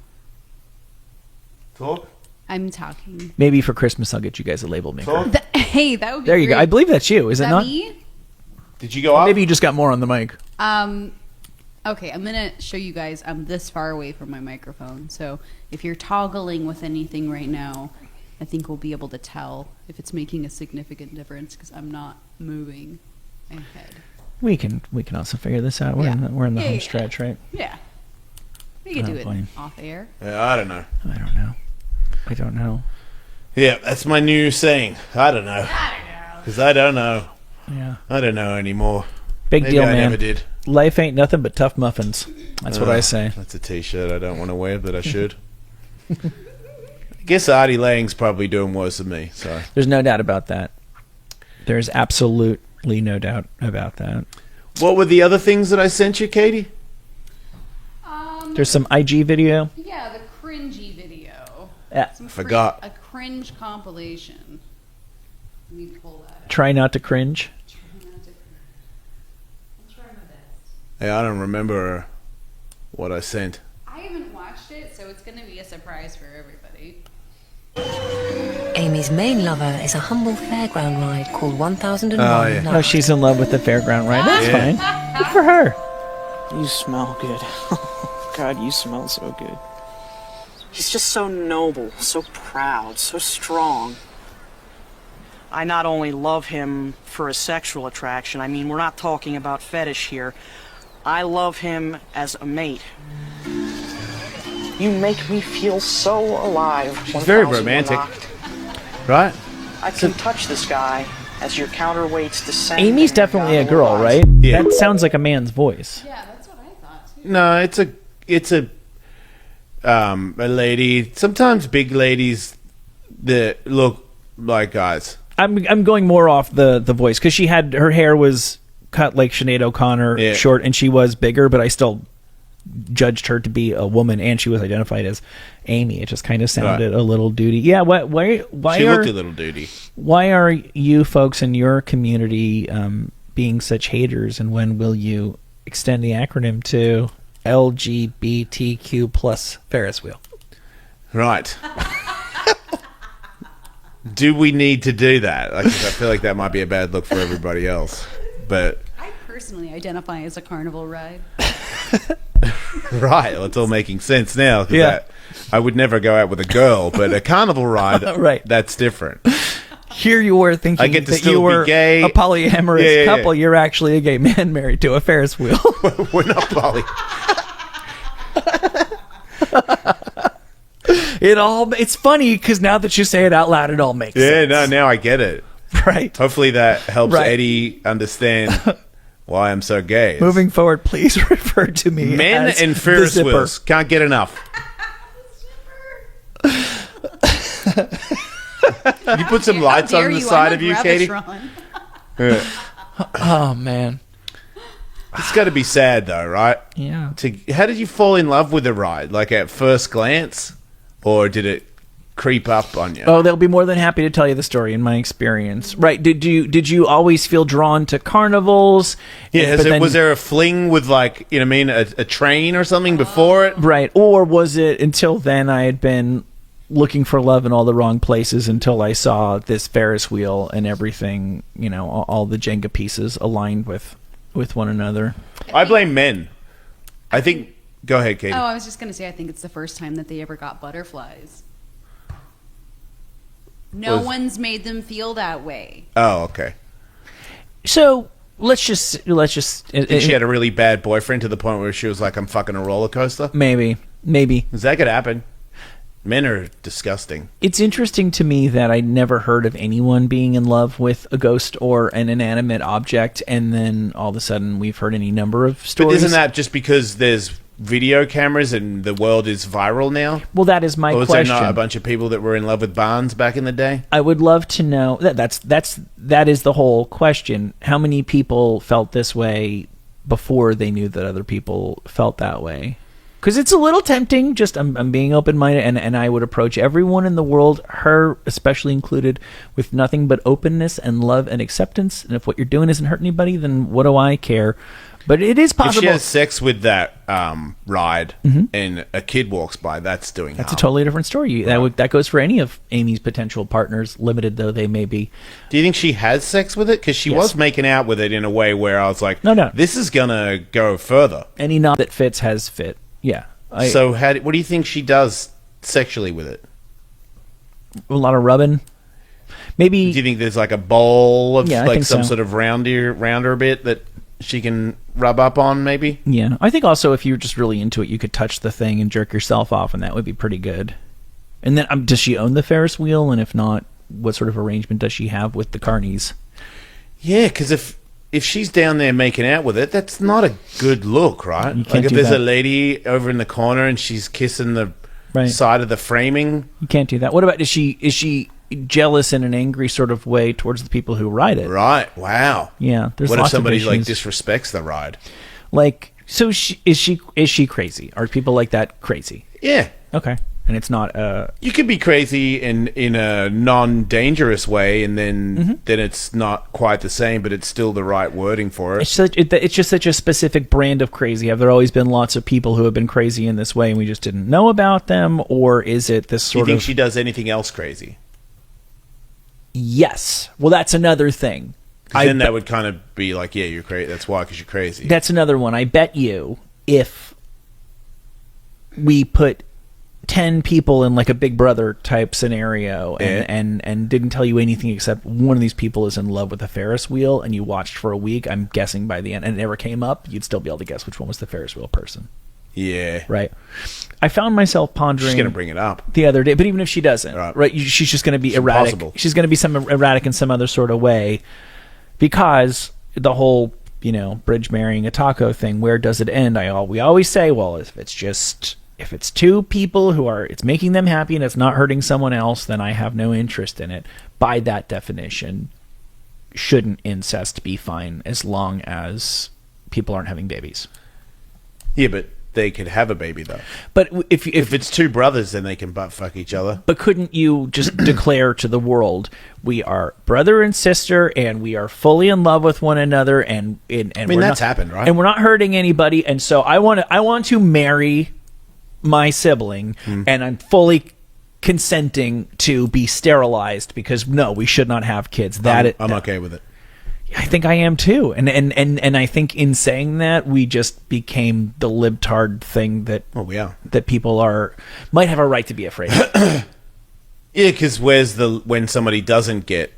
talk. I'm talking. Maybe for Christmas I'll get you guys a label maker. Talk. Hey, that would be There you go. great. I believe that's you. Is Is it that not? me? Did you go up? Maybe you just got more on the mic. Okay, I'm gonna show you guys. I'm this far away from my microphone, so if you're toggling with anything right now, I think we'll be able to tell if it's making a significant difference because I'm not moving my head. We can also figure this out. We're Yeah. we're in the Yeah, home yeah. stretch, right? Yeah, we could Oh, do it boy. off air. Yeah, I don't know. I don't know. Yeah, that's my new saying. I don't know. Because I don't know. Yeah. I don't know anymore. Big Maybe deal, I man. never did. Life ain't nothing but tough muffins. That's what I say. That's a t-shirt I don't want to wear, but I should. I guess Artie Lang's probably doing worse than me, so. There's no doubt about that. There's absolutely no doubt about that. What were the other things that I sent you, Katie? There's some IG video. Yeah, the cringy video. Yeah. Some Forgot. a cringe compilation. Let me pull that up. Try not to cringe. I'll try my best. Yeah, I don't remember what I sent. I haven't watched it, so it's going to be a surprise for everybody. Amy's main lover is a humble fairground ride called 1001 Oh, yeah. Oh, Nights. she's in love with the fairground ride. That's Yeah. fine. Good for her. You smell good. God, you smell so good. He's just so noble, so proud, so strong. I not only love him for his sexual attraction, I mean, we're not talking about fetish here. I love him as a mate. You make me feel so alive. She's very 1001 romantic. Knocked. Right? I can touch this guy as your counterweights descend. Amy's and your definitely a goggle girl, eyes. right? Yeah. That sounds like a man's voice. Yeah, that's what I thought, too. No, it's a lady. Sometimes big ladies that look like guys. I'm going more off the voice because her hair was cut like Sinead O'Connor, Yeah. short, and she was bigger, but I still judged her to be a woman, and she was identified as Amy. It just kind of sounded a little duty. Yeah, why She are looked a little duty. why are you folks in your community being such haters, and when will you extend the acronym to LGBTQ plus Ferris wheel? Right. Do we need to do that? Like, 'cause I feel like that might be a bad look for everybody else. But I personally identify as a carnival ride. right, well, it's all making sense now. 'Cause Yeah. I would never go out with a girl, but a carnival ride, Right. that's different. Here you were thinking I get to that still you be were gay. a polyamorous Yeah, yeah, yeah. couple. You're actually a gay man married to a Ferris wheel. We're not poly. It's funny because now that you say it out loud, it all makes Yeah, sense. no, now I get it. Right. Hopefully that helps Right. Eddie understand why I'm so gay. Moving forward, please refer to me Men as and the Ferris zipper. wheels can't get enough. Can you put some lights How dare on the you? side I'm of a you, Katie? Gravitron. Yeah. Oh man, It's got to be sad though, right? yeah. How did you fall in love with the ride? Like at first glance, or did it creep up on you? Oh, they'll be more than happy to tell you the story in my experience. Right? Did you always feel drawn to carnivals? Yeah, But then- was there a fling with like, you know what I mean, a train or something before it? right? Or was it until then I had been looking for love in all the wrong places until I saw this Ferris wheel and everything, you know, all the Jenga pieces aligned with one another. I blame men. I think. Go ahead, Katie. Oh, I was just going to say, I think it's the first time that they ever got butterflies. No Was- one's made them feel that way. Oh, okay. So let's just And she had a really bad boyfriend to the point where she was like, I'm fucking a roller coaster. maybe. 'Cause that could happen. Men are disgusting. It's interesting to me that I never heard of anyone being in love with a ghost or an inanimate object, and then all of a sudden we've heard any number of But stories. isn't that just because there's video cameras and the world is viral now? Well, that is my Or was question. there not a bunch of people that were in love with Barnes back in the day? I would love to know that is the whole question. How many people felt this way before they knew that other people felt that way? Because it's a little tempting. Just I'm being open minded, and I would approach everyone in the world, her especially included, with nothing but openness and love and acceptance. And if what you're doing isn't hurt anybody, then what do I care? But it is If possible. she has sex with that ride and a kid walks by, that's doing That's a harm. totally different story. That goes for any of Amy's potential partners, limited though they may be. Do you think she has sex with it? Because she Yes. was making out with it in a way where I was like, No. this is going to go further. Any knot that fits has fit. Yeah. So what do you think she does sexually with it? A lot of rubbing. Maybe Do you think there's like a bowl of Yeah, I like think some so. sort of rounder bit that she can rub up on maybe? Yeah, I think also if you're just really into it, you could touch the thing and jerk yourself off, and that would be pretty good. And then, does she own the Ferris wheel? And if not, what sort of arrangement does she have with the carnies? Yeah, because if she's down there making out with it, that's not a good look, right? You can't Like if do there's that. a lady over in the corner and she's kissing the Right. side of the framing, You can't do that. What about is she jealous in an angry sort of way towards the people who ride it? right? Wow. Yeah, there's What if lots somebody of like issues. disrespects the ride? Like, so is she crazy? Are people like that crazy? Yeah. Okay, and it's not You could be crazy in a non-dangerous way, and then it's not quite the same, but it's still the right wording for it. it's just such a specific brand of crazy. Have there always been lots of people who have been crazy in this way and we just didn't know about them, or is it this Do you sort think of she does anything else crazy? Yes. Well, that's another thing. 'Cause then bet- that would kind of be like, yeah, you're crazy. That's why, because you're crazy. That's another one. I bet you if we put 10 people in like a Big Brother type scenario and didn't tell you anything except one of these people is in love with a Ferris wheel and you watched for a week, I'm guessing by the end, and it never came up, you'd still be able to guess which one was the Ferris wheel person. Yeah. Right. I found myself pondering She's going to bring it up. the other day, but even if she doesn't, Right. right, she's just going to be It's erratic. impossible. She's going to be some erratic in some other sort of way, because the whole, bridge marrying a taco thing, where does it end? We always say, well, if it's two people it's making them happy and it's not hurting someone else, then I have no interest in it. By that definition, shouldn't incest be fine as long as people aren't having babies? Yeah, but they could have a baby, though. But if If it's two brothers, then they can butt fuck each other. But couldn't you just declare to the world, we are brother and sister, and we are fully in love with one another, and I mean, that's happened, right? And we're not hurting anybody, and so I want to marry my sibling, and I'm fully consenting to be sterilized because no, we should not have kids. I'm okay with it. I think I am too, and I think in saying that we just became the libtard thing that Oh, yeah. that people might have a right to be afraid of. Yeah, because when somebody doesn't get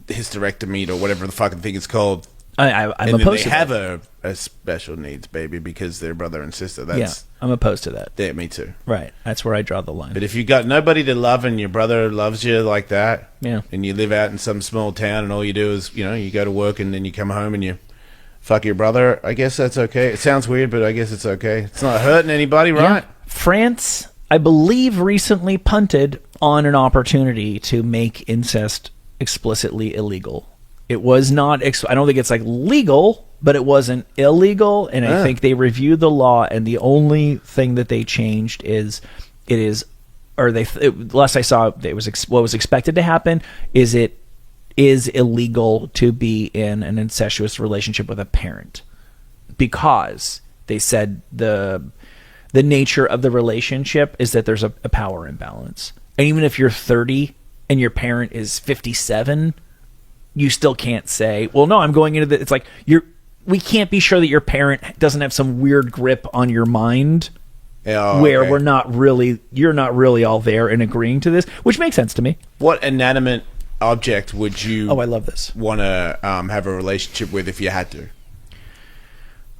hysterectomy or whatever the fucking thing is called, I'm and then opposed they to have that. a special needs baby because they're brother and sister. Yeah, That's I'm opposed to that. yeah, me too. Right, that's where I draw the line. But if you got nobody to love and your brother loves you like that, Yeah. and you live out in some small town and all you do is, you go to work and then you come home and you fuck your brother, I guess that's okay. It sounds weird, but I guess it's okay. It's not hurting anybody, right? Yeah. France, I believe, recently punted on an opportunity to make incest explicitly illegal. It was not. I don't think it's like legal, but it wasn't illegal. And I think they reviewed the law, and the only thing that they changed is last I saw, it was what was expected to happen is it is illegal to be in an incestuous relationship with a parent, because they said the nature of the relationship is that there's a power imbalance. And even if you're 30 and your parent is 57, you still can't say, well, no, I'm going into the, it's like we can't be sure that your parent doesn't have some weird grip on your mind Oh, where okay. you're not really all there and agreeing to this, which makes sense to me. What inanimate object would you Oh, I love this. want to have a relationship with if you had to?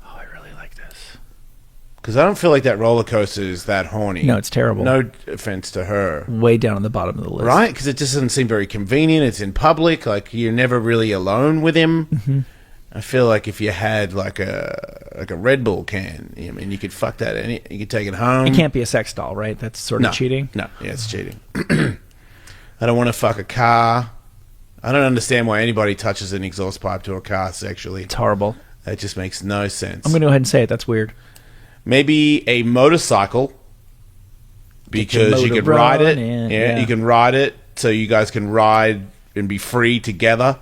Oh, I really like this. Because I don't feel like that roller coaster is that horny. No, it's terrible. No offense to her. Way down on the bottom of the list. Right? Because it just doesn't seem very convenient. It's in public. Like, you're never really alone with him. Mm-hmm. I feel like if you had like a Red Bull can, I mean, you could fuck that. You could take it home. It can't be a sex doll, right? That's sort of cheating. No, yeah, it's cheating. I don't want to fuck a car. I don't understand why anybody touches an exhaust pipe to a car sexually. It's horrible. That just makes no sense. I'm going to go ahead and say it. That's weird. Maybe a motorcycle, because you motor could ride it. running, Yeah, yeah. you can ride it, so you guys can ride and be free together.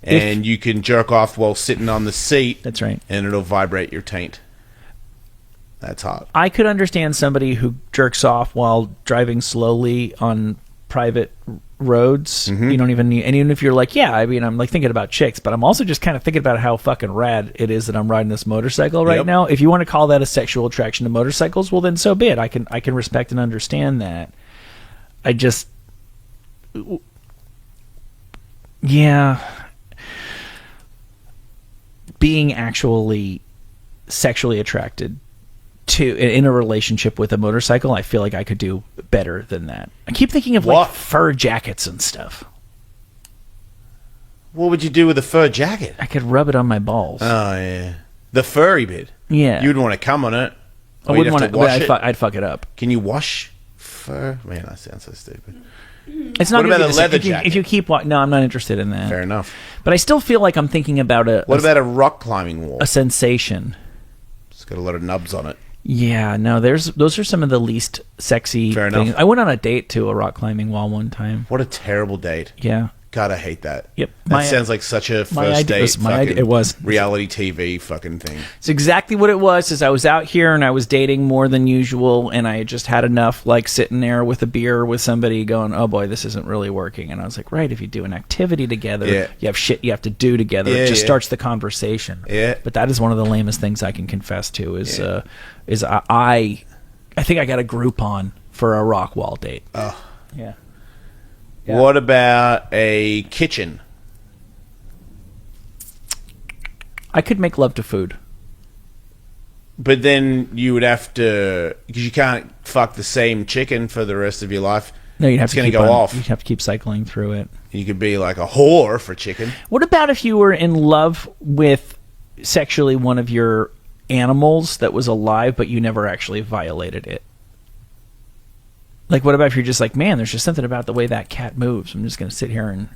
And you can jerk off while sitting on the seat. That's right. And it'll vibrate your taint. That's hot. I could understand somebody who jerks off while driving slowly on private roads. Mm-hmm. You don't even need, and even if you're like, yeah, I mean, I'm like thinking about chicks, but I'm also just kind of thinking about how fucking rad it is that I'm riding this motorcycle right Yep. now. If you want to call that a sexual attraction to motorcycles, well then so be it. I can respect and understand that. I just, yeah, being actually sexually attracted to in a relationship with a motorcycle, I feel like I could do better than that. I keep thinking of like What? fur jackets and stuff. What would you do with a fur jacket? I could rub it on my balls. Oh, yeah. The furry bit. Yeah. You'd want to come on it. I Or wouldn't you'd want have to. to wash it. I'd fuck it up. Can you wash fur? Man, that sounds so stupid. It's not What gonna about be a the same. leather if you, jacket? If you keep, no, I'm not interested in that. Fair enough. But I still feel like I'm thinking about What about a rock climbing wall? a sensation. It's got a lot of nubs on it. Yeah, no, those are some of the least sexy Fair things. enough. I went on a date to a rock climbing wall one time. What a terrible date. Yeah. God, I hate that. Yep. That sounds like such a my first idea date was- my fucking idea- it was. reality TV fucking thing. It's exactly what it was. Is I was out here and I was dating more than usual, and I had just had enough, like sitting there with a beer with somebody, going, "Oh boy, this isn't really working." And I was like, "Right, if you do an activity together, Yeah. you have shit you have to do together. Yeah, it just yeah. starts the conversation." Yeah. But that is one of the lamest things I can confess to. Is I think I got a Groupon for a rock wall date. Oh. Yeah. Yeah. What about a kitchen? I could make love to food. But then you would have to, because you can't fuck the same chicken for the rest of your life. No, you'd have It's to gonna keep go on- off. You'd have to keep cycling through it. You could be like a whore for chicken. What about if you were in love with sexually one of your animals that was alive, but you never actually violated it? Like, what about if you're just like, man, there's just something about the way that cat moves. I'm just going to sit here and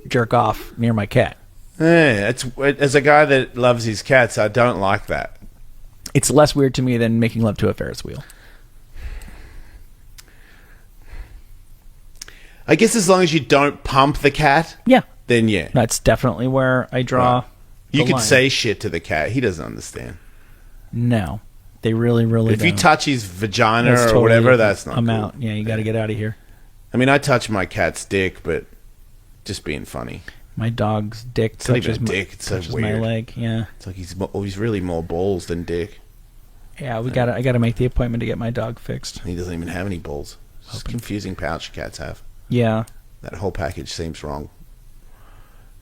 jerk off near my cat. As a guy that loves his cats, I don't like that. It's less weird to me than making love to a Ferris wheel. I guess as long as you don't pump the cat, Yeah. then yeah. That's definitely where I draw You the could line. say shit to the cat. He doesn't understand. No. They really, really If you don't. touch his vagina That's or totally- whatever, that's not I'm cool. out. Yeah, you got to get out of here. I mean, I touch my cat's dick, but just being funny. My dog's dick It's not touches, even a dick. It's so touches my weird. leg. Yeah. It's like he's really more balls than dick. Yeah, I gotta make the appointment to get my dog fixed. He doesn't even have any balls. It's just a confusing pouch cats have. Yeah. That whole package seems wrong.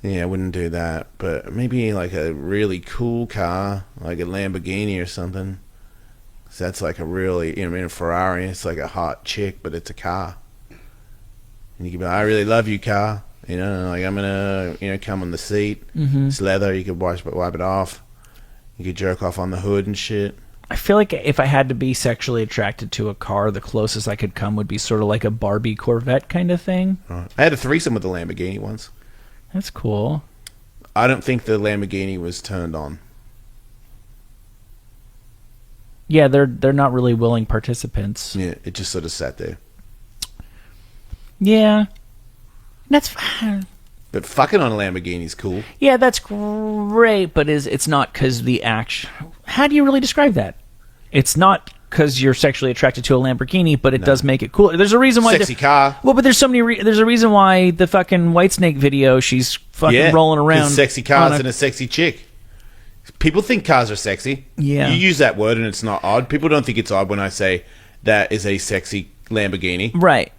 Yeah, I wouldn't do that. But maybe like a really cool car, like a Lamborghini or something. 'Cause that's like a really, you know, I mean, a Ferrari. It's like a hot chick, but it's a car. And you can be like, I really love you, car. You know, like I'm gonna, you know, come on the seat. Mm-hmm. It's leather. You could wipe it off. You could jerk off on the hood and shit. I feel like if I had to be sexually attracted to a car, the closest I could come would be sort of like a Barbie Corvette kind of thing. I had a threesome with the Lamborghini once. That's cool. I don't think the Lamborghini was turned on. Yeah, they're not really willing participants. Yeah, it just sort of sat there. Yeah. That's fine. But fucking on a Lamborghini is cool. Yeah, that's great, but it's not because the action. How do you really describe that? It's not because you're sexually attracted to a Lamborghini, but it does make it cool. There's a reason why. Sexy car. Well, but there's so many. There's a reason why the fucking Whitesnake video, she's fucking Yeah, rolling 'cause around. sexy on cars a- and a sexy chick. People think cars are sexy. Yeah. You use that word and it's not odd. People don't think it's odd when I say that is a sexy Lamborghini. Right.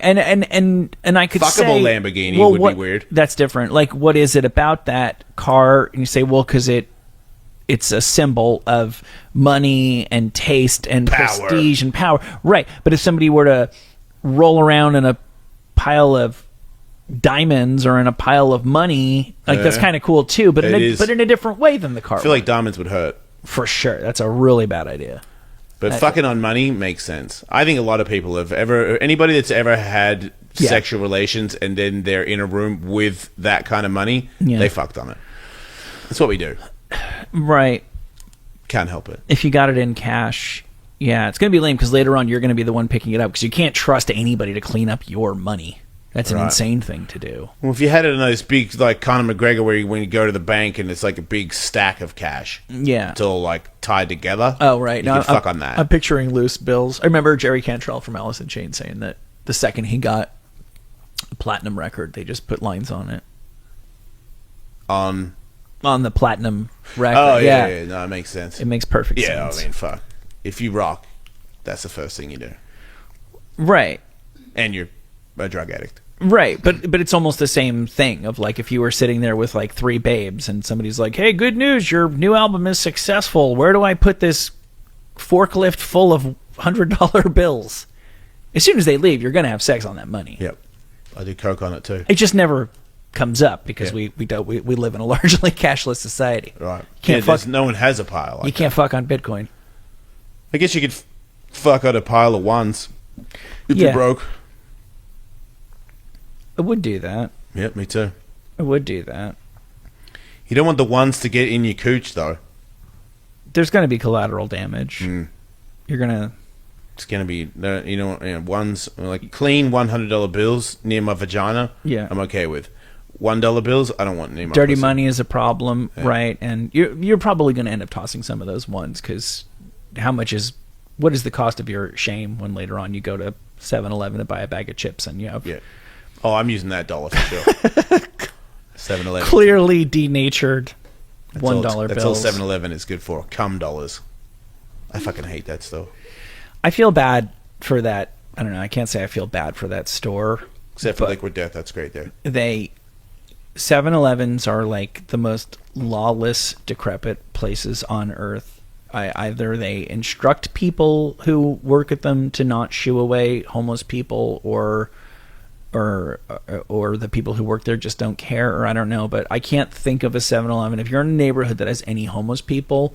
And I could Fuckable say Lamborghini would be weird. That's different. Like, what is it about that car? And you say, well, because it's a symbol of money and taste and Power. prestige and power. Right. But if somebody were to roll around in a pile of diamonds or in a pile of money, like that's kind of cool too. But It in a different way than the car. I feel like diamonds would hurt. for sure. That's a really bad idea. But fucking on money makes sense. I think a lot of people anybody that's ever had sexual relations and then they're in a room with that kind of money, they fucked on it. That's what we do. Right. Can't help it. If you got it in cash, yeah, it's going to be lame because later on you're going to be the one picking it up because you can't trust anybody to clean up your money. That's an insane thing to do. Well, if you had it in those big, like Conor McGregor, when you go to the bank and it's like a big stack of cash, Yeah. it's all like tied together. Oh, right. You can fuck on that. I'm picturing loose bills. I remember Jerry Cantrell from Alice in Chains saying that the second he got a platinum record, they just put lines on it. On the platinum record. Oh, yeah. No, it makes sense. It makes perfect Yeah, sense. I mean, fuck. If you rock, that's the first thing you do. Right. And you're a drug addict. Right, but it's almost the same thing of like if you were sitting there with like three babes and somebody's like, "Hey, good news, your new album is successful. Where do I put this forklift full of $100 bills?" As soon as they leave, you're going to have sex on that money. Yep. I do coke on it too. It just never comes up because we live in a largely cashless society. Right. Can't fuck. No one has a pile. Like You can't fuck on Bitcoin. I guess you could fuck on a pile of ones if Yeah. you're broke. I would do that. Yep, me too. I would do that. You don't want the ones to get in your cooch, though. There's going to be collateral damage. You're going to... It's going to be, ones, like clean $100 bills near my vagina, Yeah. I'm okay with. $1 bills, I don't want near my Dirty pussy. money is a problem, right? And you're probably going to end up tossing some of those ones because what is the cost of your shame when later on you go to 7-Eleven to buy a bag of chips and you have Oh, I'm using that dollar for sure. 7-Eleven. clearly denatured $1 bills. That's all 7-Eleven is good for. Cum dollars. I fucking hate that stuff. I feel bad for that. I don't know. I can't say I feel bad for that store. Except for but Liquid Death, that's great there. 7-Elevens are like the most lawless, decrepit places on earth. Either they instruct people who work at them to not shoo away homeless people, or the people who work there just don't care, or I don't know. But I can't think of a 7-Eleven. If you're in a neighborhood that has any homeless people,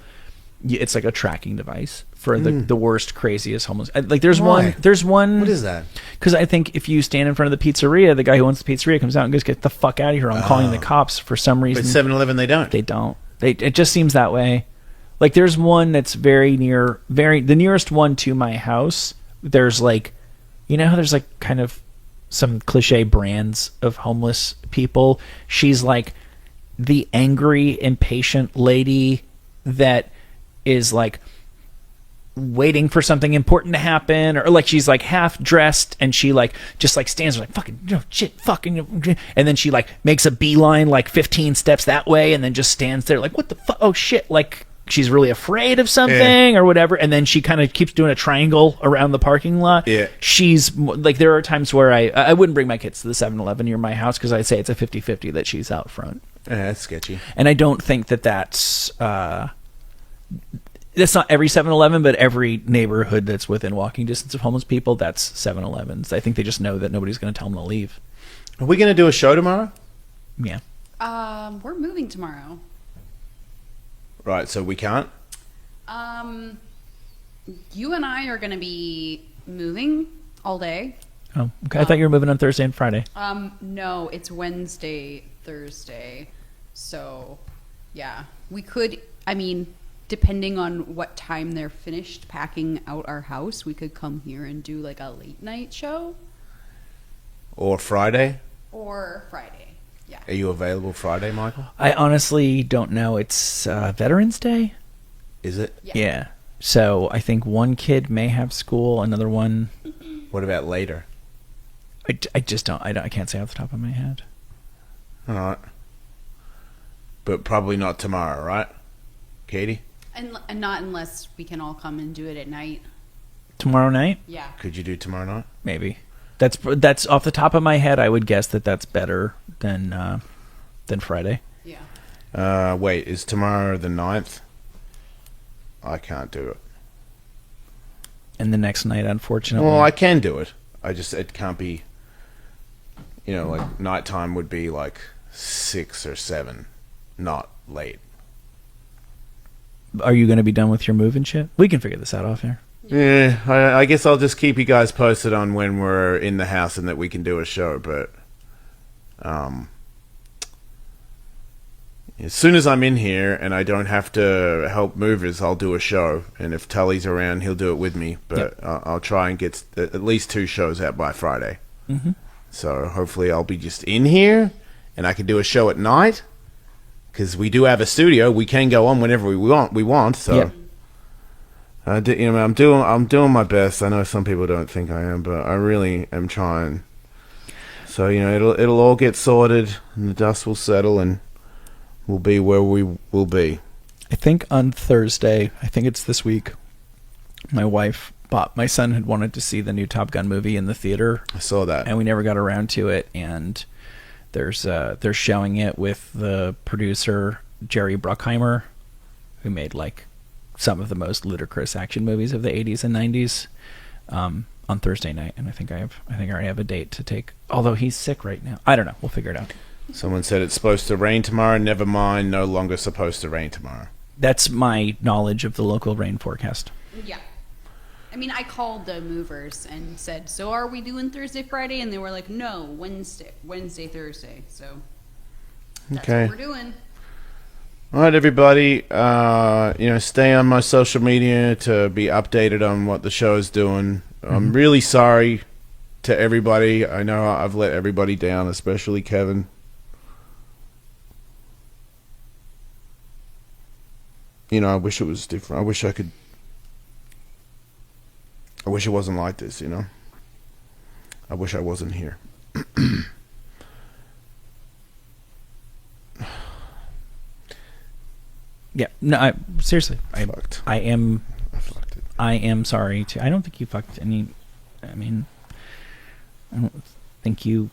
it's like a tracking device for the worst, craziest homeless. Like there's Why? one. What is that? Because I think if you stand in front of the pizzeria, the guy who owns the pizzeria comes out and goes, "Get the fuck out of here! I'm calling the cops." For some reason, But 7-Eleven, they don't. they don't. It just seems that way. Like there's one that's very near, the nearest one to my house. There's like, how there's like kind of some cliche brands of homeless people. She's like the angry, impatient lady that is like waiting for something important to happen, or like she's like half dressed and she like just like stands there like fucking shit fucking, and then she like makes a beeline like 15 steps that way and then just stands there like what the fuck, oh shit, like she's really afraid of something or whatever, and then she kind of keeps doing a triangle around the parking lot. She's like, there are times where I wouldn't bring my kids to the 7-Eleven near my house because I'd say it's a 50-50 that she's out front. Yeah, that's sketchy. And I don't think that's not every 7-Eleven, but every neighborhood that's within walking distance of homeless people, that's 7-Elevens. I think they just know that nobody's going to tell them to leave. Are we going to do a show tomorrow? Yeah. We're moving tomorrow. Right, so we can't? You and I are going to be moving all day. Oh, okay. I thought you were moving on Thursday and Friday. No, it's Wednesday, Thursday. So, yeah. We could, depending on what time they're finished packing out our house, we could come here and do like a late night show. Or Friday? Or Friday, yeah. Are you available Friday, Michael? I honestly don't know. It's Veterans Day? Is it? Yeah. So I think one kid may have school, another one... What about later? I just don't. I can't say off the top of my head. All right. But probably not tomorrow, right? Katie, And not unless we can all come and do it at night. Tomorrow night, Yeah. could you do tomorrow night? maybe. That's off the top of my head. I would guess that's better than Friday. Yeah. Wait, is tomorrow the 9th? I can't do it. And the next night, unfortunately. Well, I can do it. It can't be, like nighttime would be like 6 or 7, not late. Are you going to be done with your move and shit? We can figure this out off here. Yeah, I guess I'll just keep you guys posted on when we're in the house and that we can do a show, but as soon as I'm in here and I don't have to help movers, I'll do a show. And if Tully's around, he'll do it with me. But I'll try and get at least 2 shows out by Friday. Mm-hmm. So hopefully I'll be just in here and I can do a show at night. Because we do have a studio. We can go on whenever we want. So, Yep. I'm doing my best. I know some people don't think I am, but I really am trying. So, it'll all get sorted and the dust will settle and we'll be where we will be. I think on Thursday, I think it's this week, my son had wanted to see the new Top Gun movie in the theater. I saw that. And we never got around to it. And they're showing it with the producer, Jerry Bruckheimer, who made like some of the most ludicrous action movies of the 80s and 90s, on Thursday night. And I think I already have a date to take, although he's sick right now. I don't know. We'll figure it out. Someone said it's supposed to rain tomorrow. Never mind. No longer supposed to rain tomorrow. That's my knowledge of the local rain forecast. Yeah. I mean, I called the movers and said, so are we doing Thursday, Friday? And they were like, no, Wednesday, Thursday. So that's Okay. what we're doing. All right, everybody. Stay on my social media to be updated on what the show is doing. I'm really sorry to everybody. I know I've let everybody down, especially Kevin. I wish it was different. I wish it wasn't like this, I wish I wasn't here. Yeah, no, seriously, Fucked. I am fucked it. I am sorry too. I don't think you fucked any. I mean, I don't think you.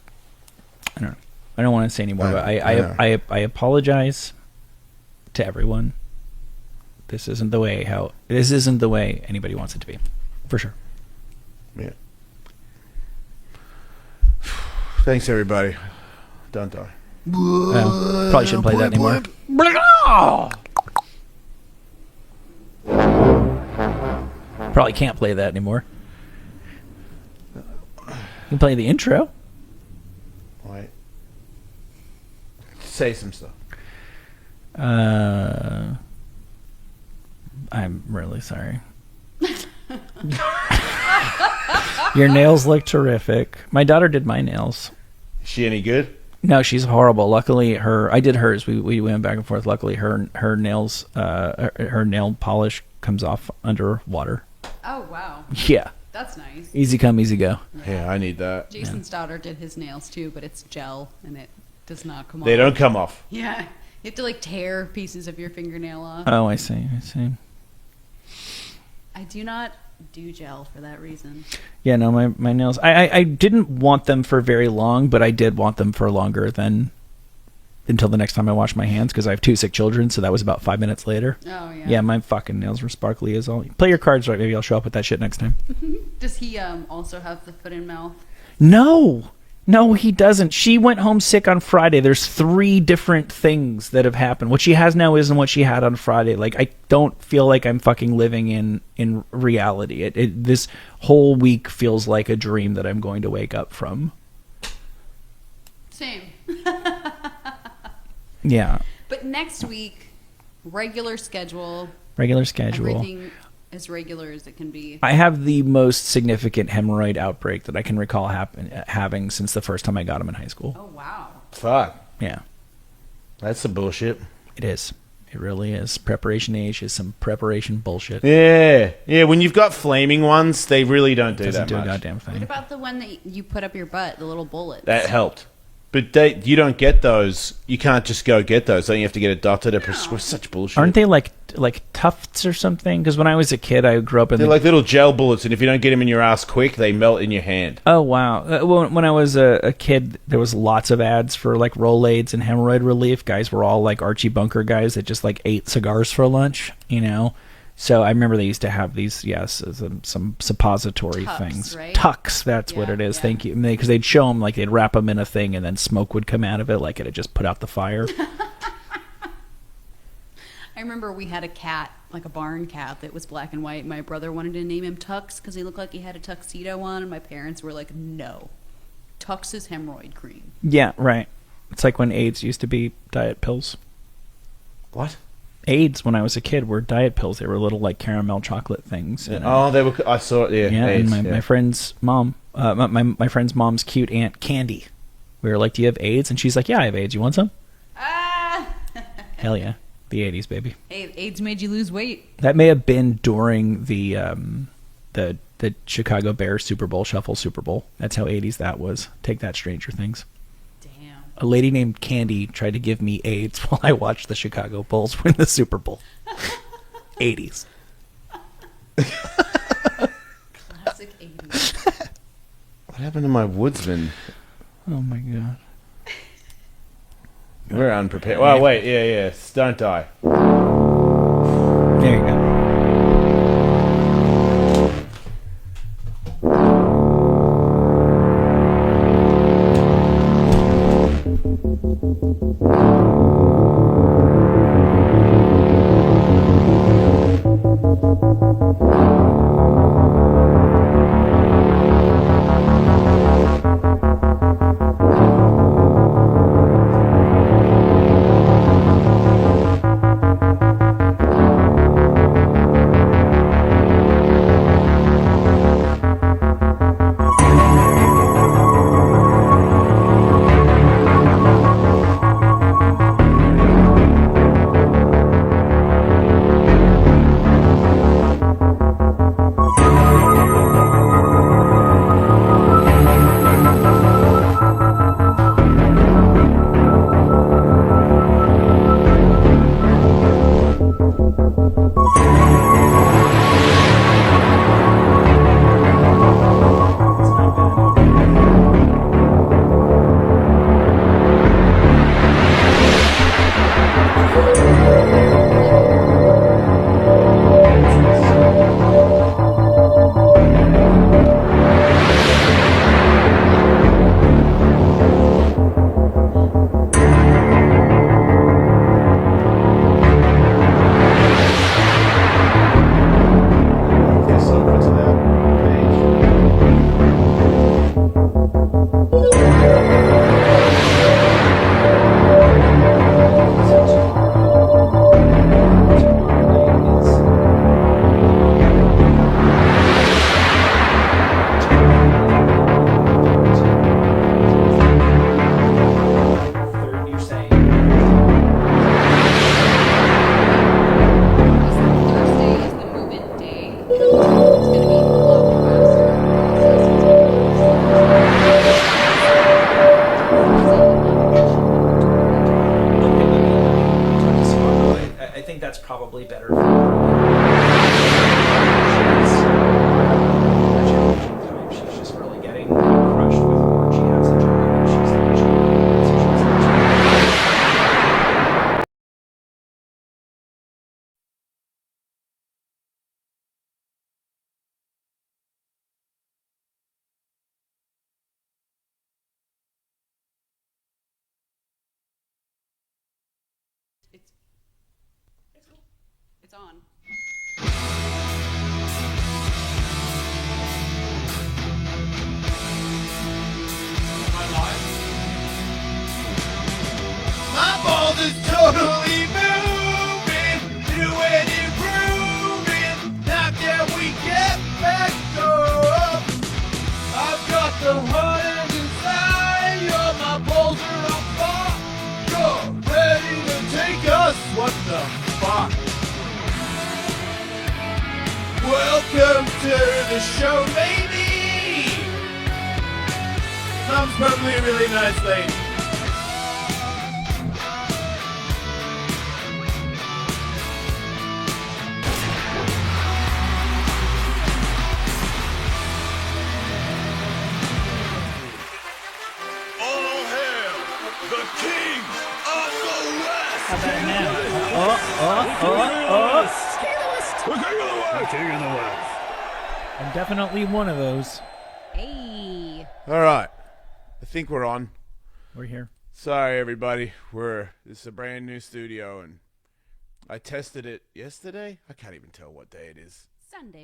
I don't know. I don't want to say anymore. But I apologize to everyone. This isn't the way anybody wants it to be, for sure. Yeah. Thanks, everybody. Don't die. Well, probably shouldn't play that anymore. Probably can't play that anymore. You can play the intro. Wait. Say some stuff. I'm really sorry. Your nails look terrific. My daughter did my nails. Is she any good? No, she's horrible. Luckily, I did hers. We went back and forth. Luckily, her nails, her nail polish comes off under water. Oh, wow. Yeah, That's nice. easy come, easy go. Yeah, I need that. Jason's daughter did his nails too, but it's gel and it does not come off. They don't come off. Yeah. You have to like tear pieces of your fingernail off. Oh, I see. I do not do gel for that reason. Yeah, no, my nails. I didn't want them for very long, but I did want them for longer than until the next time I wash my hands because I have 2 sick children. So that was about 5 minutes later. Oh, yeah. Yeah, my fucking nails were sparkly as all. Play your cards right. Maybe I'll show up with that shit next time. Does he also have the foot and mouth? No, he doesn't. She went home sick on Friday. There's 3 different things that have happened. What she has now isn't what she had on Friday. Like, I don't feel like I'm fucking living in reality. This whole week feels like a dream that I'm going to wake up from. Same. Yeah. But next week, regular schedule. Regular schedule. Everything as regular as it can be. I have the most significant hemorrhoid outbreak that I can recall having since the first time I got them in high school. Oh, wow. Fuck. Yeah. That's some bullshit. It is. It really is. Preparation H is some preparation bullshit. Yeah. When you've got flaming ones, they really don't do Doesn't that do much. a goddamn What thing. about the one that you put up your butt, the little bullets? That helped. But you don't get those. You can't just go get those. Don't you have to get a doctor to prescribe? Such bullshit. Aren't they like like tufts or something. Because when I was a kid, I grew up in They're like little gel bullets, and if you don't get them in your ass quick, they melt in your hand. Oh wow! When I was a kid, there was lots of ads for like Rolaids and hemorrhoid relief. Guys were all like Archie Bunker guys that just like ate cigars for lunch, you know. So I remember they used to have these, some suppository Tucks, things. right? Tucks, that's what Yeah, it is. yeah. Thank you. Because they'd show them like they'd wrap them in a thing, and then smoke would come out of it, like it had just put out the fire. I remember we had a cat, like a barn cat, that was black and white. My brother wanted to name him Tux because he looked like he had a tuxedo on, and my parents were like, "No, Tux is hemorrhoid cream." Yeah, right. It's like when AIDS used to be diet pills. What? AIDS, when I was a kid, were diet pills. They were little like caramel chocolate things. And, Oh, they were. I saw it. Yeah, yeah. AIDS, And my friend's mom, my friend's mom's cute aunt Candy. We were like, "Do you have AIDS?" And she's like, "Yeah, I have AIDS. You want some?" Ah, Hell yeah, the '80s, baby. hey, AIDS made you lose weight. That may have been during the Chicago Bears Super Bowl Shuffle Super Bowl. That's how '80s that was. Take that, Stranger Things. Damn. A lady named Candy tried to give me AIDS while I watched the Chicago Bulls win the Super Bowl. '80s. Classic 80s. What happened to my woodsman? Oh my god. We're unprepared. Well, wait. Yeah. Don't die. There you go. Thursday is the move-in day. It's gonna be a lot I think that's probably better. She's just really getting crushed with what she has in Germany. It's on. My balls is totally moving, doing it grooving. Now can we get back up? I've got the heart inside, my balls are on fire. You're ready to take us, what the fuck? Welcome to the show, baby. Mom's probably a really nice lady. How about it now? The King of the West. I'm definitely one of those. Hey. All right. I think we're on. We're here. Sorry, everybody. This is a brand new studio, and I tested it yesterday. I can't even tell what day it is. Sunday.